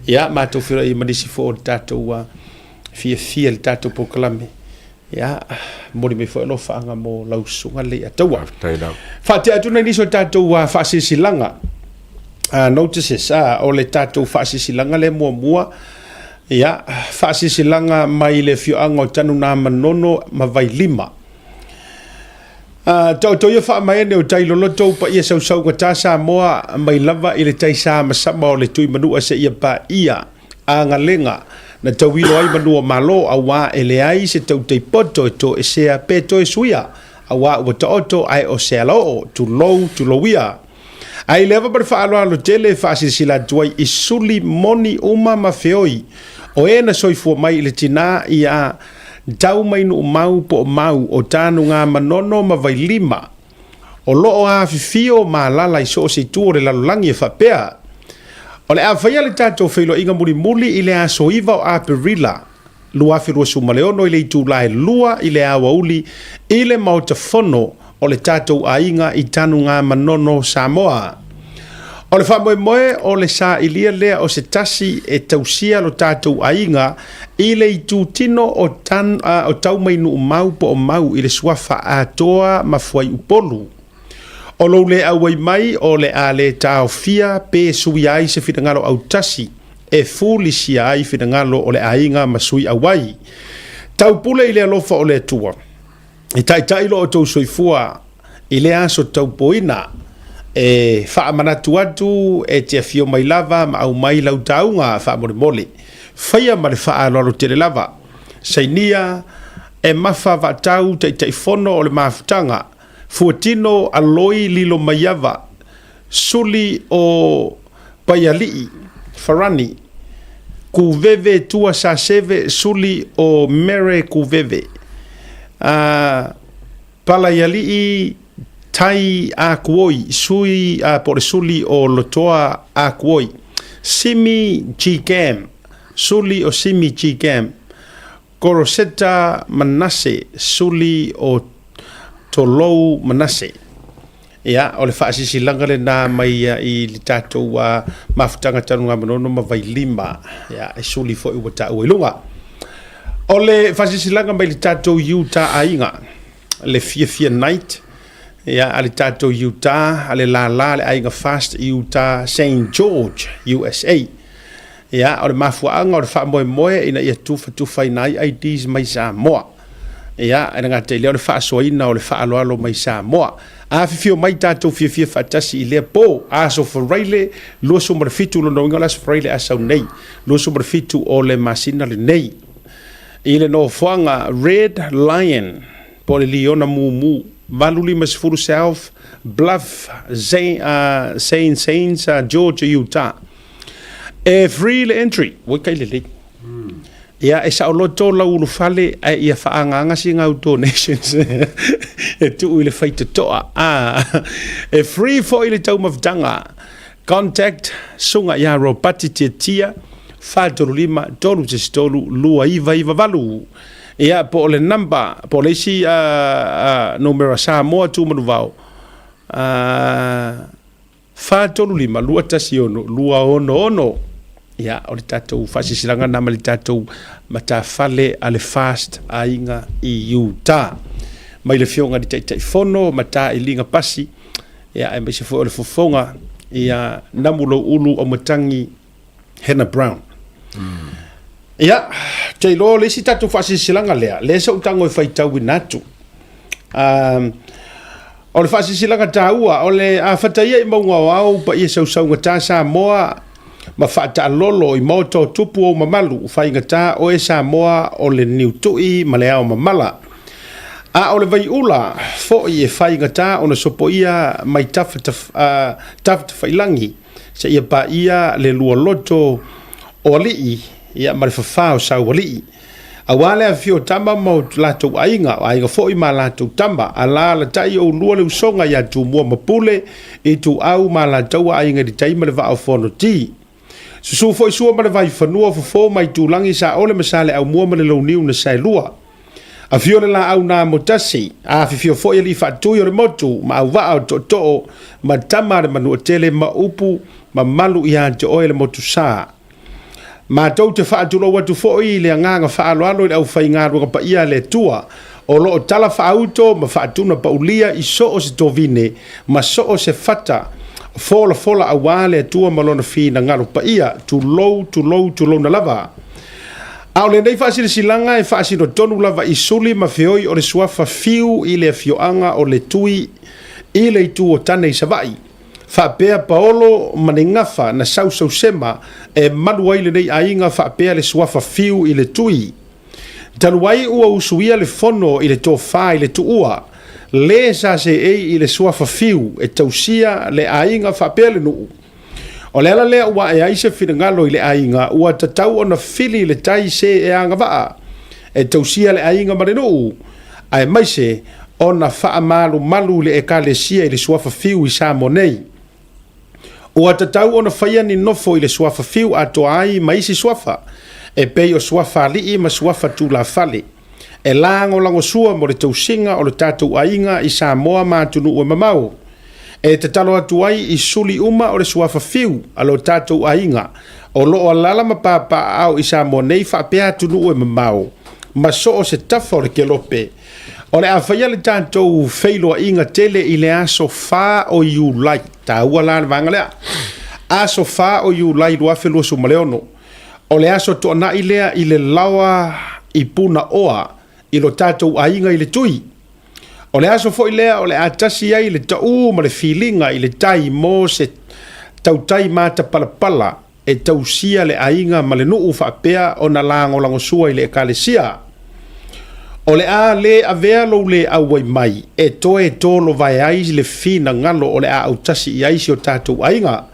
ia matou filo i manisi fo o le tatou fia le tatou pokalame ia moli mai foʻi lo faaga mo lausuga le ataua faateatuna i nisi o le tatou faasisilaga notices o le tatou faasisilaga le muamua ia faasisilaga mai le fioaga o tanu na manono mavai lima tautoia faamaene o tailolotou paia sausaugatā Samoa mai lava i le taisā masama o le tui manua seʻia paia agalega na tauilo ai manua malo auā e leai se tauteipoto e toʻesea pe toe suia auā ua taoto ae o se aloo tulouia ai leva ma le faaaloalo tele faasilisila atu ai i suli moni uma ma feoi o e na soifua mai i le tinā ia tau mai nuu mau po o mau o tanuga manono ma vai lima o loo afifio malala i so o seitua o le lalolagi e faapea o le a faia le tatou feiloaʻiga mulimuli i le a soiva o aperila luafilua sumaleono i le itulae lua i le auauli i le maotafono o le tatou aiga i tanuga manono Samoa o le faamoemoe o le sailia lea o se tasi e tausia lo tatou aiga i le itutino o tau mai nuu mau po o mau i le suafa atoa ma fuai upolu o lou le auai mai o le a le taofia pe sui ai se finagalo au tasi e fulisia ai finagalo o le aiga ma sui auai taupule i le alofa o le atua i taʻitaʻi lo o tou soifua i le aso taupoina e faamanatu atu e te afio mai lava ma au mai lau tauga faamolemole faia ma le faaaloalo tele lava sainia e mafa vaatau taʻitaʻifono o le mafutaga fuatino aloi lilo maiava suli o paialii farani kuveve tua saseve suli o mere kuveve palaialii tai akuoi sui po le suli o lotoa akuoi simi chigam suli o simi chigam koroseta manase suli o tolou manase ia o le faasisilaga lenā mai i le tatou mafutaga tanuga manono ma vai lima ia e suli foʻi ua taʻua i luga o le faasisilaga mai le tatou iutaiga le fiafia night ia a le tatou Utah a le lala le aiga fast Utah St. George USA ia o le mafuaaga o le faamoemoe ina ia tufa ina ai IDs mai Samoa ia e gata i lea o le faasoaina o le faaloalo mai Samoa afifio mai tatou fiafia faatasi i lea po asofaraile lua sumalefitu lonouiga o le asofaraile asau nei lua sumalefitu o le masina lenei i le nofoaga Red Lion po le liona mumu valulima sefulu South Bluff St. Georgia Utah e free le entry wai kai lelei ia e sa loto la ulu fale ai ia faanganga si ngau donations e tu ile faita toa e free for ile tau mafdanga contact sunga ya robati tia $5 tolu te stolu lua iva valu ia po le number po le si numero Samoa tu manuvao $5 lua tasiono lua ono ia o le tatou fasisilanga na le tatou matafale ale fast ainga i Utah mai le fionga di tai fono mata i linga pasi ia e mai se fo le fofonga ia namulo ulu o matangi Hannah Brown ia te lo le si tatou fasisilanga le so tango e faitau inatu o le fasisilanga taua o le afataia i maunga wau pa ia sausauga ta Samoa ma fata lolo i moto tupu o mamalu faingata o e Samoa o le niutui ma le ao mamala o le vai ula fo i e faingata o na sopo ia mai tafta failangi se ia pa ia le lua loto o lii ia ma le fafao sau lii awale a fio tamba mo latou ainga fo i ma latou tamba ala la tai o lua le usonga ia tu mua mapule i tu au ma latou ainga di tai ma le va o fono ti susu foi sua ma le vai fanua fo mai tu langi sa ole masale au mua ma le lo niu na sai lua a fio le la au na motasi a fio foi li fa tu yo le motu ma au va o to ma tama le manu tele ma upu ma malu ia te oile motu sa ma tau te fa tu lo watu foi le nganga fa alo le au fai ngaro pa ia le tua o lo tala fa auto ma fa tu na paulia i so o se tovine ma so o se fata fola awale tua malona fi na ngalo pa ia tu low na lava au le nei fasile silanga e fasile tonu lava i suli ma feoi o le suafa fiu i le fioanga o le tui i le tu o tane i savai fa pea paolo manengafa na sau sema e manuai le nei ainga fa pea le suafa fiu i le tui taluai ua usuia le fono i le tofa i le tuua le sa se i le suafa fiu e tausia le ainga fa pele nu o le ala le ua e aise finangalo i le ainga ua tatau ona fili le tai se e anga vaa e tausia le ainga mare nu ai maise ona faa malu le e kalesia i le suafa fiu i Samonei ua tatau ona faia ni nofo i le suafa fiu ato ai maisi suafa e pei o suafa alii ma suafa tu la fale e lango sua mo le tausinga o le tatou ainga i Samoa matunu ua mamau e te talo atu ai i suli uma o le suafa fiu alo tatou ainga o loo alala ma papa au i Samonei whapea tunu ua mamau ma so o se tafa o le kelope o le awhaia le tatou feilo inga tele i le aso fa o Iulai ta ua lana vanga lea aso fa o Iulai lua felua sumaleono o le aso toa i lea i le lawa i puna oa i lo tatou ainga i le tui. O le aso fo i lea o le atasi ai le tau ma le filinga i le tai mo se tau tai mata palapala e tausia le ainga ma le nuu whapea o na lango sua i le ekalesia. O le a le avea lo le awai mai e toe tolo vai ai le fina ngalo o le a autasi i aisi o tatou ainga.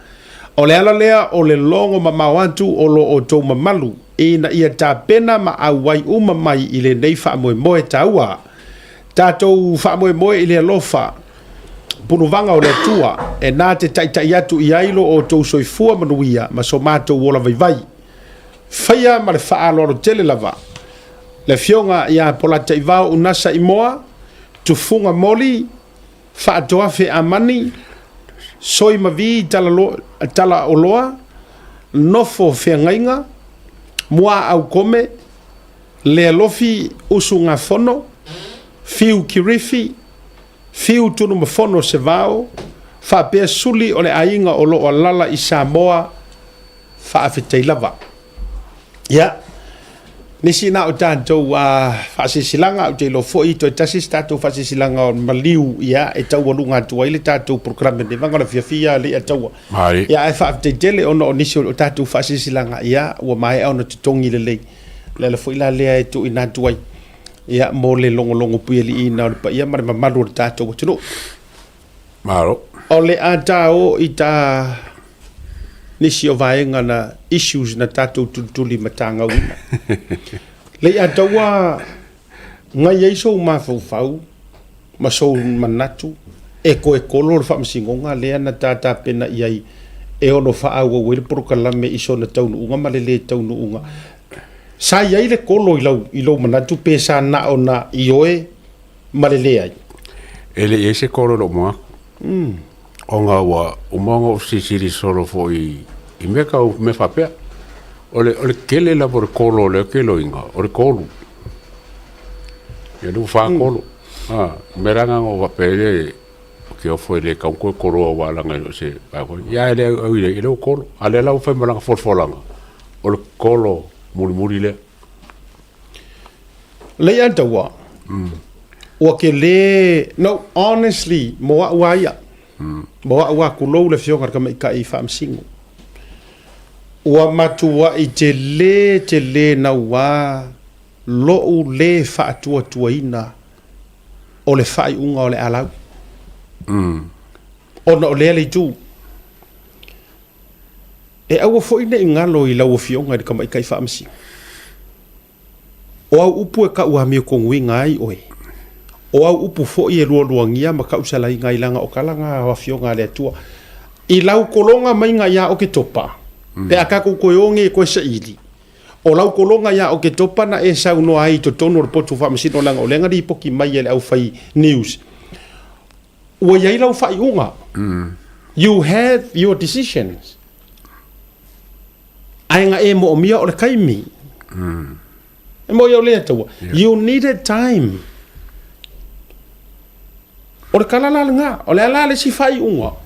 O le ala lea o le longo ma mawantu o lo o tau mamalu ina ia ta pena ma awai uma mai i le nei wha moe taua. Tātou wha moe i le alofa punuvanga o le tua e nā te taitai atu i ailo o tau soifua manuia ma so mātou wola vai. Whaia ma le wha aloro tele lava. Le fionga ia polata i vau unasa i moa, tufunga moli, wha atoafe amani, soi mavi tala oloa, nofo whiangainga, mua au kome, le alofi usu ngā fono, fiu kirifi, fiu tunu mafono se vau, wha pea suli o le ainga o loo lala i Samoa, wha awhitei lava. Ia, nisi na o tātou whaasisilanga o te lo fōi to e tasis tātou whaasisilanga o maliu ia e tau walunga tua ile tātou programe ne vangana fia le a taua. Ia e whaafitei tele ono o nisi o tātou whaasisilanga ia ua mai au na tutongi le lei. Le fōi la lea e tu ina tuai. Ia mo le longo pui li ina o pa ia mare mamaru o tātou o tunu. Maro. O le a tāo i tā nisi o vaenga na issues na tatou tulituli matanga una. Le ataua ngai eiso mafaufau ma sou manatu e koe kolo le whaamasingonga lea na tata pena iai e ono whaaua wele prokalame iso na taunuunga ma le taunuunga. Sa iai le kolo i lau manatu pe sa na o na ioe ma le ai. Ele ese kolo lo moa. O ngā ua umonga o sisiri soro fo i meka o me whapea. O le kele la por kolo le kelo inga, o le kolo. Ia nu wha kolo. Meranga o wapere ke o foi le kaunko koro wa langa no se ba ko ya ele o ile o kolo ale la o fe malanga forfolanga o le kolo muri le le anta wa o ke le no honestly mo wa ya mo wa ku lo le fionga ka mai ka I fam singo o matua I te le na wa lo le fa tua ina o le fai unga o le alau ona o lea le tu e au fo ina ingalo I lau fionga de kama kai famsi o au upu e ka ua mi ko winga ai oi o au upu fo I lo ngia ma ka usala ngai langa o kalanga wa fionga le tua I lau kolonga mai nga ya o ke topa pe aka ko koyonge ko sa ili o lau kolonga ya o ke topa na e sa uno ai to tono potu famsi no langa o lenga di poki mai ele au fai news o iai lau whai unga. You have your decisions. Ainga e mo o mia o le kaimi. E mo iau lea taua. You needed time. O le kalala nga, o le ala le si whai unga.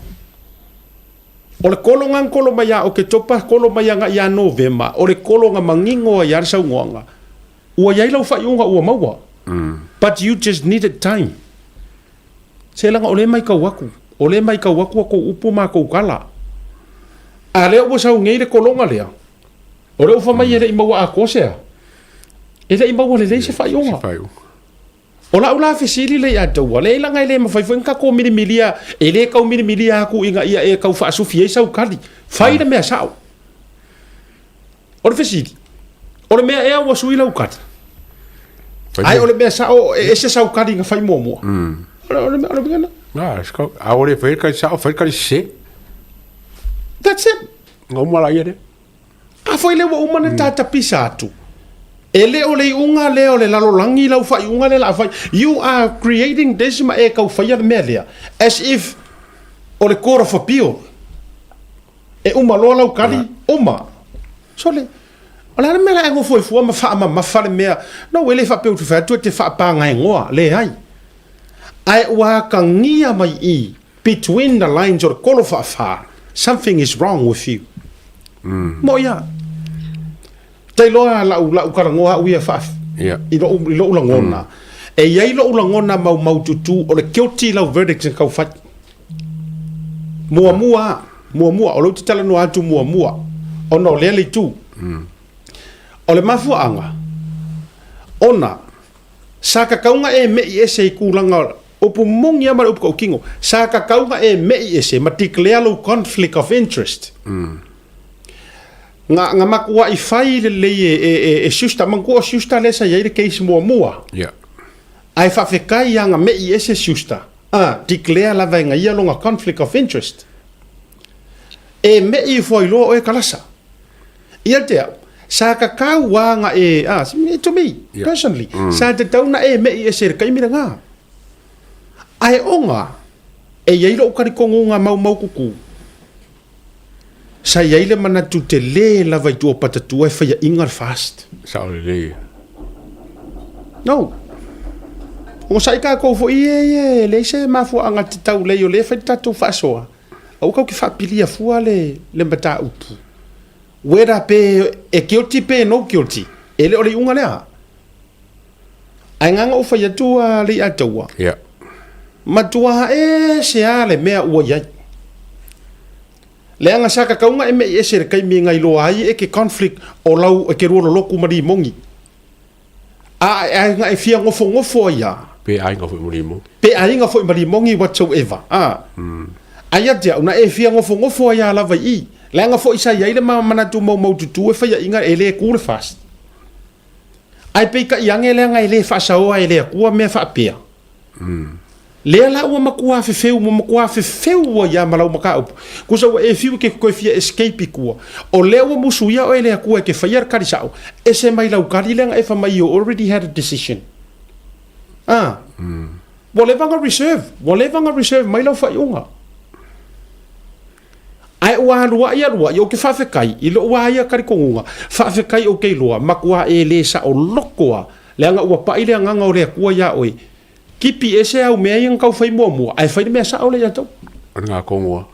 O le kolonga kolo mai o ke topa kolo mai nga ia November. O le kolonga mangingo a iar sa unga. Ua iai lau whai unga ua maua. But you just needed time. Se langa ole mai ka waku ko upu ma ko kala a le o sa ngei le kolonga lea o le ufa mai ele I maua a kosea ele I maua le se fai onga o la ula fesili le atu le langa ele ma fai ka ko milia ele ka milia ku inga ia e ka fa sufi e sa kali fai le me sa o le fesili o le me e o suila ukati ai o le me sa o e se sa kali nga fai mo ahora fue el se. That's it. Ngoma la yere. A foi le uma na tata pisatu. Ele o le unga le o le lalolangi lau fai unga le la fai. You are creating this ma e kau fai melia as if o le kora fapio. E uma lo lau kali uma. So le ola me la ngo foi fu ma fa ma fa le mea. No ele fa pe tu fa tu te fa pa ngai ngoa le ai. Ai wa kangia mai I between the lines or kolofa fa something is wrong with you mo ya tai loa la karangoa uia fa I lo ulangona e ia lo ulangona mau tutu o le guilty lau verdict in kau fat mua o lo tala no atu mua o no le tu o le mafuanga ona saka kaunga e me I ese kulanga opu mongi ama opu kingo sa ka kaunga e mei ese ma declare lo conflict of interest nga makua I fai le e susta mango susta le sa ye case mua ai fa fe kai nga mei ese susta declare la venga ia longa conflict of interest e mei foi lo e kalasa ia te sa ka kaua nga to me personally sa te tauna e mei ese kai mira nga ai onga e yai lo kari konga mau kuku sa yai le mana tu te le la vai tu patatu e fa ingar fast sa le no o sai ka ko fo ie le se ma fo anga te tau le yo le fa tatu fa so au ka ki fa pilia fu ale le mata upu wera pe e guilty pe no guilty ele o le unga le ai nganga o fa ya tu le atawa matua e se ale mea ua iai le anga saka kaunga e me e se kai mi ngai lo ai e ke conflict o lau e ke ruolo loku mari mongi nga e fia ngofo ia pe ai ngofo mari mongi whatsoever ai atia una e fia ngofo ia lava I Lenga fo isa ia ile mana tu mau tu e fa ia inga ele ku le fast. Ai pe ka yang ele nga ele fa sa o ele ku me fa pia. Le la o makua fefeu mo makua fefeu o ya malau makau. Ku sa e fiu ke ko fia escape ku. O le o musu ia o ele ku ke fa ia kari sa. E se mai lau kari lenga e fa mai you already had a decision. Whatever reserve mai lau fa iunga. Ai wa lua yo ke fa fe kai i lo wa ia kari konga. Fa fe kai o ke loa makua e le sa o lokoa. Le anga ua pa ile anga o le ku ya oi. Kipi ese au mea yang kau fai mua ai fai mea sa ole ya tau nga kongoa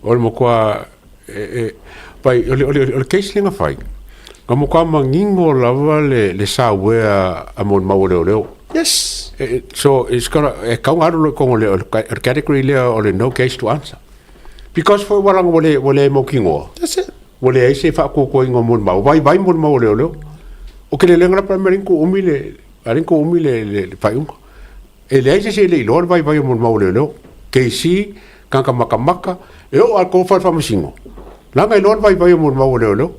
ole mo kwa pai ole case linga fai nga mo kwa mangingo lava le sa wea amon mawole ole yes so it's gonna kau ngaro ko le category le ole no case to answer because for walang wole mo kingo that's it wole ai se fa ko ngo mon mau vai mon mawole ole o ke le lenga primary ko umile le fai unko ele ai se le lor vai mo maule lo ke si kanka maka e o ko fa masingo la ngai lor vai mo maule lo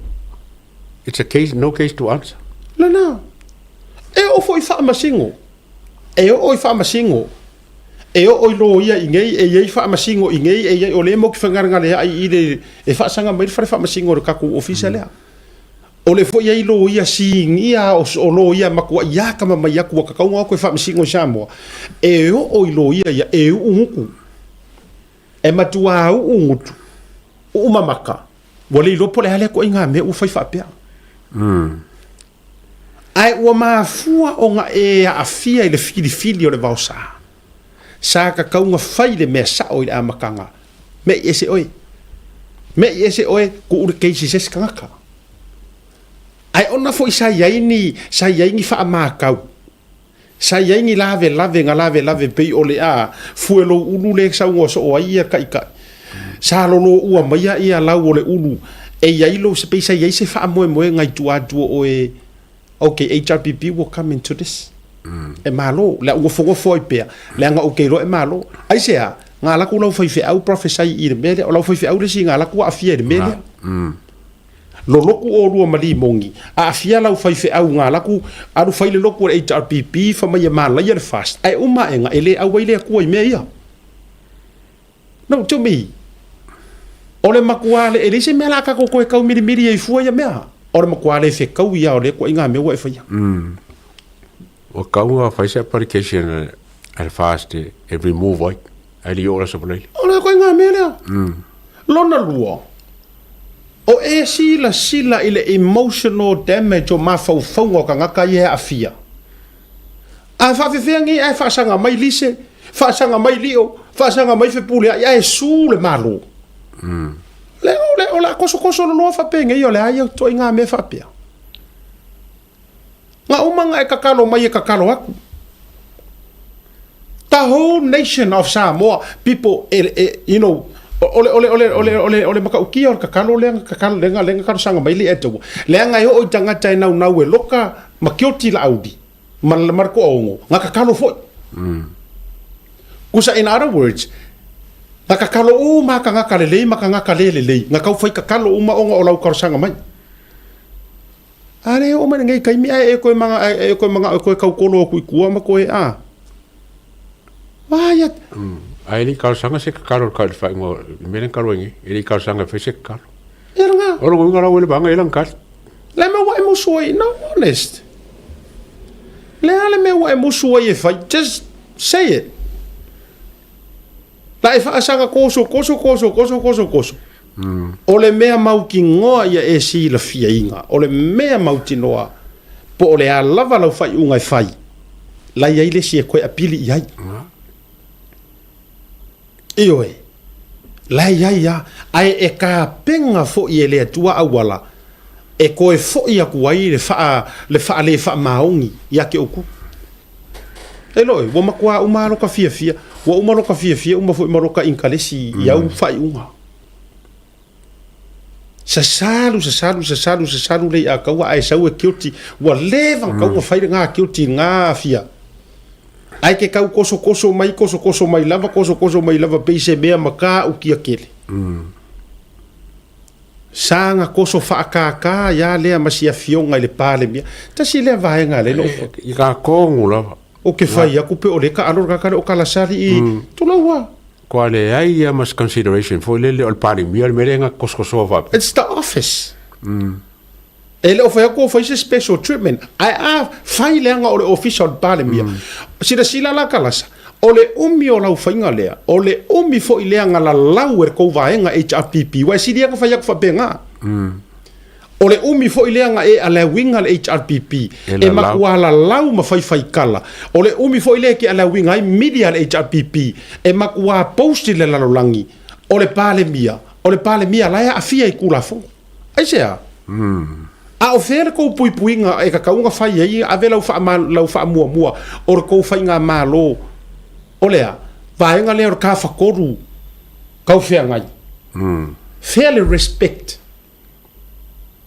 it's a case no case to answer la e o foi fa masingo e o fa masingo e o lo ia ingei e ia fa masingo ingei e ia o le mo ki fangar ngale ai ile e fa sanga mai fa masingo ka ku official ya o le foi ai lo ia singia o lo ia makua ia kama mai aku ka kaunga ko fa masingo samo e o lo ia e ungu e matua ungu mamaka wole lo pole hale ko inga me u fai fa pea ai o mafua o nga e a fia ile fili o le vausa sa ka kaunga fai le me sa o ile amakanga me ese oi ku ur keisi ses kanga ai ona foi sa yaini fa makau sa yaini lave pe ole a fuelo ulu le sa ngo so ia kai sa lo ua mai ia lau ole ulu e yailo se pe sa yai se fa mo ngai tua o e okay HRPP will come into this e malo la o foi pe le nga okay lo e malo ai se a nga la ku lo foi fe au professor i mele o lo foi fe au le singa la ku afia de mele lo loku o rua mali mongi a afia lau fai fe au ngā laku aru fai le loku o HRPP fa mai mala ia le fast ai uma enga ele au waile akua i mea ia no to me ole makuale ele se mea la kako koe kau miri e fua ia mea ole makuale fe kau ia ole ko inga mea ua e fai o kau a fai se application al fast e remove ai ali ora sa play ole ko inga mea lea lona lua o e sila ile emotional damage o mafau o ka ngaka i a fia. A whawhiwhiangi e whaasanga mai lise, whaasanga mai lio, whaasanga mai whipule, ia e sū le malo. Le la koso no noa whapenge i o le aia toi ngā me whapea. Ngā umanga e kakalo mai e kakalo aku. The whole nation of Samoa, people, you know, ole maka uki or kakalo lenga karo sanga mai li eto lenga yo o tanga tai nau e loka makioti la audi mar ko ongo nga kakalo fo kusa in other words nga kakalo o maka nga kalele maka nga kalele nga kau fai kakalo uma ongo o lau karo sanga mai are o man ngai kai mi e ko manga ko kau kolo ku ku ma ko a vaya ai li kau sanga se karo ka fa ngo menen karo ngi ili kau sanga fe se karo era nga oro ngo ngara wele banga elang kar le me wa mo soi no honest le me wa mo soi if I just say it la fa sanga koso o le mea mau ki ngoa ia e si la fia inga o le mea mau tinoa po o le a lava lau fai unga e fai la ia ile si e koe apili iai Ioe, lai ia, ai e ka penga fo i ele atua awala, e koe fo i aku ai le faa maongi i ake oku. E loe, wa makua umaro ka fia, wa umaro ka fia, uma fo imaro ka inkalesi i au fai unga. Sa salu lei a kaua ai sau e kioti, wa levan kaua whaire ngā kioti ngā fia. Ai ke kau koso mai lava pe se mea maka ukia kele. sanga koso whaakaka ia lea masia fionga i le pāle mia tasi lea vaenga le no I ka kongu lava. o ke whai aku pe o le ka alor kakare o kalasari i tulaua. Ko le ai ia mas consideration fo le o pari mi al merenga koskoso va. It's the office. Ele o whai ako o whai se special treatment. Ai whai leanga o le official pāle mia. Sira sila la kalasa. O le umi o lau whainga lea. O le umi fo i leanga la lau e kou vaenga HRPP. Wai siri aka whai aku whapenga. O le umi fo i leanga e ala winga le HRPP. E makua la lau ma whai kala. O le umi fo i lea ki ala winga i media le HRPP. E makua posti le lalolangi. O le pāle mia. O le pāle mia laia a fia i kula fo. Ai sea? A o fere kou pui puinga e ka kaunga whai ei. A ve lau wha mua mua. O le kou whai ngā mālo. O lea. Vaenga lea o ka whakoru. Kau whea ngai. Fairly respect.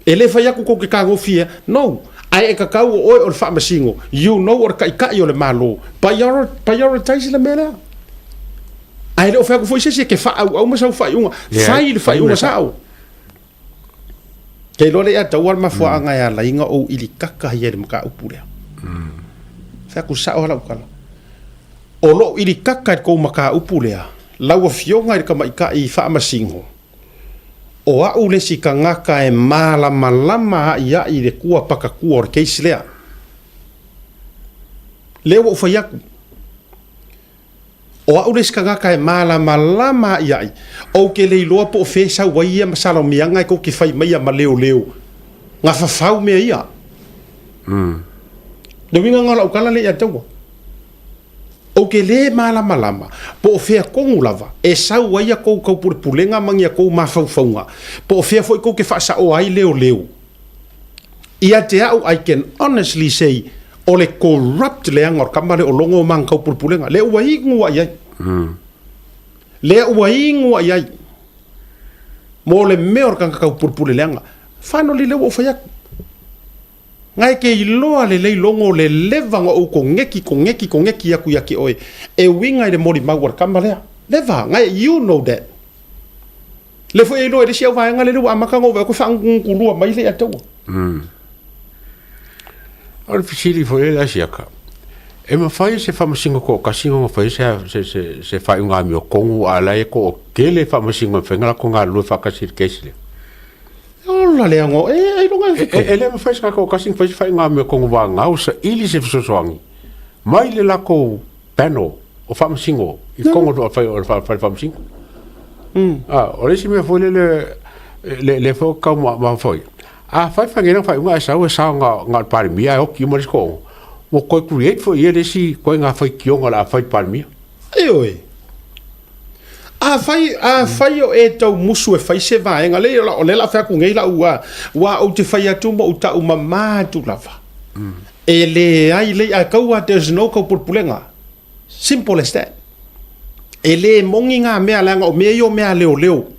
E le whai aku kou ke kāngo fia. No. Ai e ka kau o oi o le whaamasingo. You know o le kai o le mālo. Prioritize le mea lea. Ai le o whea ku fwoi sese ke wha au masau whai unga. Whai le whai unga sao. Kei lore ea tauar mawhua anga ea la inga o ili kaka hi ere maka upu lea. Whea ku sao hala ukala. O lo ili kaka e kou maka upu lea. Lau a fionga i ka maika i whaamasingo. O au le si ka ngaka e malama ia i le kua paka kua o le keisi lea. Leo o whai aku. O au le si ka ngaka e malama ia i. O ke le iloa po o whesau wai ia masala o mianga e kou ke whai mai a ma leo. Ngā whawhau mea ia. Le winga ngala ukala le ia taua. O ke le malama po o fea kongu lava e sau wai a kou pulenga mangi a kou mawhauwhaunga po o fea foi kou ke whaasa o ai leo ia te au I can honestly say o le corrupt leanga o kamare o longo o mang kau pulenga le ua ingu ai le ua ingu ai mo le mea o kanga kau pulenga whano li leo o whaiaku ngai ke iloa le longo le levanga o ko ngeki aku yaki oe e winga i le mori mawar kamalea leva ngai you know that le foi iloa le sia vaenga le lu amaka ngo ko whangkulua mai le atau Al fisili foi la siaka e ma fai se famasingo ko kasingo ma fai se fai unga mi o kongu ala e ko kele famasingo fenga ko nga lu fa kasir kesile Ola le ango e longa fiko. Le ma fai ko kasing fai nga me ko nga ngau sa ili se sosoangi. Mai le la ko pano o famasingo I kongo do fai famasingo. O le si me foi le fo ka ma foi. Fai ngena fai nga sa nga pari mia o ki mo ko. Mo ko create foi ele si ko nga fai kionga la fai pari mia. Oi. A fai o e tau musu e fai se vaenga le o le la fea ku ngei la ua o te fai atu mo uta umama tu lava. E le ai le a kaua there's no kau pulpulenga. Simple as that. E le mongi ngā mea langa o mea yo mea leo.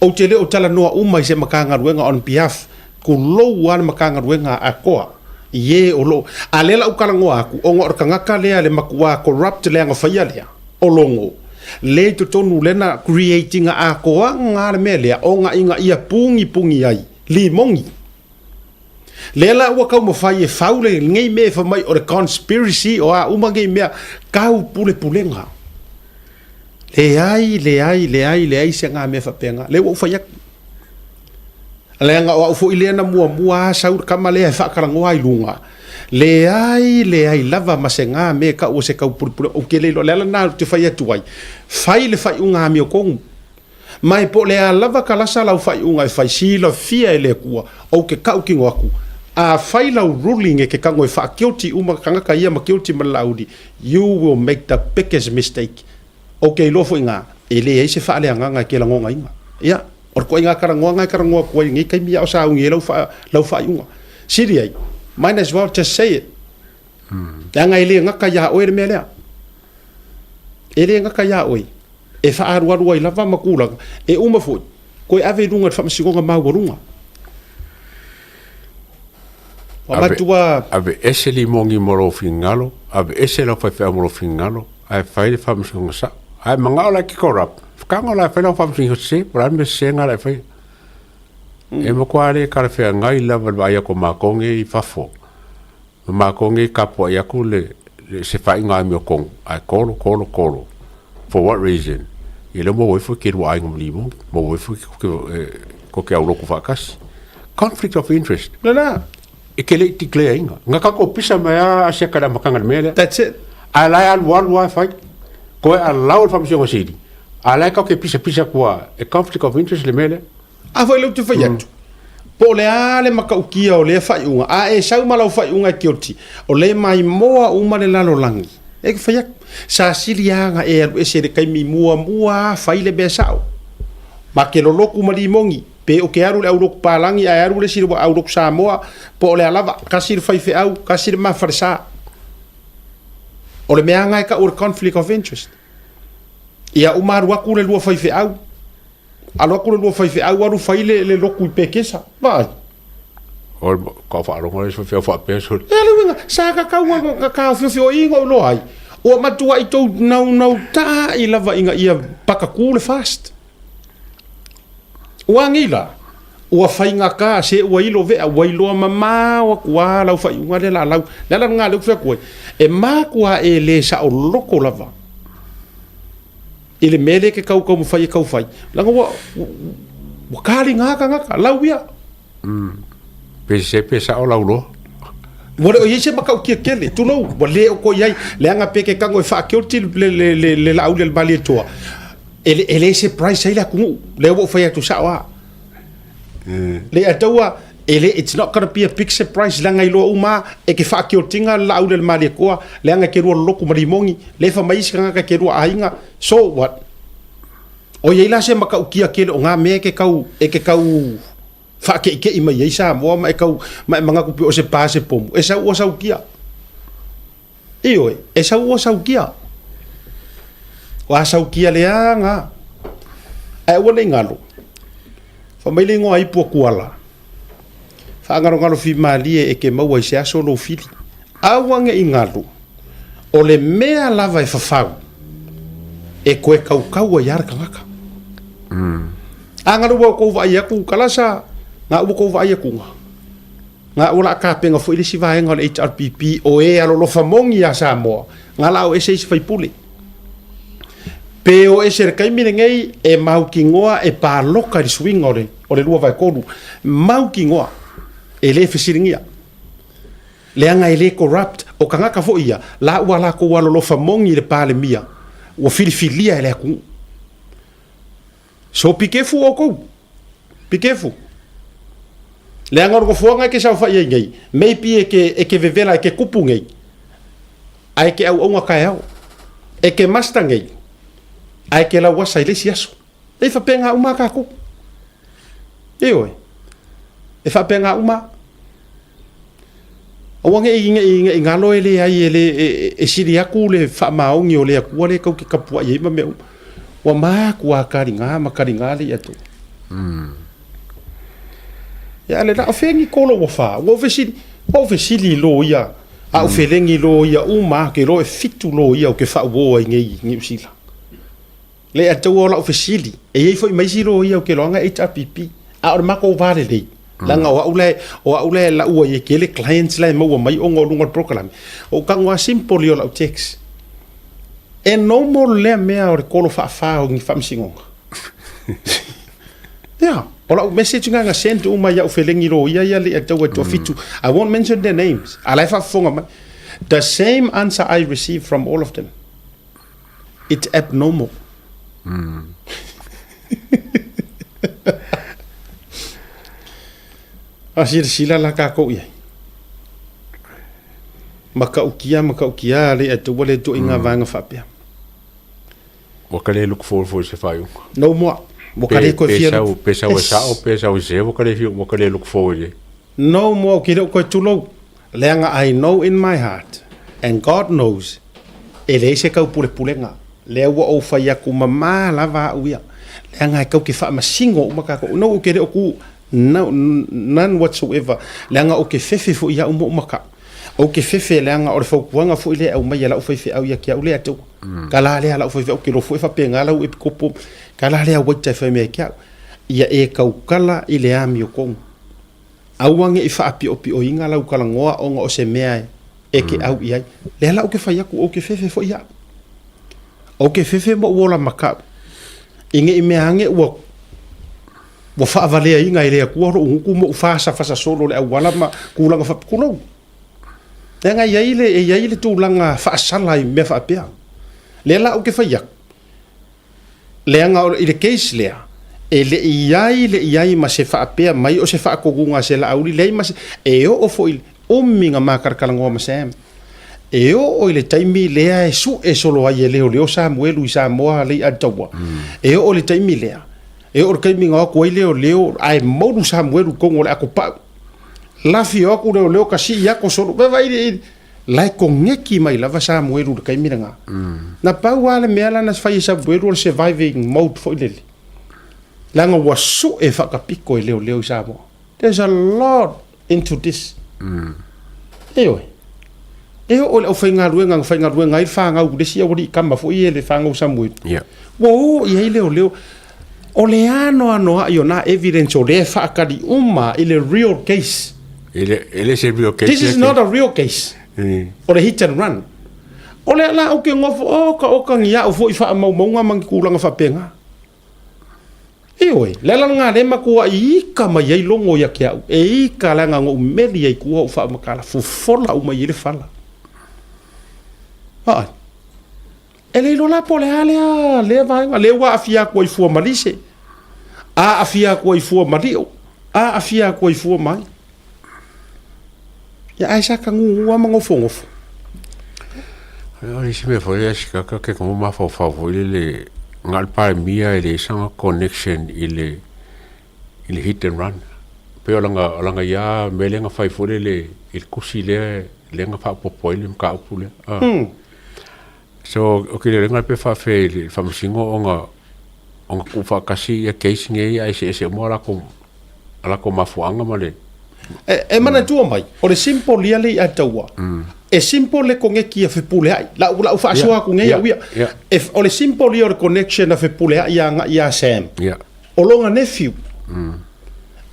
O te leo tala noa umai se makanga ruenga on behalf ku lou ana makanga ruenga a koa. Ie o lo. A lela ukalangoa aku o ngor kangaka lea le makua corrupt leanga fai lea. O longo. Le to tonu lena creating a koa ngā mele o ngā inga ia pungi ai limongi lela ua kau mo fai e faule ngei me fa mai o le conspiracy o a umangi mea kau pulenga le ai se ngā me fa penga le ua fai le nga o fo ilena mua sau kama le fa karangoa I lunga le ai lava masenga me ka o se ka purpura o ke le na te fai atu ai fai le fai unga mi o kong mai po le lava kala sala fai unga fai sila fia ele kua o ke ka ki ngaku a fai la ruling e ke ka ngoi fa guilty uma kanga ka ia ma guilty malaudi you will make the biggest mistake o ke lo fo inga ele ai se fa le nga ke la ngonga inga ia or ko inga karangoa ko ngi kai mi o sa ungi lo fa unga siri ai might as well just say it. Yang ai le ngaka ya oi le melea. Ele ngaka ya oi. E fa aru ai lava makula e uma foi. Ko ave lunga fa masigonga maurunga. Amatua ave eseli mongi moro fingalo, ave esela fa moro fingalo. Ai fai fa masigonga sa. Ai mangala ki corrupt. Kanga la fa fa masigonga se, por me se ngala fa. E mo kwa le ka fe ngai la va ya ko ma konge I fafo. Ma konge kapo ya ku le se fa inga mi kong. Ai kolo. For what reason? Ile mo wo fu ki wa ngam limo, mo wo fu ko ke au loku fakas. Conflict of interest. La. E ke le declare inga. Nga ka ko pisa ma a se kada makanga mele. That's it. Ala al one fight. Ko allow from so city. Ala ka ke pisa kwa a conflict of interest le mele. A foi lu tu fa yatu. Po le ale makaukia o le fai unga. A e sau malau fai unga kioti. O le mai moa uma le lalo langi. E ke fa yak. Sa silianga e alu ese de kai mi mua fai le besao. Ma ke lo loku mali mongi. Pe o ke aru le auroku palangi a aru le siri wa auroku Samoa. Po le alava kasir fai fe au. Kasir ma farsa. O le mea ngai ka ur conflict of interest. Ia umaru aku le lua fai fe au. Alo aku le lua fai fe au aru fai le loku I pekesa. Vai. O ka fa ro mo so fe fa peso. E le winga, sa ka ka fio inga o lo ai. O matua I tou nau ta I lava inga ia paka kule fast. Ua ngila. Ua whainga ka se ua ilo vea wailoa mama wa kua lau whai unga le la lau. Le la ngā leu whea koe. E mā kua e le sa o loko lava. Ile mele ke kau mu whai e kau whai. Langa wa kāri ngaka lau ia. Pesa o lau lo. Wale o yese makau kia kele. Tu nou. Wale o ko iai. Le anga peke kango e wha kioti le lau le bali e toa. Ele se price ai la kungu. Le o whai atu sa oa. Le ataua it's not going to be a big surprise langa ilo uma e ke fa o tinga la au le mali koa le anga ke ro loku marimongi le fa mais kanga ke ro ainga so what o ye la se maka ukia ke o nga me ke kau e ke kau fa ke I mai isa mo ma e kau ma manga ku o se pase pom e sa o sa ukia e sa o sa ukia wa sa ukia le anga e wole ngalo fa mai le ngo ai po kuala fa ngaro fi mali e ke mau ai se aso lo fili awange ingalo o le mea lava e fafau e koe kau yar kangaka angaro wa ko vai aku kalasa nga u ko vai aku nga ula ka penga fo ile si vai ngol HRPP o e alo lo famongi ya Samoa nga lao ese fai puli pe o ese kai minengei e mau kingoa e pa loka di swing o le lua vai kolu mau kingoa e le fesiringia le anga ele corrupt o kangaka fo ia la wala ko wala lo famongi le pale mia o filifilia ele ku so pikefu o ko pikefu le anga ko fo nga ke sa fa ia ngai maybe e ke vevela e ke kupungai ai ke au nga kai au e ke mastangai ai ke la wasa ile siaso e fa penga uma ka ku e fa penga uma o wange inga ngalo ele ai ele e siri aku le fa maongi o le aku le kau ki kapua ye ma me wa ma ku makaringa le atu ya le la fengi kolo wa fa wo vesili lo ia a felengi lo ia uma ke lo e fitu lo ia o ke fa wo ngi sila le atu o la vesili e ye foi mai silo ia o ke lo nga HRPP a o mako vale le langa o ule la ua ye kele clients la mo mai o ngolunga program o kangwa simple yo la text e no mo le mea o kolo fa o ngi famsingonga ya ola message nga send uma ya feeling iro ya le atawa to fitu I won't mention their names ala fa fonga the same answer I received from all of them it's abnormal asir sila la ka ko ye maka ukia le atu wale to inga vanga fapia wakale look for se fayu no mo wakale ko fia pesa o se wakale look for ye no mo ki ko tulo lenga I know in my heart and God knows ele se ka pulenga le wa o fa ya ku mama lava uia lenga ka ki fa masingo maka ko no ke ku no none whatsoever langa o ke fefe fo ia umaka o ke fefe langa o fo kuanga fo ile au mai la o fefe au ia kia ule atu kala le ala o fefe o ke lo fo fa penga la o epicopo kala le o wata fe me kia ia e kaukala i le ami o kongu. Auange i whaapio inga lau kalangoa o ngā o se mea e ke au iai. Lea lau ke whaiaku o ke fefe fo ia. O ke fefe mo uola makau. Inge i mea ange ua whaavalea inga i lea kuaro ungu mo ufasa fasa solo le au wala ma kulanga whapukulou. Lea ngai iai le tūlanga whaasala i mea whaapea. Lea lau ke whaiaku. Lea ngā i le case lea. E le iai ma se whaapea mai o se whaakogunga se la auri lei ma se e o fo il minga makarakalangoa ma se e o le taimi lea e su e solo ai e leo Samuelu i Samoa lei ataua e o le taimi lea e o kaimi ngā kua i leo ai mauru Samuelu kongo le ako pau lafi o aku leo kasi i ako solo bewa i lai kongeki mai lava Samuelu le kaimi nga na pau ale mea lana whai Samuelu le surviving mode fo i lele langa wasu e whakapiko i leo i Samoa. There's a lot into this. Eo o le au whaingaruenga i whangau resi au ri kama fo i le whangau Samuel. Wo i hei leo o le ano i o na evidence o le whaakari i le real case. Ele se real case. This is not a real case. O le hit and run. O le ala au ke ngofo o ka ngia o fo i wha maunga mangi kulanga whapenga. Eoi, lela nga le makua I ka mai ai longo ya kia e ka langa ngo meli ai kua o fa makala fola o mai le fala. Ah. Ele lo la pole ale le vai le wa afia ko I fu malise. A afia ko I fu malio. A afia ko I fu mai. Ya aisa ka ngu wa mango fongofo. Ai se me foi acho que como uma favor ele ngal pa mia ele sanga connection ele hit and run pe langa ya melenga fai fole le il kusi le lenga fa popo ele mka upule so okay le ngal pe fa fe le fa msingo onga ku fa kasi ya case nge ai se mo ala ko mafuanga male e mana tu mai o le simple ia le ataua e simple le kongeki fe pule ai la fa so ku nge ia e o le simple ia o connection fe pule ai ia Sam o longa nephew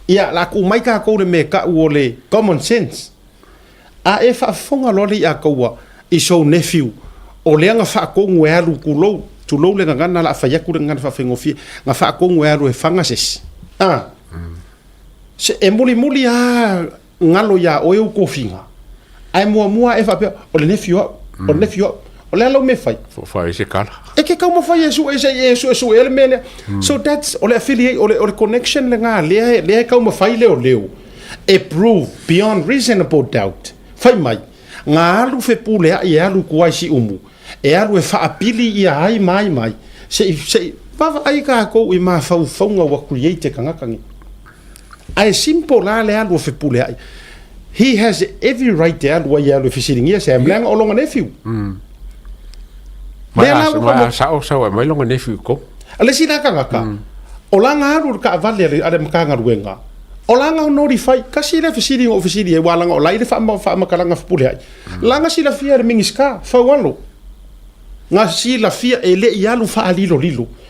ia la ku mai ka ko le me ka o le common sense a e fa fonga lo le ia ko I so nephew o le nga fa ko ngwe alu ku lo tu lo le nga na la fa ya ku nga fa fengofi nga fa ko ngwe alu e fanga ses se e muli ngalo ya o eu kofinga ai mua e fa pe o le nephew o le alo me fai fa ese kala e ke ka mo fai eso ele mene so that's o le affiliate o le connection le nga le ka mo fai leo e prove beyond reasonable doubt fai mai nga alu fe pule ai alu ko ai si umu e alu e fa apili ia ai mai se va ai ka ko I ma fa fonga wa create ka ngakangi ai simple la le alu fe pule ai he has every right there alu ia alu fe sitting here Sam lang o longa nephew ma sa mai longa nephew ko ale sina ka ngaka o langa alu ka vale ale mkanga ruenga o langa notify kasi le fe sitting office e wala o lai le fa makalanga fe pule ai langa sila fia le mingiska fa walo nga sila fia ele ia alu fa lilo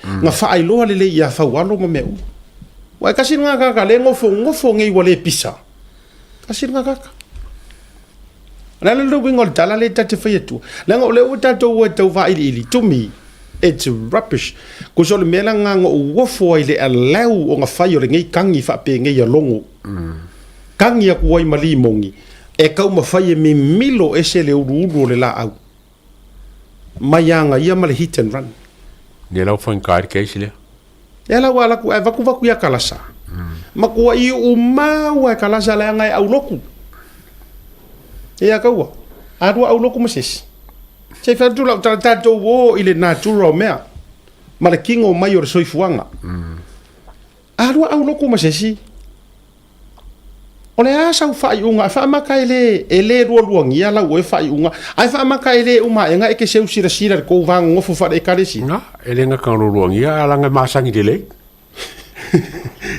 nga fa ai lo le ia fa walo mo meu wa kasi nga ka le ngofo ngi wale pisa kasi nga ka la le wingol tala le tate fa yetu la ngo le utato wa to va ili to me it's rubbish ko so le mela nga ngo wofo ile alau o nga fa yo le ngi kangi fa pe ngi ya longo kangi ya ko I malimongi e ka uma fa ye mi milo ese le uru le la au mayanga ia male hit and run ne la fa nkai case le ela wala ku e vaku ya kalasa makua I uma wa kalasa la ngai au loku e akaua adua au loku masis se fa tu la tato wo ile natural mea male kingo mayor soifuanga adua au loku masisi ole asa fai unga fa makaile ele ruangi ala we fai unga ai fa makaile uma enga e ke seu sira ko vang ngofo fa e kalesi na ele nga kan ruangi ala nga masangi dele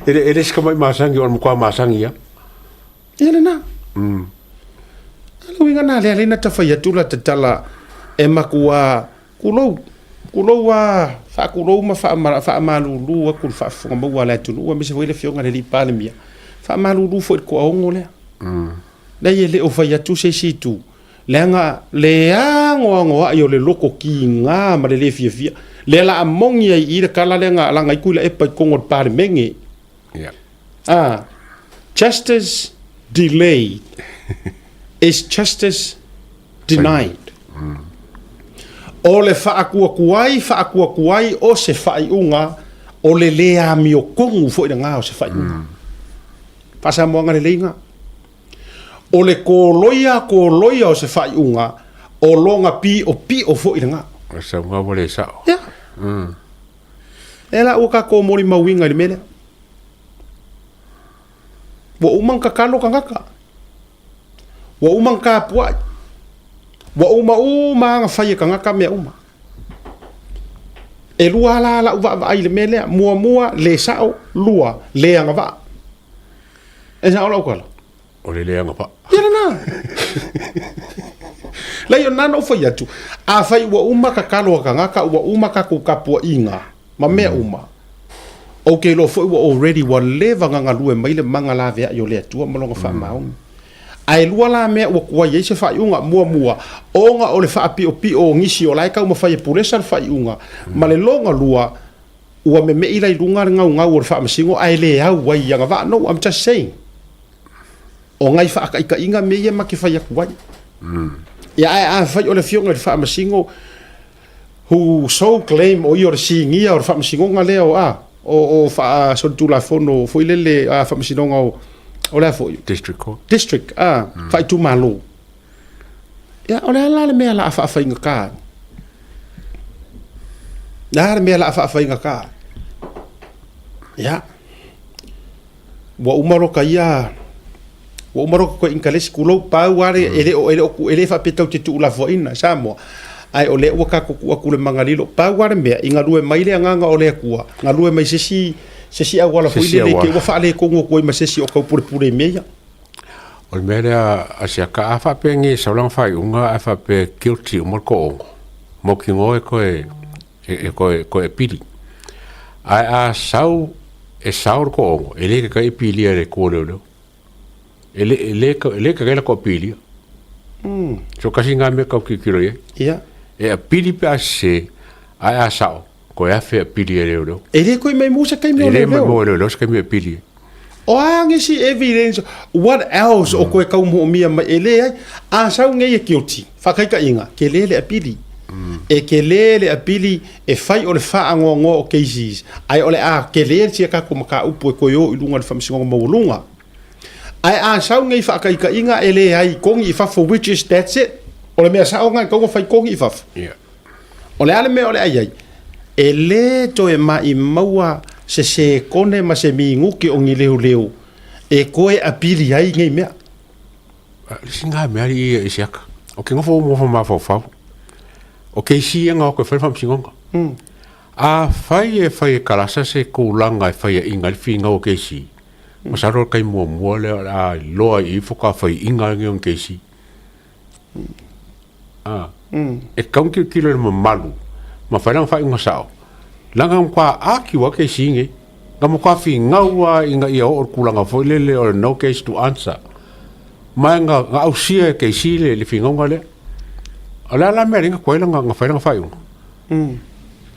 ele skama masangi or mko masangi ya ele na ala winga na le na ta fa yatula tatala e makua kulo kuloa fa kulo ma fa malulu ku fa fa mo wala tunu wa mise wele fionga le pale mia fa malulu fo ko ongo le la yele o fa ya tu se situ lenga le ango ayo le loko ki nga ma le fia le la amongi i le kala lenga la ngai kula e pa kongo pale mengi justice delayed is justice denied. O le whaakua kuai o se whaiunga o le lea mi o kongu fo i ngā o se whaiunga. Pasa moanga le leinga. O le kōloia o se whaiunga o longa pi o fo i ngā. O sa mga wale sao. Ya. E la uka ko mori mawinga le mele. Wa umang ka kalo ka ngaka. Wa umang ka puai. Wa uma nga fai ka ngaka mea uma. E lua la uva ai le mele mua le sao lua le anga va. E sa ola ukala. O le anga pa. Ia na. La yo nana o fai atu. A fai wa uma ka kalo ka ngaka wa uma ka ku kapua inga. Ma mea uma. Okay lo foi wa already wa leva nga lue mai le manga la vea yo le atua malonga fa maunga. Ai lua la mea ua kua yei se whaiunga mua onga o le whaapi o ngisi o laika uma whai puresa le whaiunga ma le longa lua ua me mei lai lunga ngau o le whaamasingo ai le au wai yanga wa no I'm just saying o ngai whaaka inga me ia maki whai aku wai ia ai a whai o le fionga le whaamasingo who so claim o i o le singia o le whaamasingo nga leo o wha sontula fono fo ilele a whaamasinonga o le fo District Court. District, fai tu malo. Ya, o le mea la afa inga ka. Le mea la afa inga ka. Ya. Wa umaro ka ia. Wa umaro ko inkalesi kulo pa ware ele fa petau te tu la fo ina samo. Ai o le waka ko ku le mangalilo pa ware mea inga lue mai le nganga o le kua. Nga lue mai sesi awala fo ile le ke wa fa le ko ngo ma sesi o ka pure meia. O le mea a se ka afa pe ngi sa lang fai unga afa pe guilty mo ko ongo. Mo ki ngo ko e pili. Ai a sau ko ongo. Ele ka e pili e ko le. Ele ka ko pili. So kasi nga me ka ki kiro ye. Ia. E a pili pe a se ai a sau. Ko e fe pili e leo. Ele ko mai musa kai me ele mo leo ska me pili. O ange si evidence what else o ko e kau mo mia ma ele ai a sau nge e guilty. Fa kai ka inga ke lele a pili. E ke lele a pili e fai o le fa ngo o cases. Ai ole a ke lele tia ka ko maka upo ko yo i lunga le famsingo mo lunga. Ai a sau nge fa kai ka inga ele ai kongi fa for which is that's it. Ole me sa o ngai ko fai kongi fa. Yeah. Ole ale me ole ai. Ele to e mai maua se kone ma se mi nguki o ngi leo e koe apili ai ngai mea singa me ali e siaka o ke ngofo mo ma fa o ke si nga ko fa fam singonga a fai kalasa se ko langa fai inga finga o ke si mo sa ro kai mo le a loa I foka fai inga ngi on ke si e kaun ki kilo mo malu ma falang fa inga sao langa kwa aki wa ke singe ngamo kwa fi ngawa inga ia o kulanga fo lele or no case to answer manga nga ausia ke sile le finga ngale ala la meringa ko langa nga falang fa yung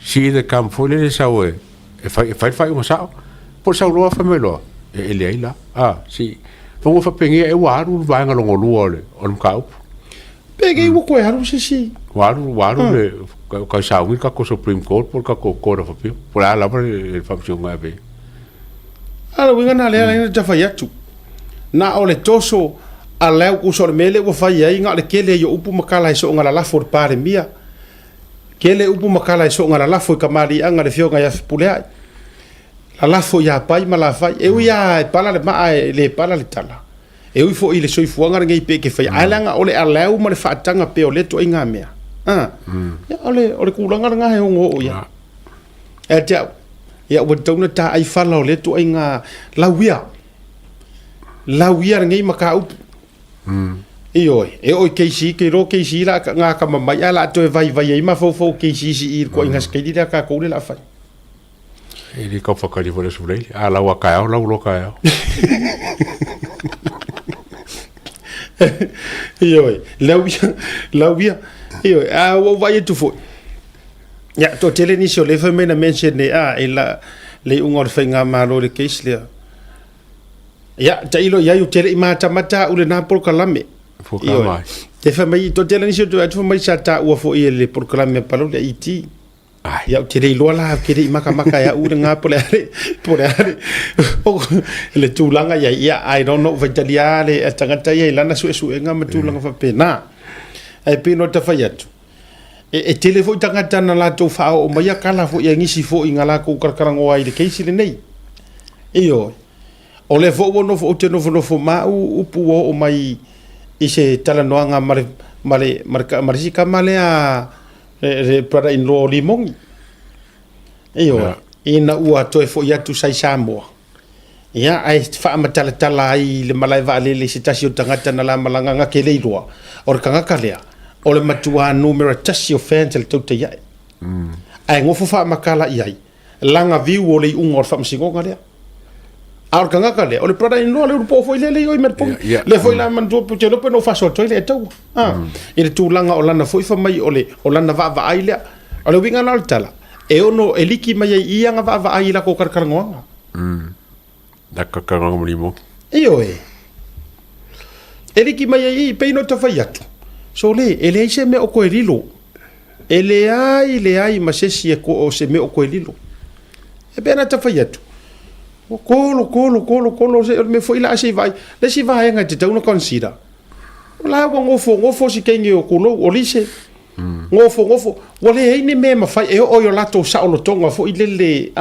si de kam fo lele sawe e fa yung sao por sa lo fa melo e le ila si fongo fa pengi e waru va nga longo luole on ka pege wo ko haru si waru le ka sa wi ka ko Supreme Court por ka ko Court of Appeal por ala por el function nga be ala winga na le ja fa yatu na ole toso ala ku so mele wo fa ya inga le kele yo upu makala so nga la for pare mia kele upu makala so nga la fo kamari anga le fio nga ya pule la fo ya pai mala fa e ya pala le ma le pala le tala e ui fo ile soi fuanga ngai pe ke fa ala nga ole ala u ma le fa tanga pe ole to inga mea ya ole kulanga nga he ngo ya e ya wo tona ta ai fala ole to inga lawia ngai maka up Ioi, e oi keisi, ke ro keisi la ngā ka mamai ala to e vai e ma fau keisi si i ko inga skedi la ka koule la fai. E li kau whakari wale surei. A lau a kai au, lau lo kai au. Ioi, lau bia. Ioi, a o vai e tu fo. Ya, to tele ni so le fa mena mention ne a e la le ungor fa nga malo le keisi le. Ya, ta ilo ya yu tele mata ule na por kalame. Fuka mai. Te fa mai to tele ni so to atu mai sa ta ua fo i le por kalame palo le iti. Ya tele ilo la ke ri maka ya u nga pole o le tulanga ya I don't know vitalia le tangata ya lana su nga matulanga fa pena. Ai pino ta fa yatu. E tele fo tangata na la to fa o mai kala fo ya ngisi fo ingala ko karkarango ai le keisi le nei. Iyo. O le fo no fo te no fo ma u pu o mai i se tala noanga marisika male a re para in lo limong. Iyo. Ina ua to e fo ya tu sai Samoa. Ya ai fa matala ai le malai va le se tasi o tangata na la malanga nga ke le loa. O kanga kalea. O le matua numero tasi o fans le tauta ia. Ai ngofo fa makala iai. Langa viu o le unga o fa msingonga lea. Aur kanga kalea. O le prada ino le upo foi le oi merpong. Le foi la mandu pu telo pe no fa so toile tau. Ile tu langa o lana foi fa mai o lana va ai lea. O le winga na tala. E ono e liki mai ia nga va ai la ko karkarangoanga. Da karkarango mlimo. Iyo e. E liki mai i pe no ta fai atu. So ele se me o ko elilo. Ele ai ma se si ko o se me o ko elilo. E bena ta fai atu. O kolo se me foi la se vai. Le si vai nga te tau no consider. La ngofo si kengi o kolo o lise. Ngofo wale ai ni me ma fai e o yo lato sa o tonga fo ilele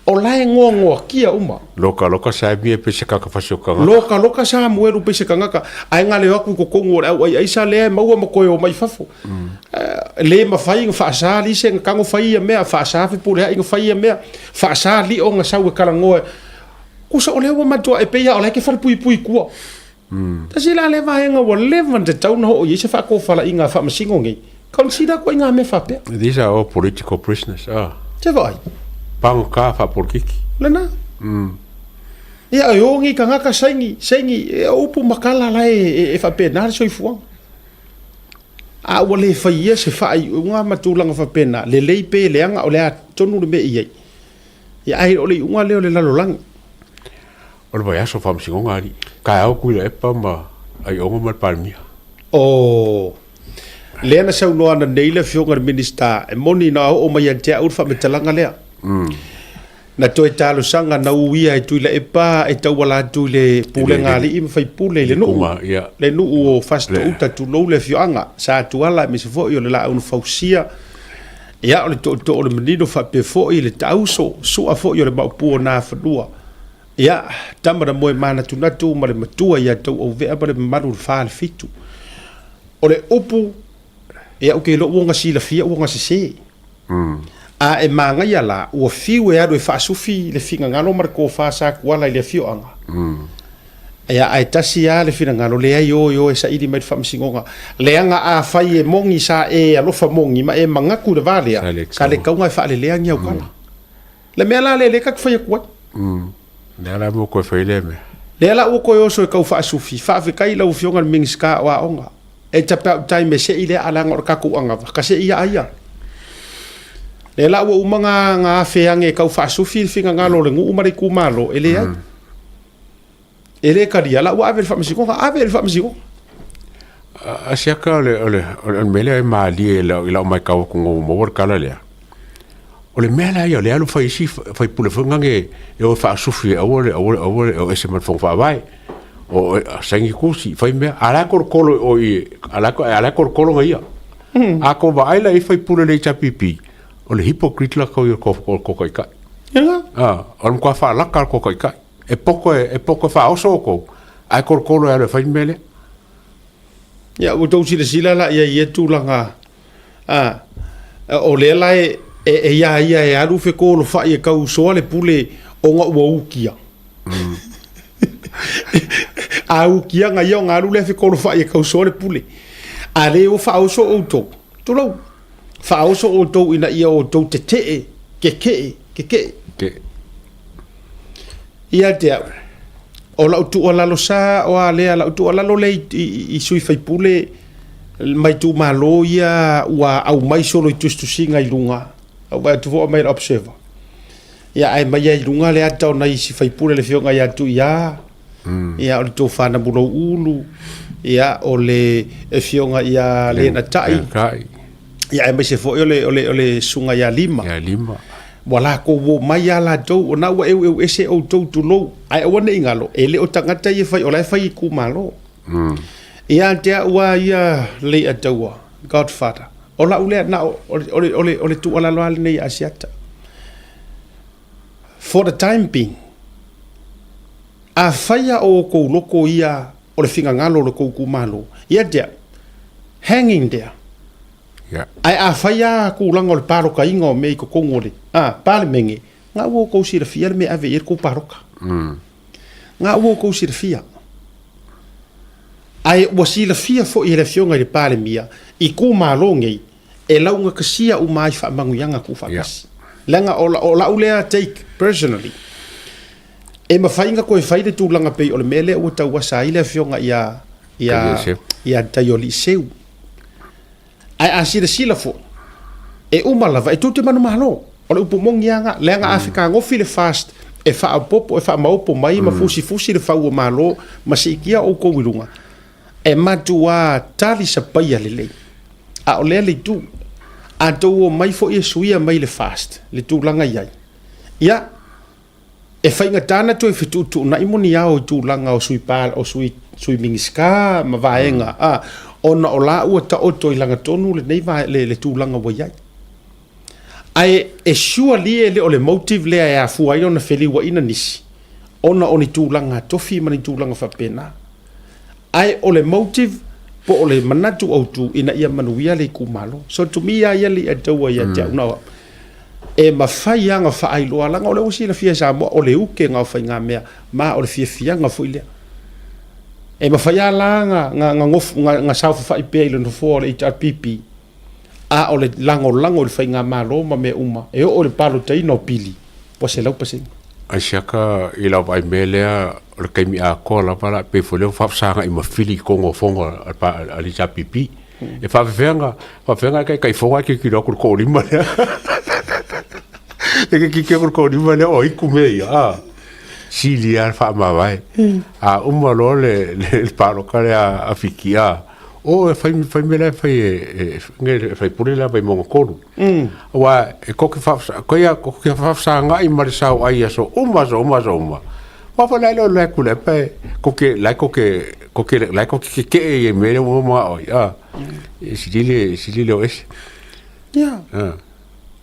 o lai ngo kia uma loka sa mi pe se ka fa ka loka sa mueru pe se kanga ai ngale aku ko kongo ai sa le mau ma ko o mai fafo le ma fai fa sa li se kango fai me fa sa fe pule ai fai me fa sa li o nga sa we kala ngo ku sa o le ma to e pe ya o le ke fa pui ku ta si la le va nga o le van te tau no o ye se fa ko fa la inga fa masingo ngi consider ko inga me fa pe. These are all political prisoners. Te vai. Pang ka fa porkiki. Lena. Ia yo ngi kanga ka sengi upu makala la e fa pe na so ifu. A wale fa ia se fa unga matulanga fa pe na le pe le anga o le tonu le me ia. Ia ai o le unga le la lolang. O vai aso fa msingo ngari. Ka au ku le pa ma ai o ma palmia. Oh. Lena sa unoa na neile fionga minister e moni na o mai te au fa metalanga lea. Na toi talo sanga na uia e tuile e pa e tau wala tu le pule ngali i fai pule le no. Le no o fasta uta tu lo le fionga sa tu ala me se fo yo le la un fausia. Ya o le to o le menino fa pe fo i le tau so a fo yo le ba pu na fa dua. Ya tamara mo mana tu na tu ma le matua ya to o ve ba le maru fa le fitu. O le upu e o ke lo wonga sila fia wonga se a e manga ya la o fiu e ado e fa sufi le finga ngalo marco fa sa kwala le fiu anga ya ai tasi ya le finga ngalo le yo e sa idi met fam singonga le anga a fai e mongi sa e alo fa mongi ma e manga ku de vale ka le kaunga fa le anga o kala le mela le ka fa kwa le ala mo ko fa le me le ala o ko yo so ka fa sufi fa fe kai la o fionga mingska wa onga e tapa time se ile ala ngor ka ku anga ka se ia ia le la wo umanga nga fe ange ka fa sufi finga ngalo le ngu mari ku malo ele ya ele ka dia la wa ave fa msiko asia ka le mele ma li la mai ka ku ngo mo wor kala le o le mela yo le alu fa isi fa pule funga nge e fa sufi o ese mal fa vai o sangi kusi fai me ala korkolo o i ala korkolo ngai a ko va ai la i fai pule le chapipi o le hypocrite la ko ko kai kai on ko fa la ko kai kai e poco fa oso ko ai korkolo ala fai mele ya o to sila la ia tu langa o le la e alu fe ko lo fa ia ka so le pule o nga ukia au kia nga yo nga le fe ko fa ye ko so le pule ale o fa o so o to lo fa o so o to ina ia o to te ke ia te o la tu o la lo sa o ale la tu o la lo le I sui fai pule mai tu malo ia wa au mai solo tu singa I lunga au ba tu vo mai observer ia ai mai ai lunga le ata na isi fai pule le fionga ia tu ia ia o le tofana bulo ulu ia o le fionga ia le na tai ia ai mai se fo ole sunga ia lima wala ko wo mai ala do na wa eu ese o to lo ai wona ingalo ele o tangata ia fai ola fai ku malo ia te wa ia le atawa godfather ola ule na ole tu ola lo nei asiata for the time being a faya o ko loko ia o le finga ngalo le ko ku malo ia te hanging there ai a faya ku lango le paro ka ingo me ko kongole pale menge nga wo ko si le fia me ave ir ku paroka nga wo ko si le fia ai wo si le fia fo I le fionga le pale mia I ku malo ngai e launga kasia u mai fa manguyanga ku fa kasi langa ola ulea take personally e mafainga ko e faide tu langa pe o le mele o tau wasa ile fionga ia tayoli seu ai asira sila fo e umala va e tutte manu malo o le upu mongianga lenga Afrika ngofi le fast e fa popo e fa maupo mai ma fusi le fa o malo ma sikia o ko wilunga e matua tali sa paya le a o le tu a to mai fo e suia mai le fast le tu langa ia ia e fainga tana to e fitu tu na imoni ao tu langa o sui pal o sui mingiska ma vaenga ona ola ua ta oto I langa tonu le nei va le tu langa wa ia ai e surely le o le motive le a fu ai ona feli wa ina nisi ona oni tu langa tofi mani tu langa fa pena ai o le motive po o le manatu au tu ina ia manuia le ku malo so to me ia li atawa ia te una e mafai anga fa ai loa langa o le usi la fia sa mo o le uke nga fa nga mea ma o le fia nga fo ile e mafai langa nga ngof nga sa fa I pe ile no fo le HRPP a o le lango le fa nga malo ma me uma e o le palo tai no pili po se lau pase Asiaka I lau vai melea o le kaimi a kola para pe foleo whapsanga I mawhili kongo fonga a li pipi. E whawhenga kai fonga ke ki roko ko lima lea. E ki ko lima lea o iku mei sili a whamawai. A umalo le paro kare a whikia. O e whai mele whai pure lea whai monga koru. Wa e koke whapsanga I marisau ai aso uma. Wa lai lo lai kule pe koke lai koke ke e mele mo ma oi silile o es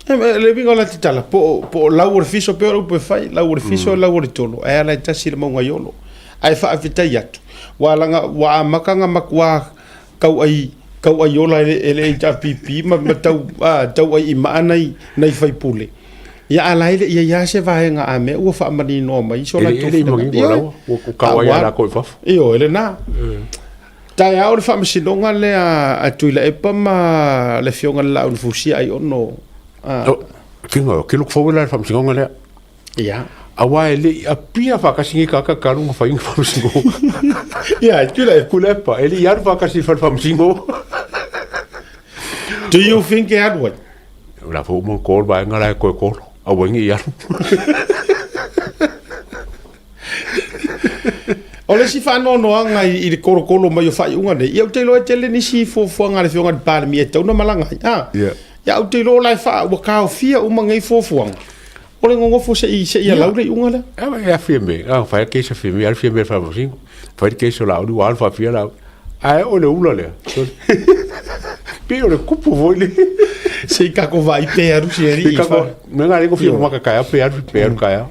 le vingo la titala po lau fiso pe o pe fai lau fiso lau tolo e ala tasi le monga yolo ai fa afita yatu wa langa wa makanga makwa kau ai yola ele HRPP ma tau ai maanai nei fai pule ia ala ile ia se vaenga a me ua fa mani no mai so la tu o kawaia la ko fa io ele na tai au le fa msinonga le a tuila e pa ma le fionga la un fusi ai ono kingo ke look forward la fa msinonga le ia awa ele a pia fa kasingi ka karu fa ing fa msingo ia tuila kulepa ele ia fa kasi fa msingo do you think it had what la fo mo ko ba ngala ko a wengi ia ole si fa no anga I le kolo mai fa unga ne ia te lo tele ni si fo ngale fionga de par mi tau no malanga ia te lo lai fa wa ka fia uma ngai fo ole ngo fo se ia lau le unga la ia firme fa ke se firme ia firme fa mo singo fa ke so la du alfa fia la ai ole ula le Pero kupu voile sei ka ko vai peru seri menga le ko fi mo ka peru kaya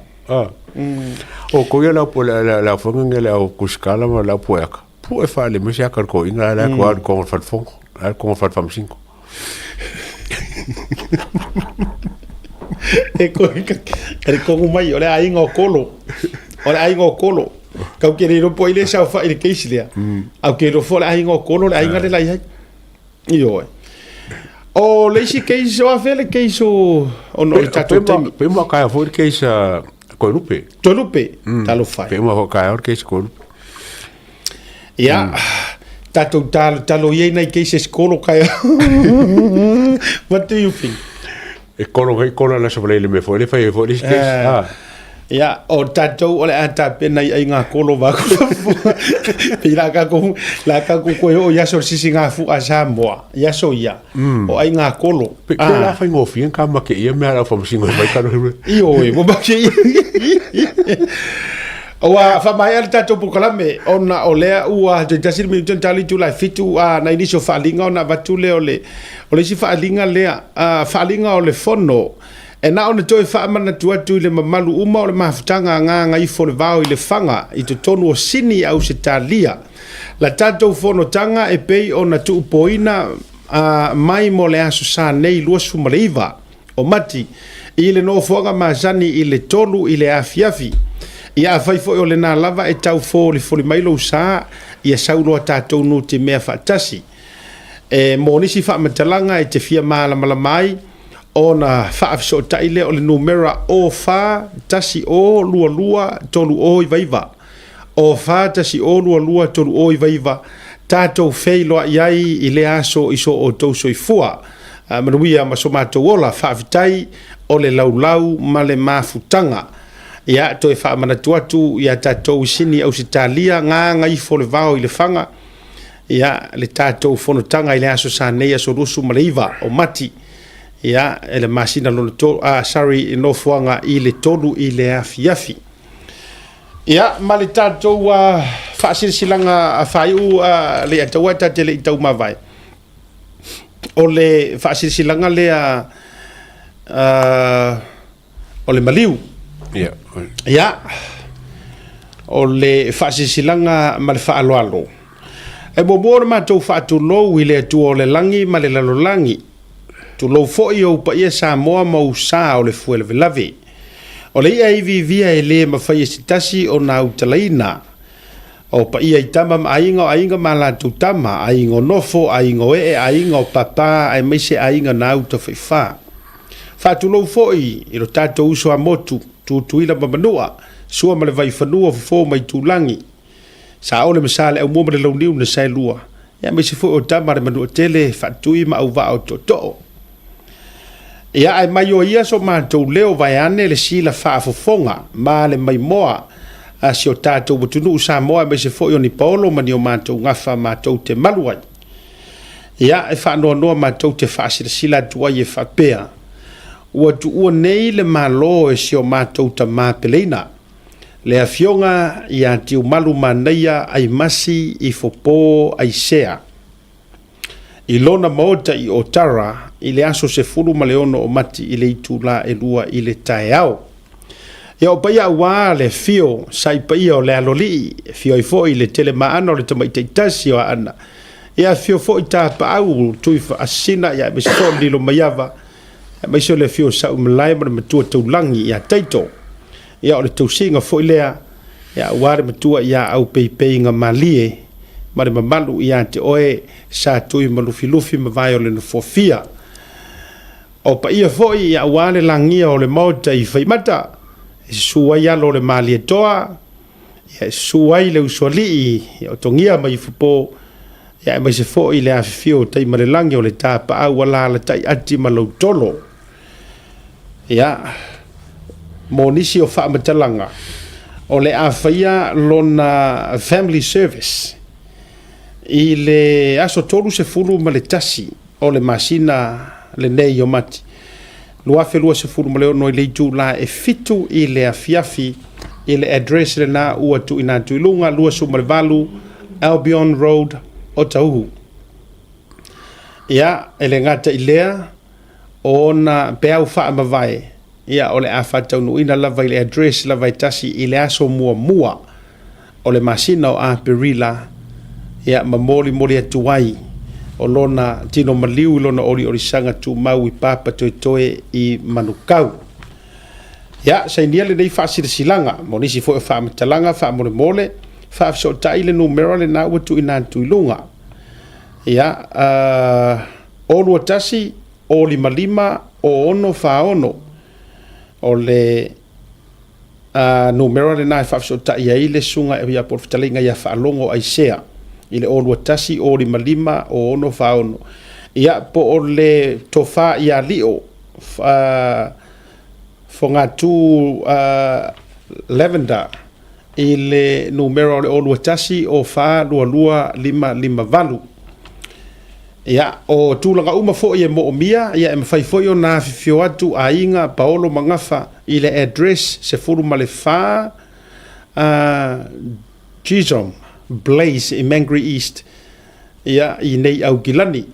o ko ya la la fonga la o kuskala ma la pueka pu e fa le me ya ko inga la ko fa fongo la ko fa fam 5 e ko mai ole ai ngo kolo kau ke re ro po ile sa fa ile keisi le au ke ro fo le ai ngo kolo le ai ngale lai hai io o le si keisi o afele keisi o no le tato temi pe mo ka fo keisi ko lupe talo fai pe mo ka o keisi ko lupe ya tato talo ye na keisi skolo ka what do you think e kolo la so le me fo le fai fo le keisi ya o tatou o le ata pena i ngā kolo wa pe la ka ko o yaso sisi ngā fu a Samoa yaso ia o ai ngā kolo pe la fai ngo fien ka ma ke ia me ala fo singo mai ka no io e mo ba ke o a fa mai al tatou po kala me ona o le ua te tasir mi tali tu la fitu a na inicio fa linga ona batule o le si fa linga le fa linga o le fono e na ona toi fa mana tu le mamalu uma o le mafutanga nga i fo le vao i le fanga i te tonu o sini au se talia la tatou fono tanga e pei ona tu poina mai mo le aso sa nei lua sumaleiva o mati i le no foga mazani i le tolu i le afiafi ia fai fo o le na lava e tau fo le fo le mailo sa ia saulo tatou no te mea fatasi e mo nisi fa matalanga e te fia mala mai ona fa so taile o le numera o fa tasi o lua tolu o i vaiva o fa tasi o lua tolu o i vaiva tatou feilo iai i le aso i so o tou soifua manuia ma so matou ola fa vitai o le laulau ma le mafutanga ia to e fa manatuatu ia tatou sini au sitalia nga i fo le vao i le fanga ia le tatou fonotanga i le aso sa nei aso rusu maleiva o mati ia ele masina lo to sorry no fuanga i le tolu i le afiafi ia mali tatou fa silanga fai u le atawata tele itau mavai o le fa silanga le o le maliu ia o le fa silanga mal fa alo e bobo ma to fa tu lo i le tu o le langi ma le lalo langi tu lo fo io pa ia Samoa mo sa o le fuele velave o le ia vivia e le ma fai sitasi o na utalaina o pa ia itama ainga mala tu tama aingo nofo aingo aingo papa ai mese ainga na uta fa tu lo fo i lo tato uso a motu tu ila mamanua sua ma le vai fanua fo mai tu langi sa ole masale au mo le lo niu na sai lua ya mese fo o tama le manu tele fa tu i ma au va o to ia ai mai o ia so mātou leo vai ane le sila whaafofonga ma le mai moa a si o tātou watunu sa moa me se fo i o ni paolo mani o mātou ngafa mātou te maluai ia e whaanoa noa mātou te whaasira sila tuai e whapea ua tu ua nei le malo e si o mātou ta māpeleina le afionga ia tiu malu manaia ai masi i fopo ai sea i lona maota i Otara i le aso se fulu ma le ono o mati i le itu la e lua i le taeao. Ia o paia ua le fio sai paia o le aloli fio i fo i le tele maana o le tamaitaitasi o ana. Ia fio fo i ta paau tui fa asina ia me so lilo maiava me so le fio sa umlai ma matua taulangi ia taito. Ia o le tausinga fo i lea ia ua le matua ia au peipei nga malie ma le mamalu ia te oe sa tui malufi ma vai o le nufofia. O pa ia foi ia wale langia o le mauta i whaimata, e suai alo le mali e toa, ia suai le usuali i o tongia mai fupo, ia mai se foi le awhifio tai ma le langia o le tāpa au wala la tai ati ma lau tolo. Ia, mo nisi o whaamatalanga, o le awhaia lona family service, i le aso tolu se fulu ma le tasi o le masina le nei o mati. Lua felua se fulu ma leo noi le tu la e fitu i le afiafi i le address le na ua tu ina tu ilunga lua su ma le valu Albion Road o Tauhu. Ia, ele ngata i lea o na peau faa ma vai. Ia, o le afata unu ina lava i le address lava i tasi i le aso mua o le masina o Aperila. Ia moli atuai o lona tino maliu lona ori sanga tu mau I papa toe I manukau. Ia, sa inia le nei whaasira silanga, mo nisi fo e wha amatalanga, wha mole, so tai le numero le na watu ina tuilunga ia o lua tasi o lima o ono faono o le numero le na so tai ai le sunga ia por fitalinga ia faalongo ai sea ile o lua tasi o lima o ono faono ia po o le tofa ia lio fonga tu lavender ile numero le o lua tasi o fa lua lima valu ia o tulaga uma foʻi e moʻomia ia e mafai foʻi ona fifio atu aiga paolo magafa i le address se fulu ma le fā Gizom Blaze i Mangere East ia i nei augilani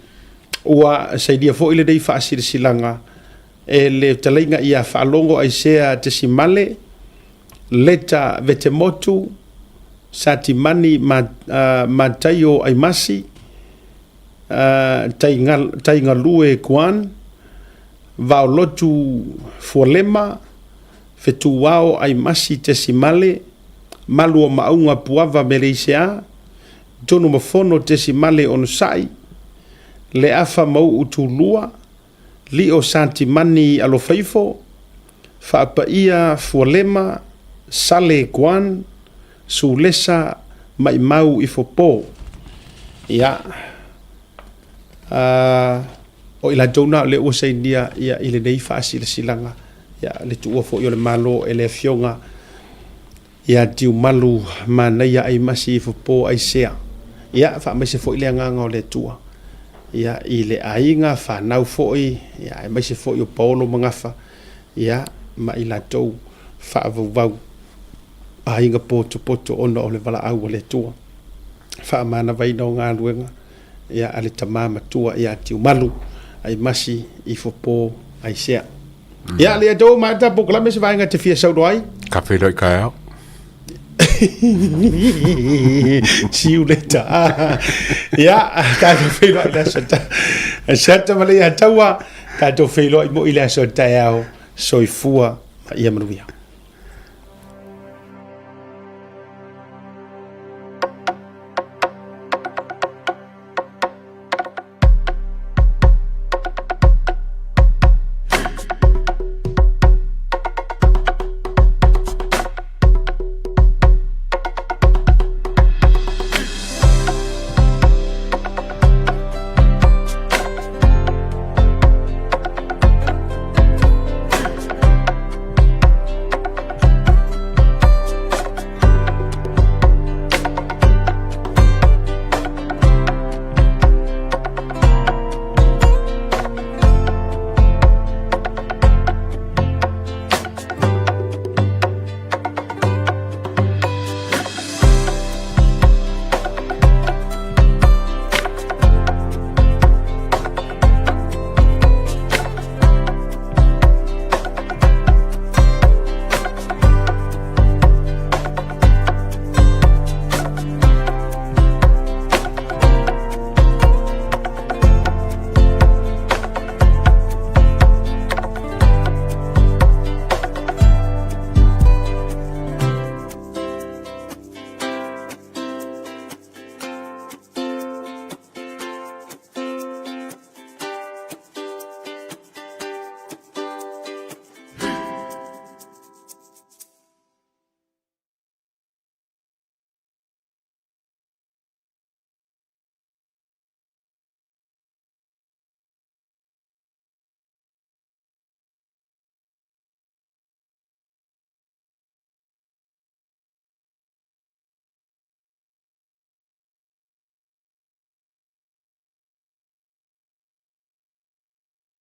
ua saidia foʻi le dei faasilasilaga e le talaiga ia faalongo ai sea tesimale leta vetemotu satimani matai o aimasi taingalue kuan vaolotu fualema fetuao aimasi tesimale malu o maunga puava Malaysia tonu mafono tesimale onusai le afa mau utulua li o satimani alofaifo faapaia fualema sale kuan sulesa mai mau ifopo ia o ila jona le o sainia ia ile nei faasilasilaga ia le tuua foʻi o le malo e le afioga ia tiu malu manaia ai masi ifopo ai sea ia faamaise foʻi le agaga o le atua ia i le aiga fanau foʻi ia e maise foʻi o paolo magafa ia ma i latou faavauvau aiga poto ona o le valaau o le atua faamanavaina o galuega ia ale tamā matua ia tiu malu ai masi i fopō ai sea ia le atou maatapokalame se vaega te fia saulo ai Kafe loi kaeao. siu leta ia tatou feiloai le asota ma le ia taua tatou feiloai mo i le asota e ao soifua ma ia manuia